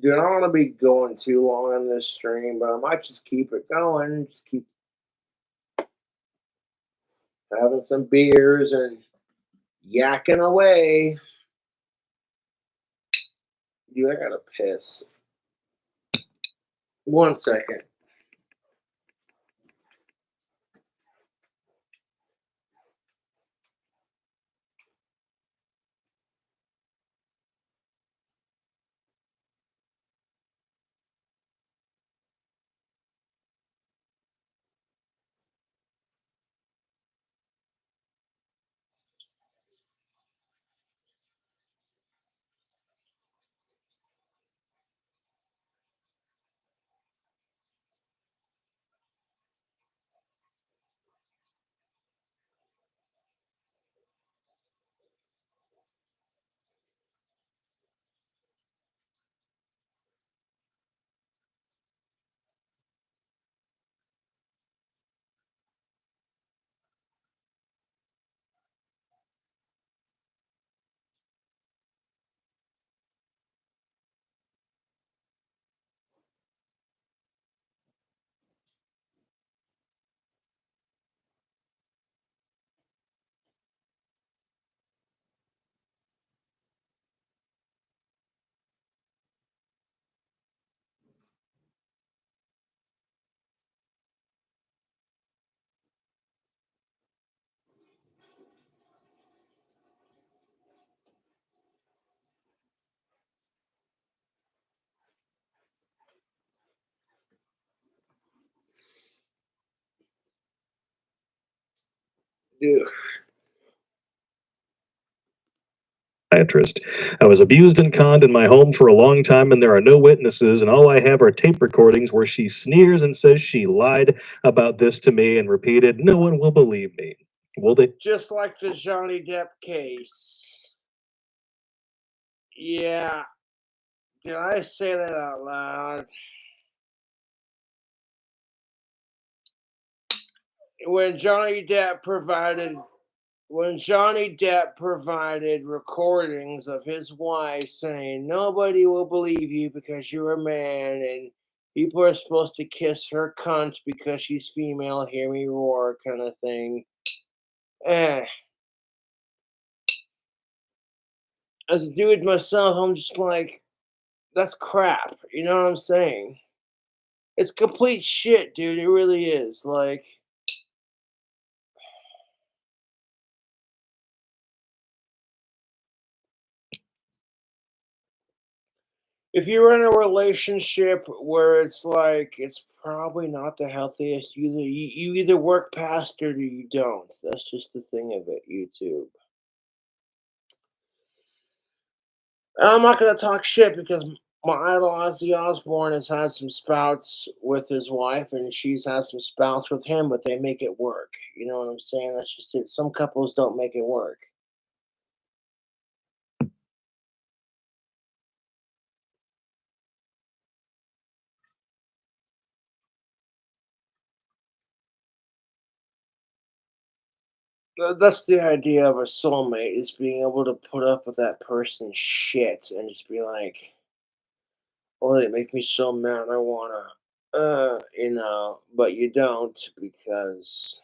Dude, I don't want to be going too long on this stream, but I might just keep it going. Just keep having some beers and yakking away. Dude, I gotta piss. 1 second. Dude. Psychiatrist. I was abused and conned in my home for a long time, and there are no witnesses, and all I have are tape recordings where she sneers and says she lied about this to me and repeated, "No one will believe me." Will they? Just like the Johnny Depp case. Yeah. Did I say that out loud? When Johnny Depp provided recordings of his wife saying nobody will believe you because you're a man and people are supposed to kiss her cunt because she's female, hear me roar kind of thing. Eh. As a dude myself, I'm just like, that's crap. You know what I'm saying? It's complete shit, dude. It really is. Like, if you're in a relationship where it's like it's probably not the healthiest, you either work past it or you don't. That's just the thing of it, YouTube. I'm not gonna talk shit because my idol Ozzy Osbourne has had some spouts with his wife, and she's had some spouts with him, but they make it work. You know what I'm saying? That's just it. Some couples don't make it work. That's the idea of a soulmate, is being able to put up with that person's shit and just be like, "Oh, they make me so mad. I wanna, but you don't because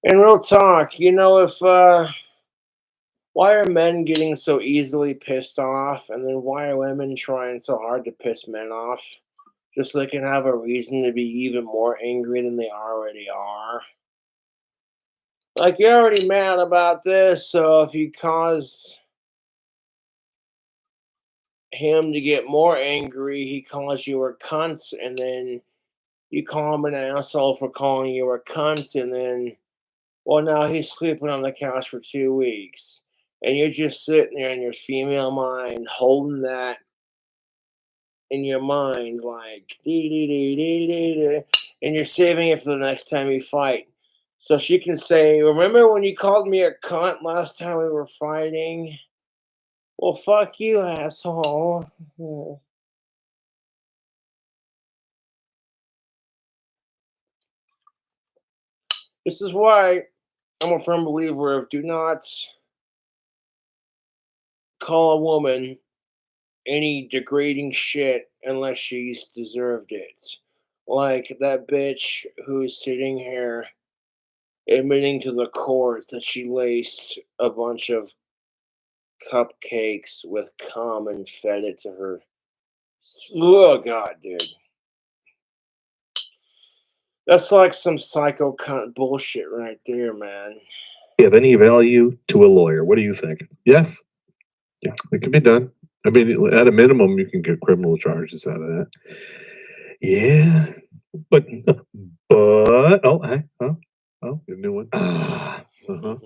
And real talk, if why are men getting so easily pissed off, and then why are women trying so hard to piss men off? Just so they can have a reason to be even more angry than they already are. Like, you're already mad about this, so if you cause him to get more angry, he calls you a cunt, and then you call him an asshole for calling you a cunt, and then, well, now he's sleeping on the couch for 2 weeks. And you're just sitting there in your female mind, holding that in your mind, like, dee, dee, dee, dee, dee, dee, and you're saving it for the next time you fight. So she can say, "Remember when you called me a cunt last time we were fighting? Well, fuck you, asshole." This is why I'm a firm believer of do not call a woman any degrading shit unless she's deserved it. Like that bitch who's sitting here admitting to the court that she laced a bunch of cupcakes with cum and fed it to her. Oh, God, dude. That's like some psycho cunt bullshit right there, man. Have any value to a lawyer? What do you think? Yes, Yeah. it can be done. I mean, at a minimum, you can get criminal charges out of that. Yeah, but A new one. ah, Uh-huh.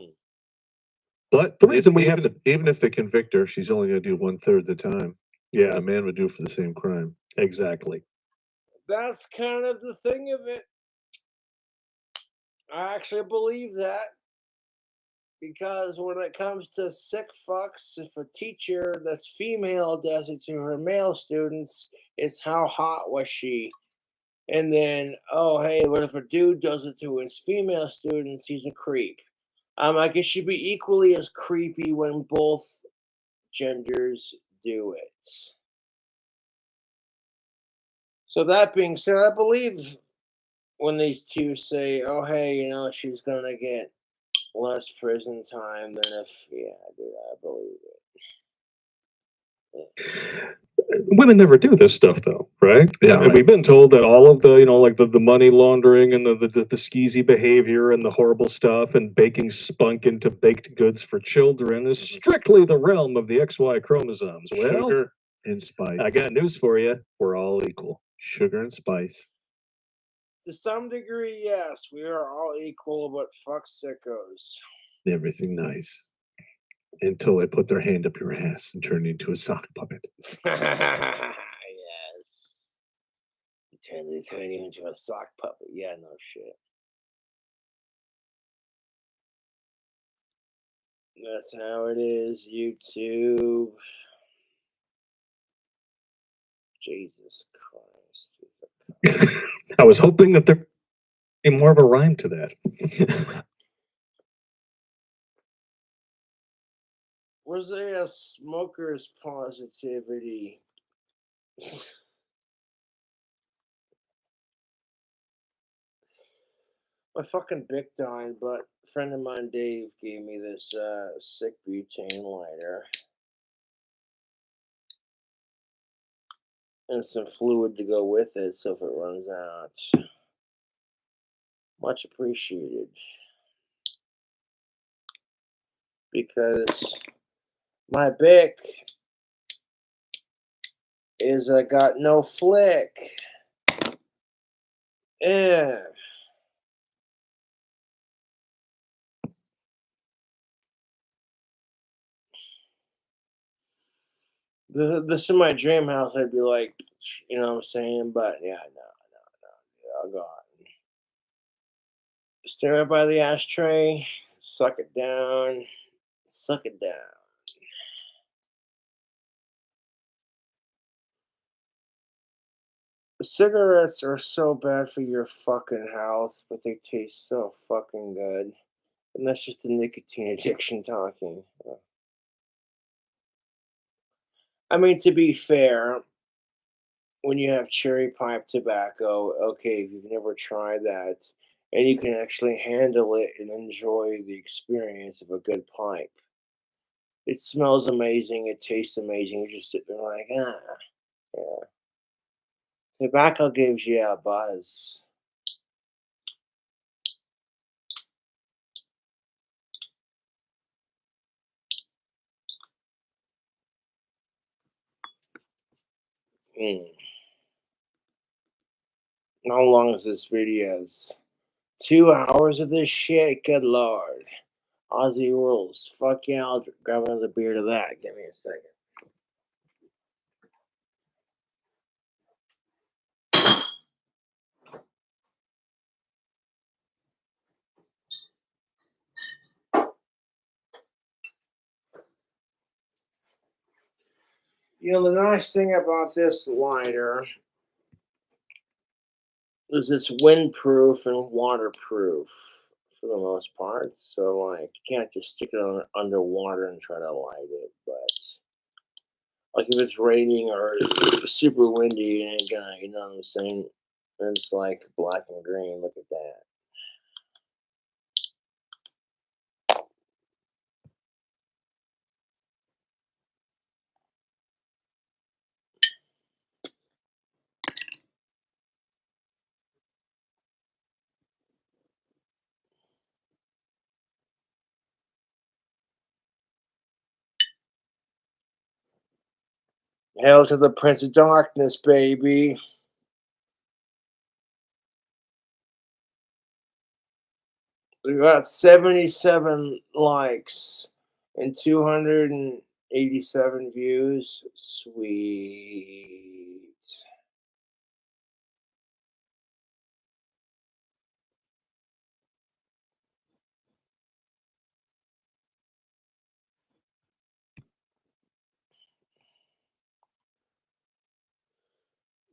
But the reason we have to even if they convict her, she's only going to do 1/3 the time yeah, a man would do for the same crime. exactly. That's kind of the thing of it. I actually believe that. Because when it comes to sick fucks, if a teacher that's female does it to her male students, it's how hot was she? And then, oh, hey, what if a dude does it to his female students? He's a creep. Like, it should be equally as creepy when both genders do it. So, that being said, I believe when these two say, oh, hey, she's going to get less prison time than if, yeah, dude, I believe it. Women never do this stuff though, right? Yeah, And right. we've been told that all of the, like the money laundering and the skeezy behavior and the horrible stuff and baking spunk into baked goods for children is strictly the realm of the XY chromosomes. Well, Sugar and spice. I got news for you. We're all equal. Sugar and spice. To some degree, yes, we are all equal, but fuck sickos. Everything nice. Until they put their hand up your ass and turn you into a sock puppet. Yes. They turn you into a sock puppet. Yeah, no shit. That's how it is, YouTube. Jesus Christ. I was hoping that there'd be more of a rhyme to that. Was there a smoker's positivity? My fucking Bic died, but a friend of mine, Dave, gave me this sick butane lighter. And some fluid to go with it, so if it runs out. Much appreciated. Because my Bic is got no flick. Yeah. This is my dream house. I'd be like, you know what I'm saying? But yeah, no. Oh God. Stare right by the ashtray, suck it down, suck it down. Cigarettes are so bad for your fucking health, but they taste so fucking good. And that's just the nicotine addiction talking. I mean, to be fair, when you have cherry pipe tobacco, okay, if you've never tried that, and you can actually handle it and enjoy the experience of a good pipe. It smells amazing. It tastes amazing. You just sit there like, yeah. Tobacco gives you a buzz. Mm. How long is this videos? 2 hours of this shit? Good lord. Aussie rules. Fuck yeah, I'll grab another beer to that. Give me a second. You know, the nice thing about this lighter is it's windproof and waterproof for the most part. So, like, you can't just stick it on underwater and try to light it. But, like, if it's raining or super windy, it ain't gonna, you know what I'm saying? And it's like black and green. Look at that. Hail to the Prince of Darkness, baby. We got 77 likes and 287 views. Sweet.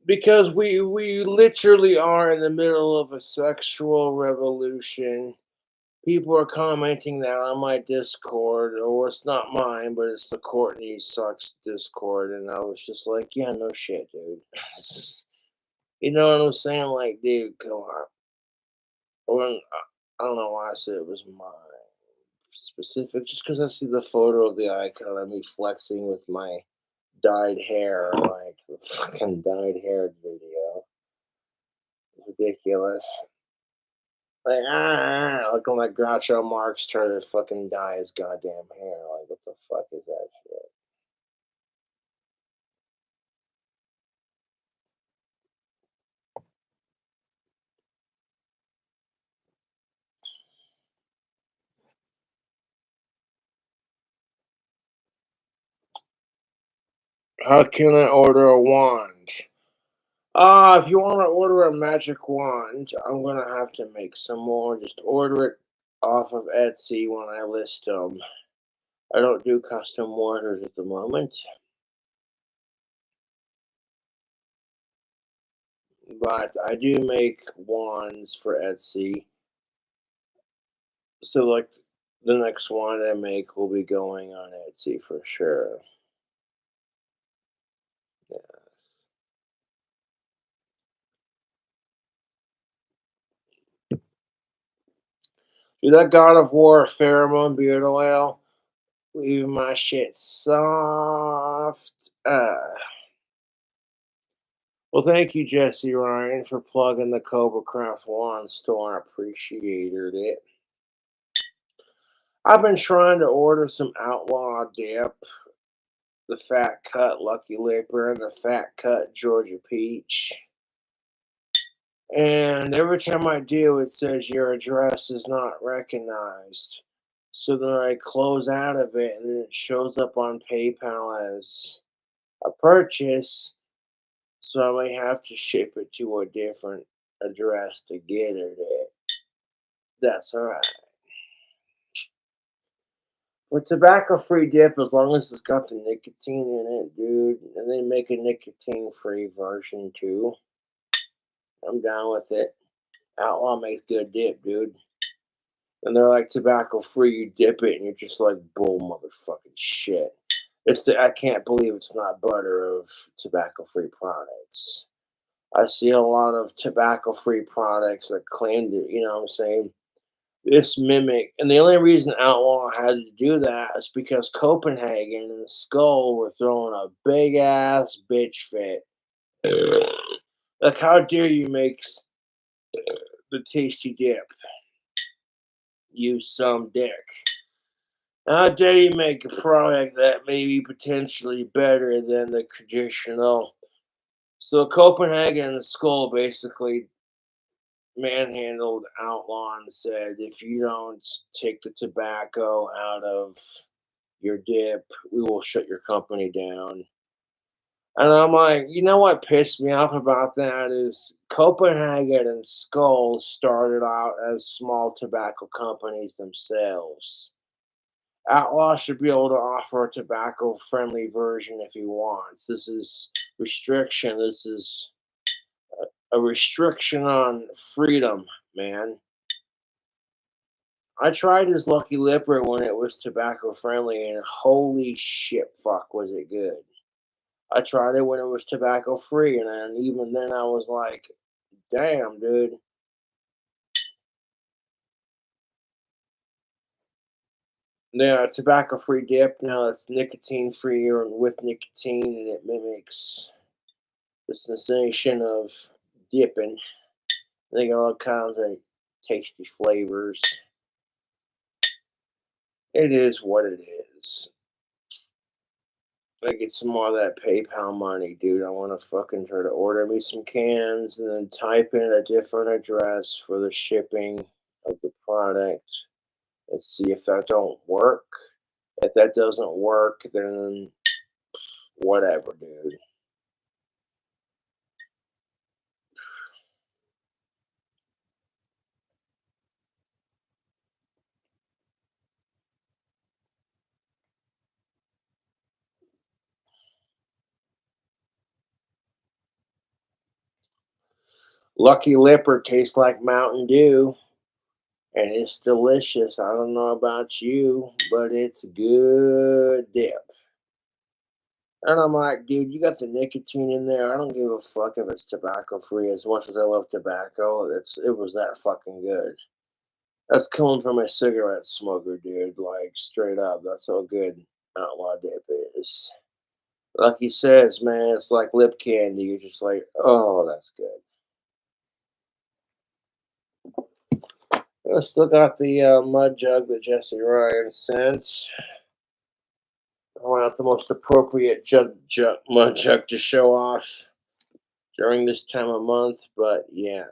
Because we literally are in the middle of a sexual revolution. People are commenting that on my Discord, or it's not mine, but it's the Courtney Sucks Discord, and I was just like, yeah, no shit, dude. You know what I'm saying? Like, dude, come on. When, I don't know why I said it was mine specific, just because I see the photo of the icon of me flexing with my dyed hair, like the fucking dyed hair video. Ridiculous. Like, looking like Groucho Marx trying to fucking dye his goddamn hair. Like, what the fuck is that shit? How can I order a wand? If you want to order a magic wand, I'm gonna have to make some more. Just order it off of Etsy when I list them. I don't do custom orders at the moment, but I do make wands for Etsy. So, like, the next wand I make will be going on Etsy for sure. Yes. Dude, that God of War pheromone beard oil, leaving my shit soft. Well, thank you, Jesse Ryan, for plugging the Cobra Craft Wand store. I appreciated it. I've been trying to order some Outlaw Dip, the Fat Cut Lucky Lipper, and the Fat Cut Georgia Peach. And every time I do, it says your address is not recognized. So then I close out of it, and it shows up on PayPal as a purchase. So I may have to ship it to a different address to get it at. That's alright. With tobacco-free dip, as long as it's got the nicotine in it, dude, and they make a nicotine-free version too, I'm down with it. Outlaw makes good dip, dude. And they're like tobacco-free. You dip it, and you're just like, bull motherfucking shit. I can't believe it's not butter of tobacco-free products. I see a lot of tobacco-free products that claim to, you know what I'm saying, this mimic. And the only reason Outlaw had to do that is because Copenhagen and the Skull were throwing a big ass bitch fit. Like, how dare you make the tasty dip? You some dick. How dare you make a product that may be potentially better than the traditional? So Copenhagen and the Skull basically manhandled Outlaw and said, if you don't take the tobacco out of your dip, we will shut your company down. And I'm like, you know what pissed me off about that is Copenhagen and Skull started out as small tobacco companies themselves. Outlaw should be able to offer a tobacco friendly version if he wants. This is restriction. This is a restriction on freedom, man. I tried his Lucky Lipper when it was tobacco friendly, and holy shit, fuck, was it good. I tried it when it was tobacco free, and then, even then I was like, damn, dude. Yeah, tobacco free dip, now it's nicotine free or with nicotine, and it mimics the sensation of dipping. They got all kinds of tasty flavors. It is what it is. I get some more of that PayPal money, dude. I want to fucking try to order me some cans and then type in a different address for the shipping of the product and see if that don't work. If that doesn't work, then whatever, dude. Lucky Lipper tastes like Mountain Dew, and it's delicious. I don't know about you, but it's good dip. And I'm like, dude, you got the nicotine in there. I don't give a fuck if it's tobacco free. As much as I love tobacco, it was that fucking good. That's coming from a cigarette smoker, dude. Like, straight up. That's how good Outlaw Dip is. Like he says, man, it's like lip candy. You're just like, oh, that's good. I still got the mud jug that Jesse Ryan sent. I want the most appropriate mud jug to show off during this time of month, but yeah.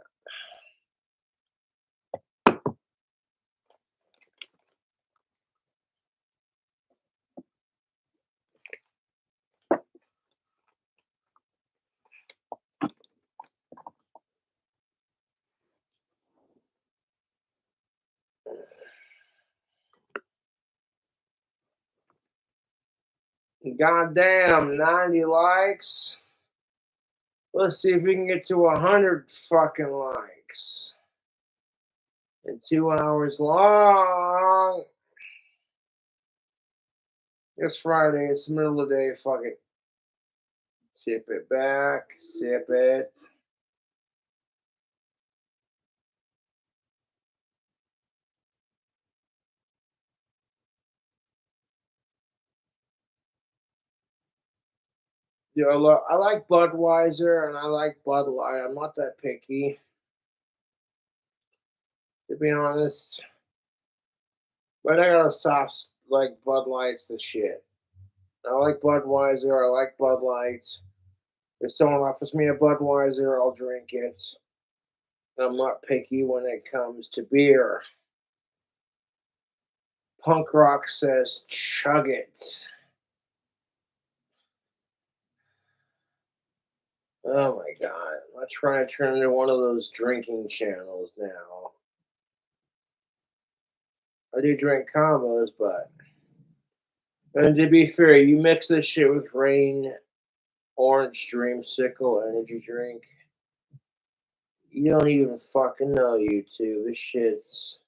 Goddamn, 90 likes. Let's see if we can get to 100 fucking likes. And 2 hours long. It's Friday. It's the middle of the day. Fuck it. Tip it back. Sip it. Yeah, I like Budweiser and I like Bud Light. I'm not that picky, to be honest. But I got a soft, like Bud Light's the shit. I like Budweiser. I like Bud Light. If someone offers me a Budweiser, I'll drink it. I'm not picky when it comes to beer. Punk Rock says, chug it. Oh my god. I'm trying to turn into one of those drinking channels now. I do drink combos, but. And to be fair, you mix this shit with Rain Orange Dreamsicle energy drink. You don't even fucking know, you two. This shit's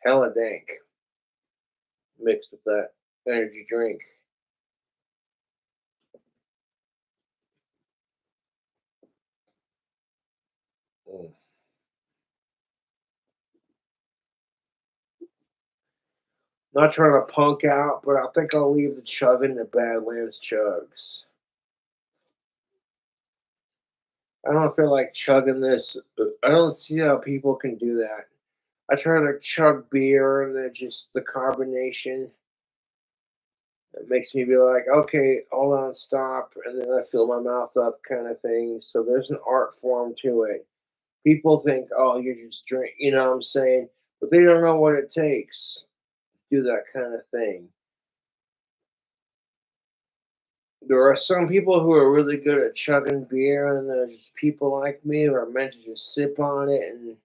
hella dank mixed with that energy drink. Not trying to punk out, but I think I'll leave the chugging to Badlands Chugs. I don't feel like chugging this. I don't see how people can do that. I try to chug beer and then just the carbonation. It makes me be like, okay, hold on, stop, and then I fill my mouth up, kind of thing. So there's an art form to it. People think, oh, you just drink, you know what I'm saying? But they don't know what it takes to do that kind of thing. There are some people who are really good at chugging beer, and there's just people like me who are meant to just sip on it and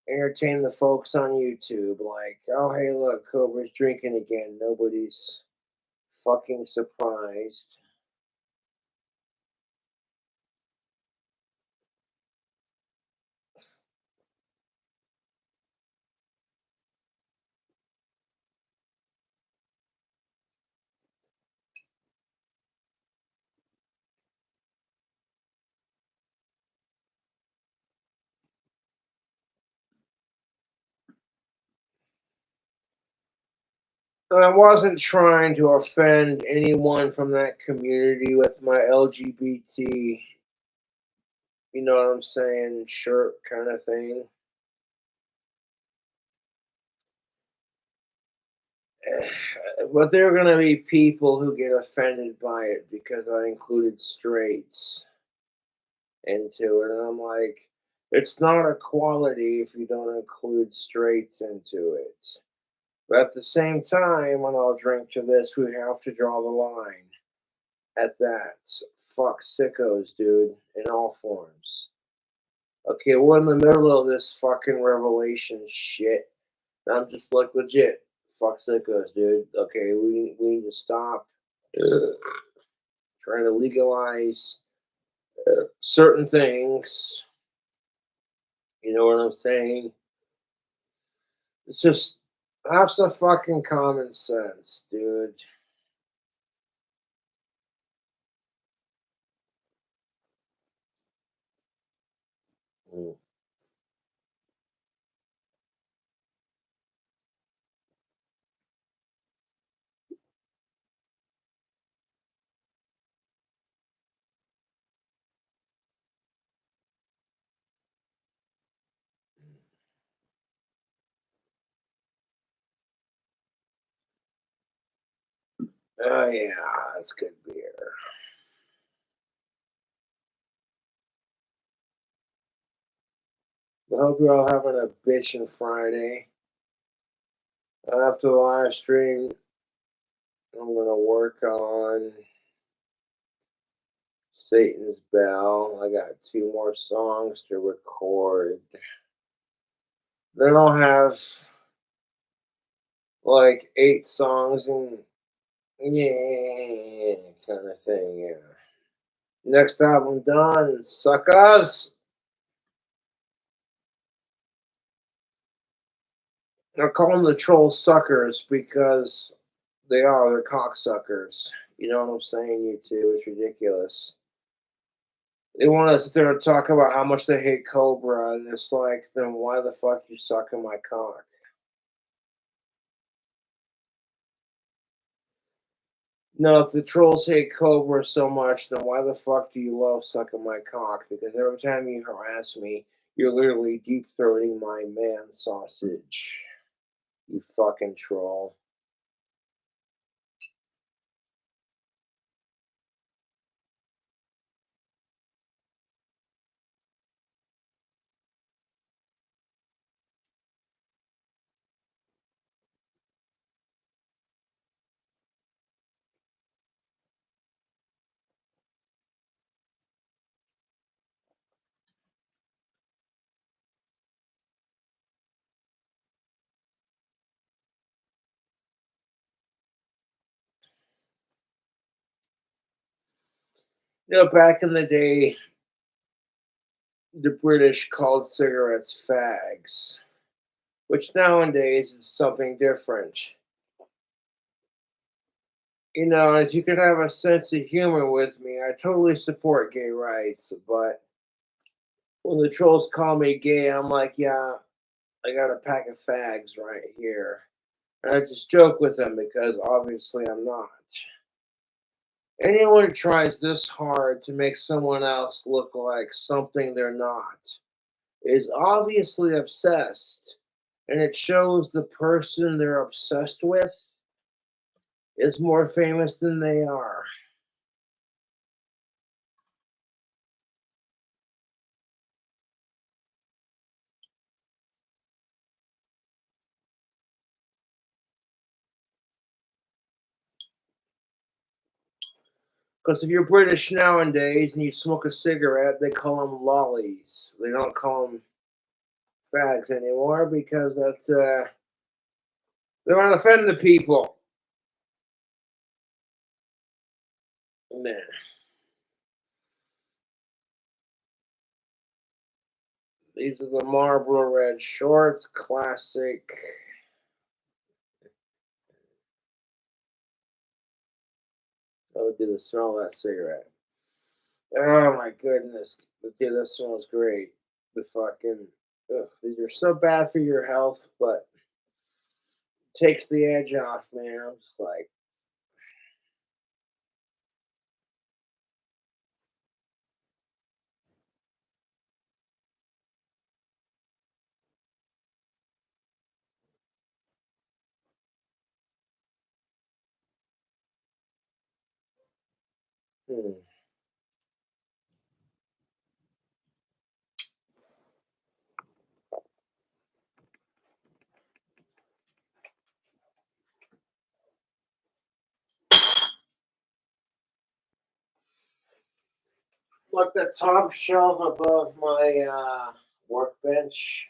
entertain the folks on YouTube. Like, oh, hey, look, Cobra's drinking again. Nobody's fucking surprised. And I wasn't trying to offend anyone from that community with my LGBT, you know what I'm saying, shirt kind of thing. But there are going to be people who get offended by it because I included straights into it. And I'm like, it's not equality if you don't include straights into it. But at the same time, when I'll drink to this, we have to draw the line at that. Fuck sickos, dude, in all forms. Okay, we're in the middle of this fucking revelation shit. And I'm just like, legit, fuck sickos, dude. Okay, we need to stop trying to legalize certain things. You know what I'm saying? It's just have some fucking common sense, dude. Mm. Oh yeah, that's good beer. I hope you're all having a bitchin' Friday. After the live stream, I'm gonna work on Satan's Bell. I got 2 more songs to record. Then I'll have like 8 songs and yeah, kind of thing. Yeah. Next album done, suckers. I call them the troll suckers because they are. They're cocksuckers. You know what I'm saying? You two. It's ridiculous. They want us there to talk about how much they hate Cobra, and it's like, then why the fuck you sucking my cock? No, if the trolls hate Cobra so much, then why the fuck do you love sucking my cock? Because every time you harass me, you're literally deep throating my man sausage. You fucking troll. You know, back in the day, the British called cigarettes fags, which nowadays is something different. You know, as you could have a sense of humor with me, I totally support gay rights, but when the trolls call me gay, I'm like, yeah, I got a pack of fags right here. And I just joke with them because obviously I'm not. Anyone who tries this hard to make someone else look like something they're not is obviously obsessed, and it shows the person they're obsessed with is more famous than they are. Because if you're British nowadays and you smoke a cigarette, they call them lollies. They don't call them fags anymore because they want to offend the people. Man, these are the Marlboro Red Shorts, classic. Oh, dude, the smell of that cigarette. Oh my goodness, dude, that smells great. The fucking, ugh, these are so bad for your health, but takes the edge off, man. I'm just like, hmm. Look, the top shelf above my workbench,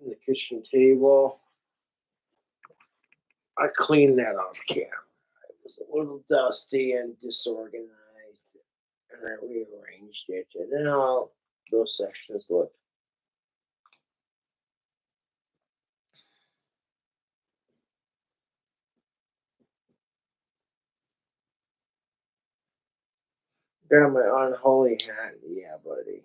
the kitchen table. I cleaned that off camera. It was a little dusty and disorganized, and I rearranged it. And now those sections look. Got my unholy hat. Yeah, buddy.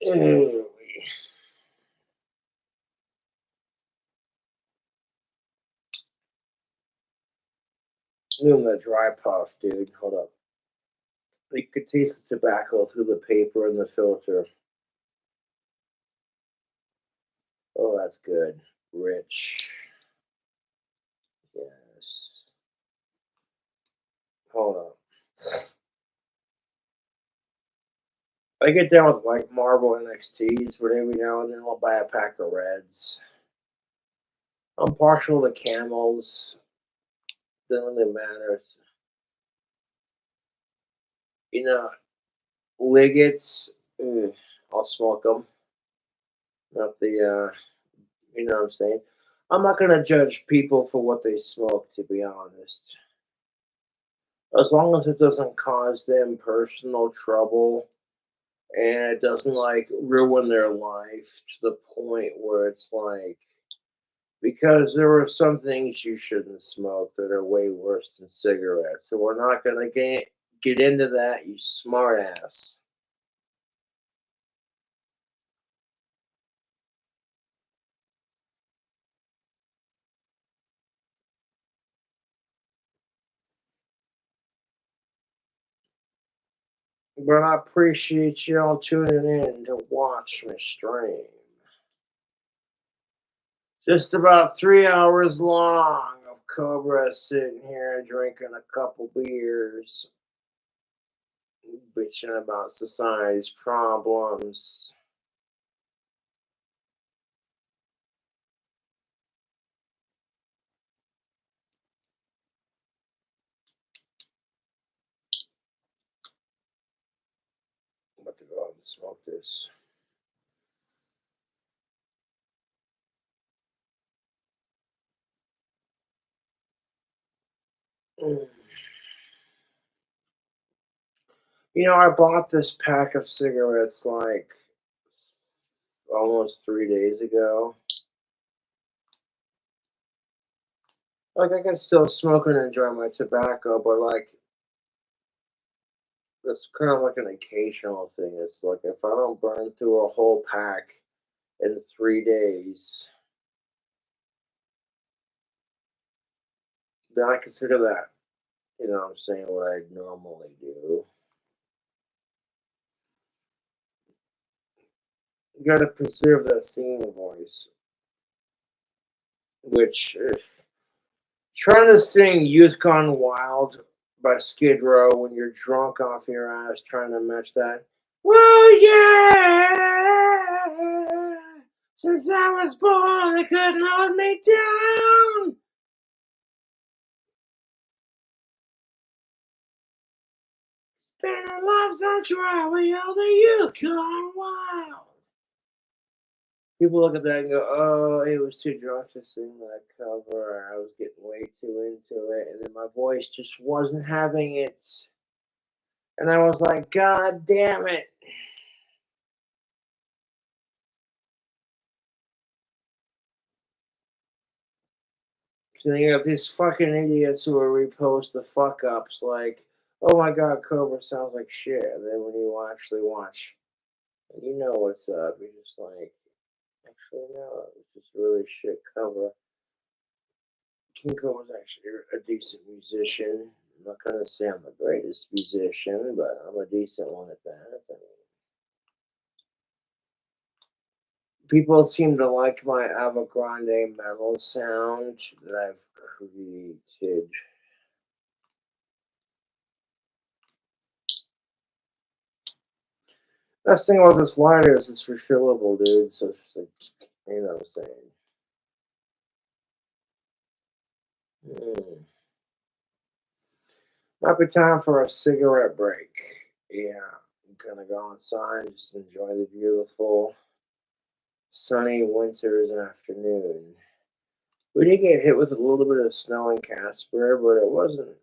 Anyway. Doing the dry puff, dude. Hold up. You could taste the tobacco through the paper and the filter. Oh, that's good. Rich. Yes. Hold on. I get down with like Marvel NXTs, but every now and then I'll buy a pack of Reds. I'm partial to Camels. Doesn't really matter. You know, Liggets. I'll smoke them. Not the. You know what I'm saying. I'm not gonna judge people for what they smoke, to be honest. As long as it doesn't cause them personal trouble and it doesn't like ruin their life to the point where it's like because there are some things you shouldn't smoke that are way worse than cigarettes. So we're not gonna get into that, you smart ass. But I appreciate y'all tuning in to watch me stream. Just about 3 hours long of Cobra sitting here drinking a couple beers, bitching about society's problems. I'm about to go out and smoke this. Mm. You know, I bought this pack of cigarettes like almost 3 days ago. Like, I can still smoke and enjoy my tobacco, but like, It's kind of like an occasional thing. It's like if I don't burn through a whole pack in 3 days, then I consider that, you know what I'm saying, what I normally do. You gotta preserve that singing voice, which, trying to sing Youth Gone Wild by Skid Row when you're drunk off your ass trying to match that. Well, yeah, since I was born, they couldn't hold me down. Spending lives on trial with all the youth gone wild. People look at that and go, oh, he was too drunk to sing that cover, or I was getting way too into it, and then my voice just wasn't having it. And I was like, God damn it. So then you have these fucking idiots who will repost the fuck ups like, oh my god, Cobra sounds like shit. And then when you actually watch, and you know what's up, you're just like, actually, no, it's just really shit cover. King Cobra's actually a decent musician. I'm not gonna say I'm the greatest musician, but I'm a decent one at that. I mean, people seem to like my Ava Grande metal sound that I've created. That's the thing about this lighter is it's refillable, dude. So it's like, you know what I'm saying. Might be time for a cigarette break. Yeah, I'm gonna go inside and just enjoy the beautiful sunny winter's afternoon. We did get hit with a little bit of snow in Casper, but it wasn't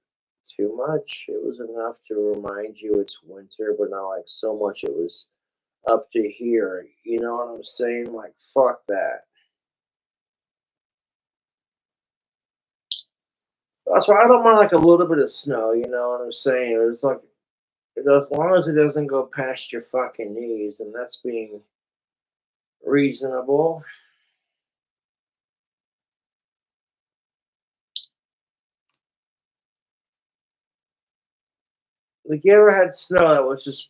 too much. It was enough to remind you it's winter, but not like so much it was up to here. You know what I'm saying? Like, fuck that. That's why I don't mind like a little bit of snow, you know what I'm saying? It's like, as long as it doesn't go past your fucking knees, and that's being reasonable. Like, you ever had snow that was just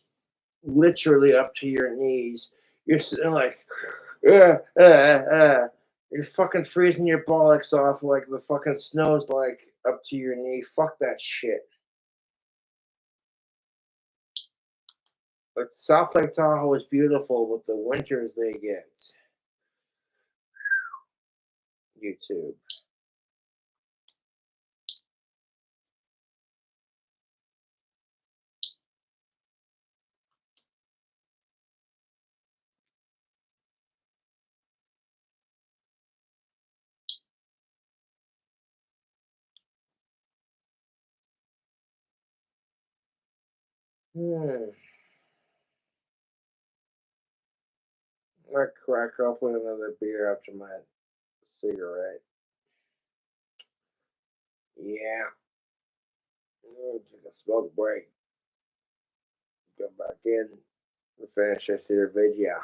literally up to your knees? You're sitting like, you're fucking freezing your bollocks off like the fucking snow's like up to your knee. Fuck that shit. Like, South Lake Tahoe is beautiful with the winters they get. YouTube. Hmm. I might crack up with another beer after my cigarette. Yeah. Take a smoke break. Go back in. Finish this here video.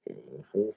Mhm.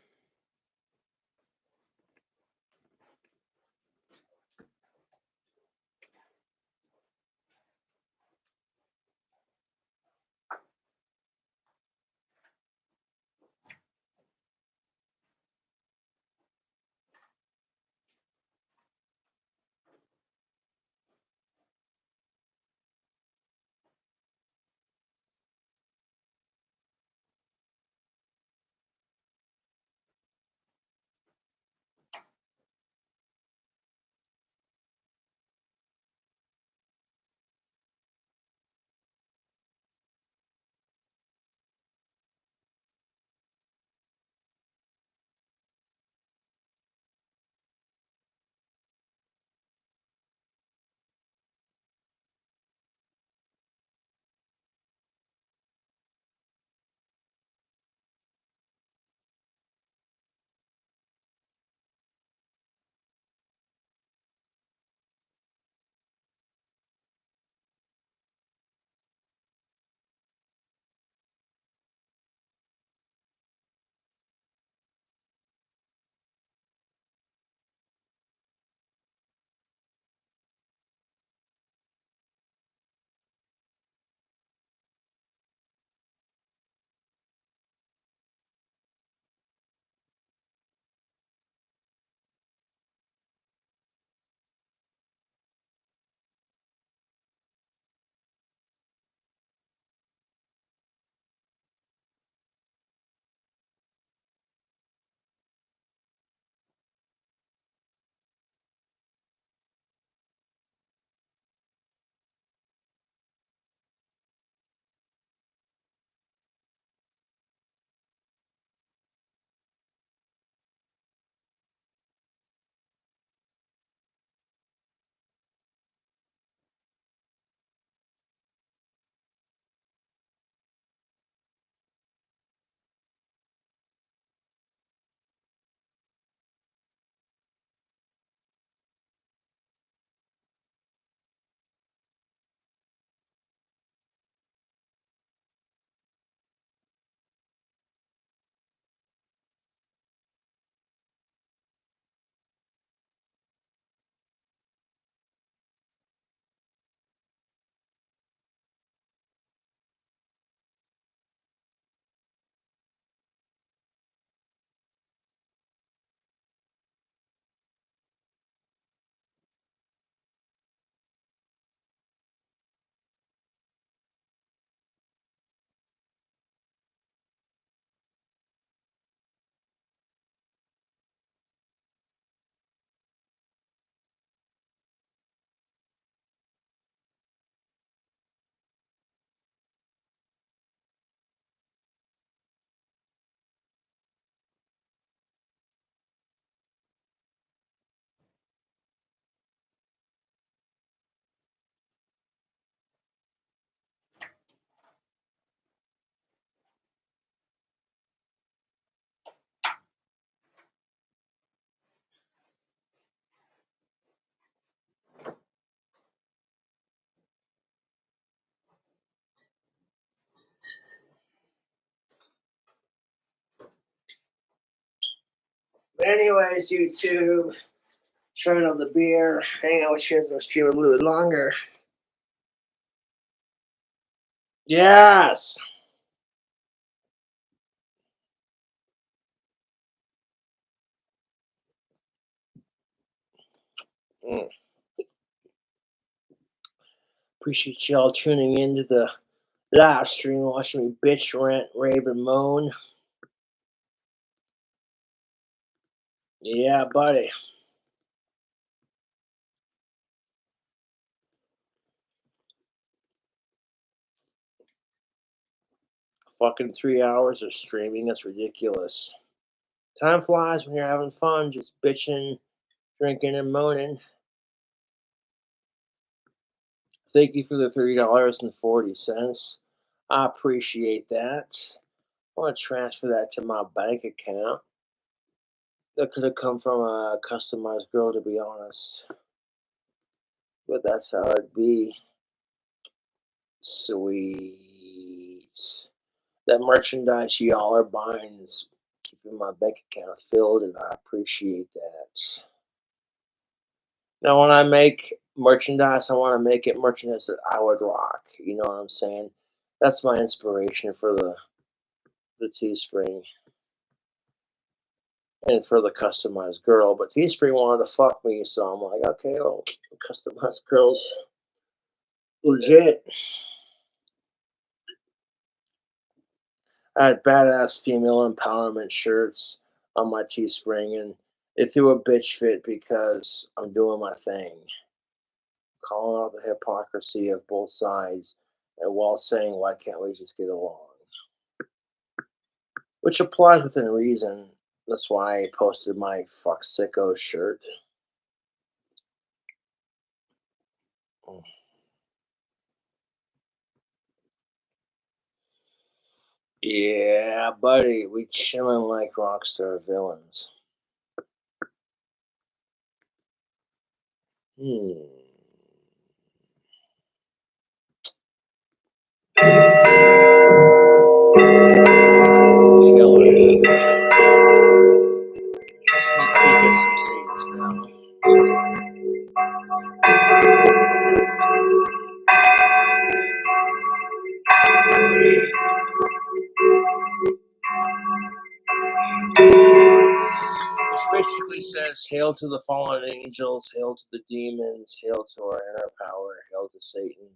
Anyways, YouTube, turn on the beer, hang out with you guys on the stream a little bit longer. Yes. Appreciate y'all tuning into the live stream, watching me bitch, rant, rave, and moan. Yeah, buddy. Fucking 3 hours of streaming, that's ridiculous. Time flies when you're having fun, just bitching, drinking, and moaning. Thank you for the $3.40. I appreciate that. I want to transfer that to my bank account. That could have come from a customized girl, to be honest. But that's how it'd be. Sweet. That merchandise y'all are buying is keeping my bank account filled, and I appreciate that. Now, when I make merchandise, I want to make it merchandise that I would rock. You know what I'm saying? That's my inspiration for the Teespring and for the customized girl. But Teespring wanted to fuck me, so I'm like, okay, well, customized girls, legit. I had badass female empowerment shirts on my Teespring, and they threw a bitch fit because I'm doing my thing, calling out the hypocrisy of both sides, and while saying, why can't we just get along? Which applies within reason. That's why I posted my fuck sicko shirt. Yeah, buddy, we chillin' like rockstar villains. Hillary. Sneak peek at some Satan's now. Which basically says, hail to the fallen angels, hail to the demons, hail to our inner power, hail to Satan.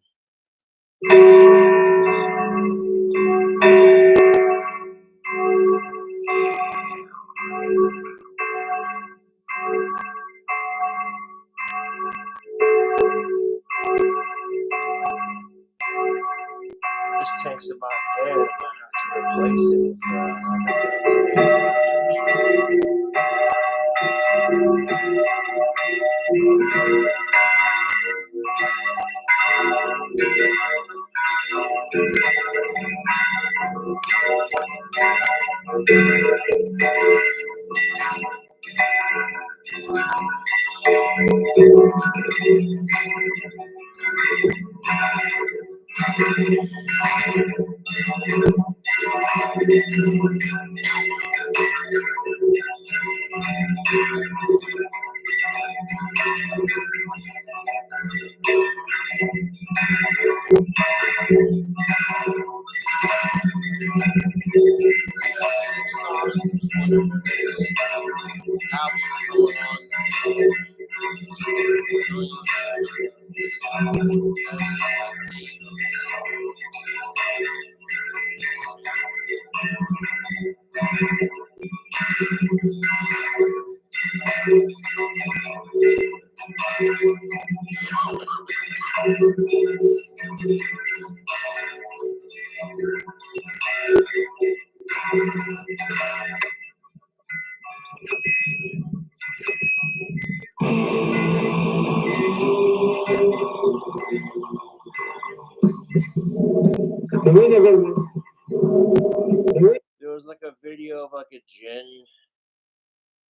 This tank's about dead. I might have to replace it with another cartridge. There was like a video of like a gin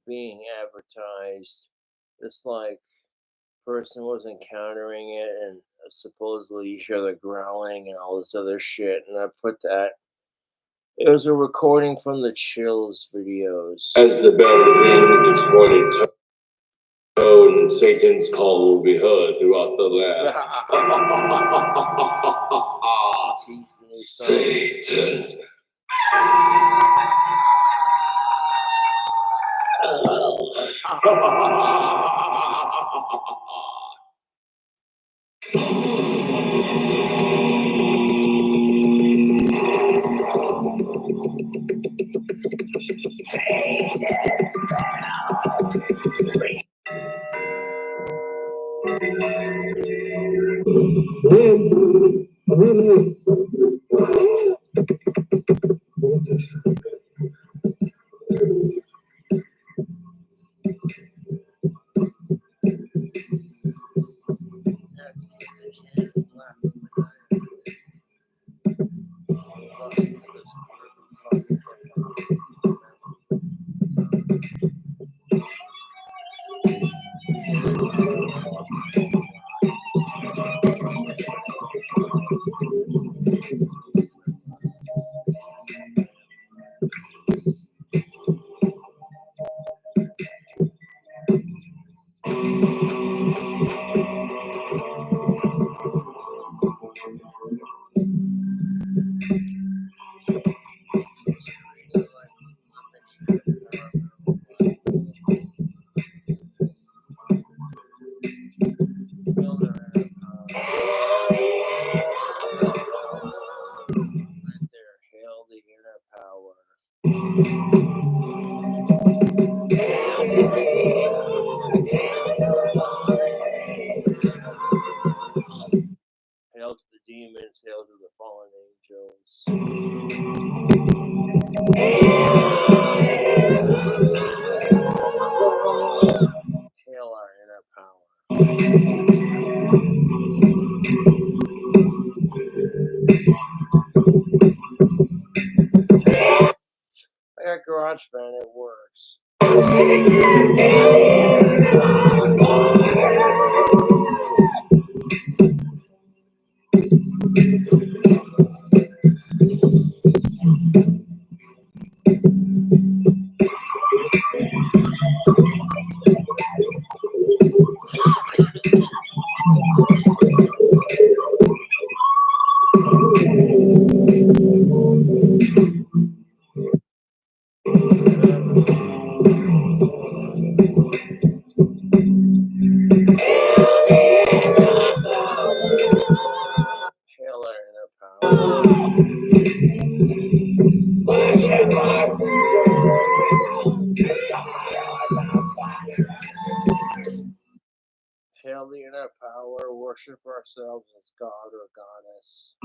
being advertised. This like person was encountering it, and supposedly you hear the growling and all this other shit. And I put that It was a recording from the Chills videos. As the bell rings its voided tone, Satan's call will be heard throughout the land. Satan's Hail the inner power. Hail to the demons, hail to the fallen angels. Hail our inner power. I got GarageBand, it works. Hail our inner power. Hail the inner power, worship ourselves as God or Goddess.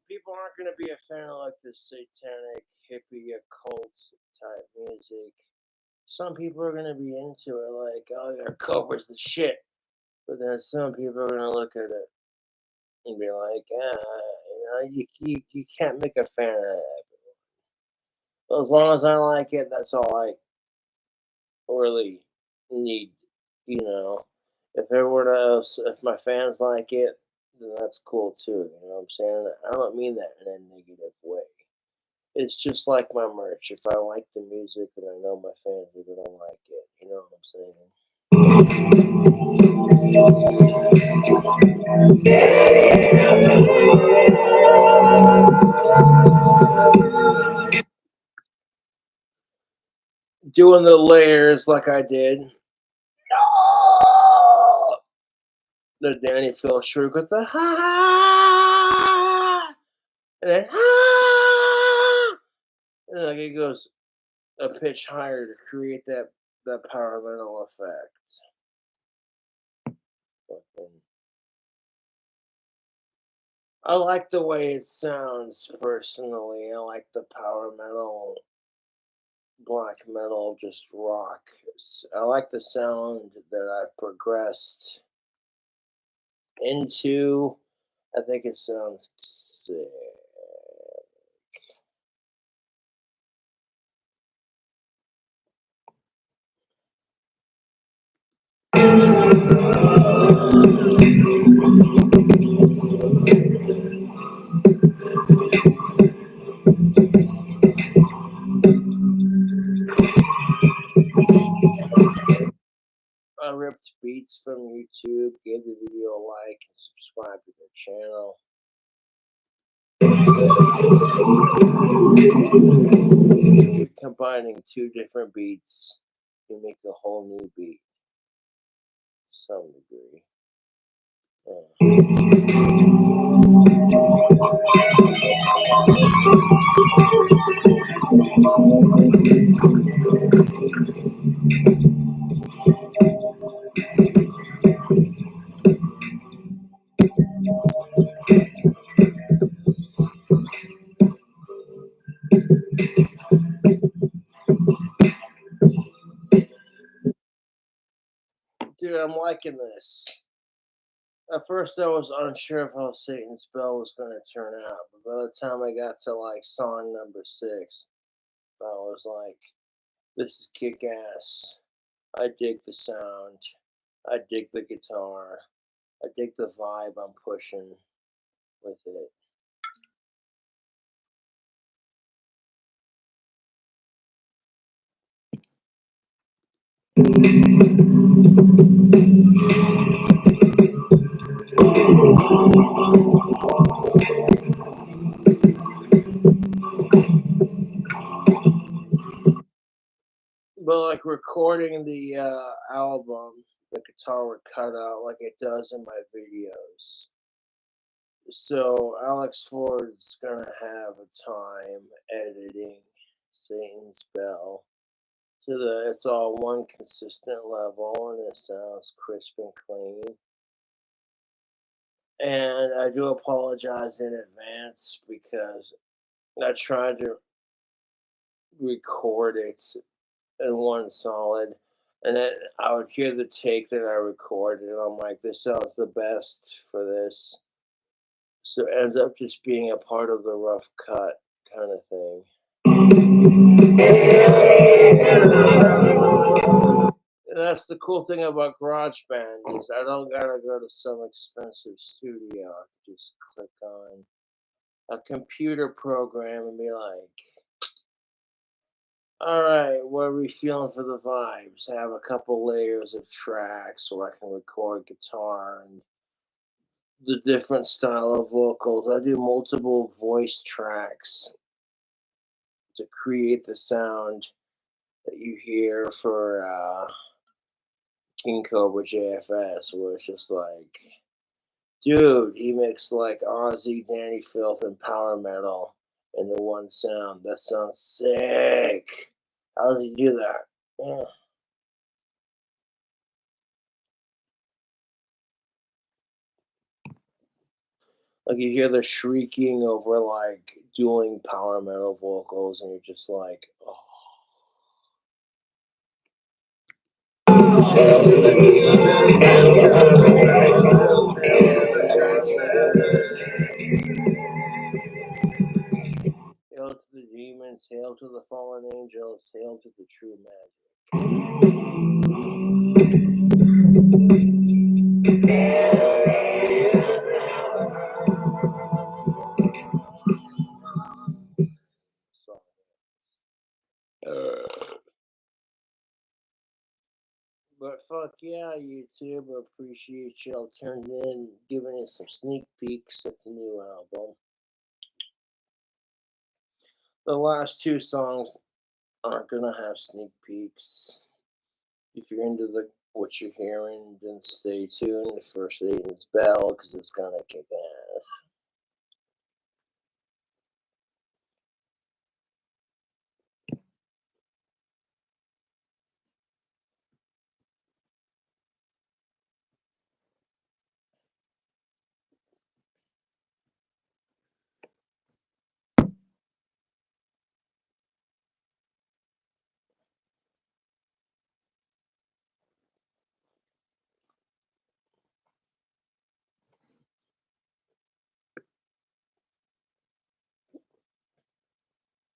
People aren't going to be a fan of like this satanic, hippie, occult type music. Some people are going to be into it, like, oh, yeah, Cobra's the shit. But then some people are going to look at it and be like, you can't make a fan of that. But as long as I like it, that's all I really need, you know. If my fans like it, then that's cool too, you know what I'm saying? I don't mean that in a negative way. It's just like my merch. If I like the music, then I know my fans are gonna like it, you know what I'm saying? Doing the layers like I did. No! The Danny Phil shriek with the ha, and then ha, and like it goes a pitch higher to create that power metal effect. I like the way it sounds personally. I like the power metal, black metal, just rock. I like the sound that I've progressed into. I think it sounds sick. beats from YouTube, give the video a like and subscribe to their channel. If you're combining two different beats, you make a whole new beat to some degree. Dude, I'm liking this. At first, I was unsure of how Satan's Bell was going to turn out, but by the time I got to like song number 6, I was like, this is kick ass. I dig the sound. I dig the guitar. I dig the vibe I'm pushing with it. But like recording the album, the guitar would cut out like it does in my videos. So Alex Ford's gonna have a time editing Satan's Bell so that it's all one consistent level and it sounds crisp and clean. And I do apologize in advance because I tried to record it in one solid, and then I would hear the take that I recorded, and I'm like, this sounds the best for this. So it ends up just being a part of the rough cut kind of thing. And that's the cool thing about GarageBand is I don't gotta go to some expensive studio. I can just click on a computer program and be like, all right, what are we feeling for the vibes? Have a couple layers of tracks where I can record guitar and the different style of vocals. I do multiple voice tracks to create the sound that you hear for King Cobra JFS, where it's just like, dude, he mixed like Ozzy, Danny Filth, and power metal into one sound. That sounds sick. How does he do that? Yeah. Like you hear the shrieking over like dueling power metal vocals, and you're just like, oh. Hail to the demons, hail to the fallen angels, hail to the true magic. But fuck yeah, YouTube. I appreciate y'all turning in, giving us some sneak peeks at the new album. The last 2 songs aren't gonna have sneak peeks. If you're into what you're hearing, then stay tuned for Satan's Bell because it's gonna kick ass.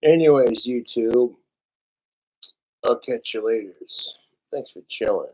Anyways, YouTube, I'll catch you later. Thanks for chilling.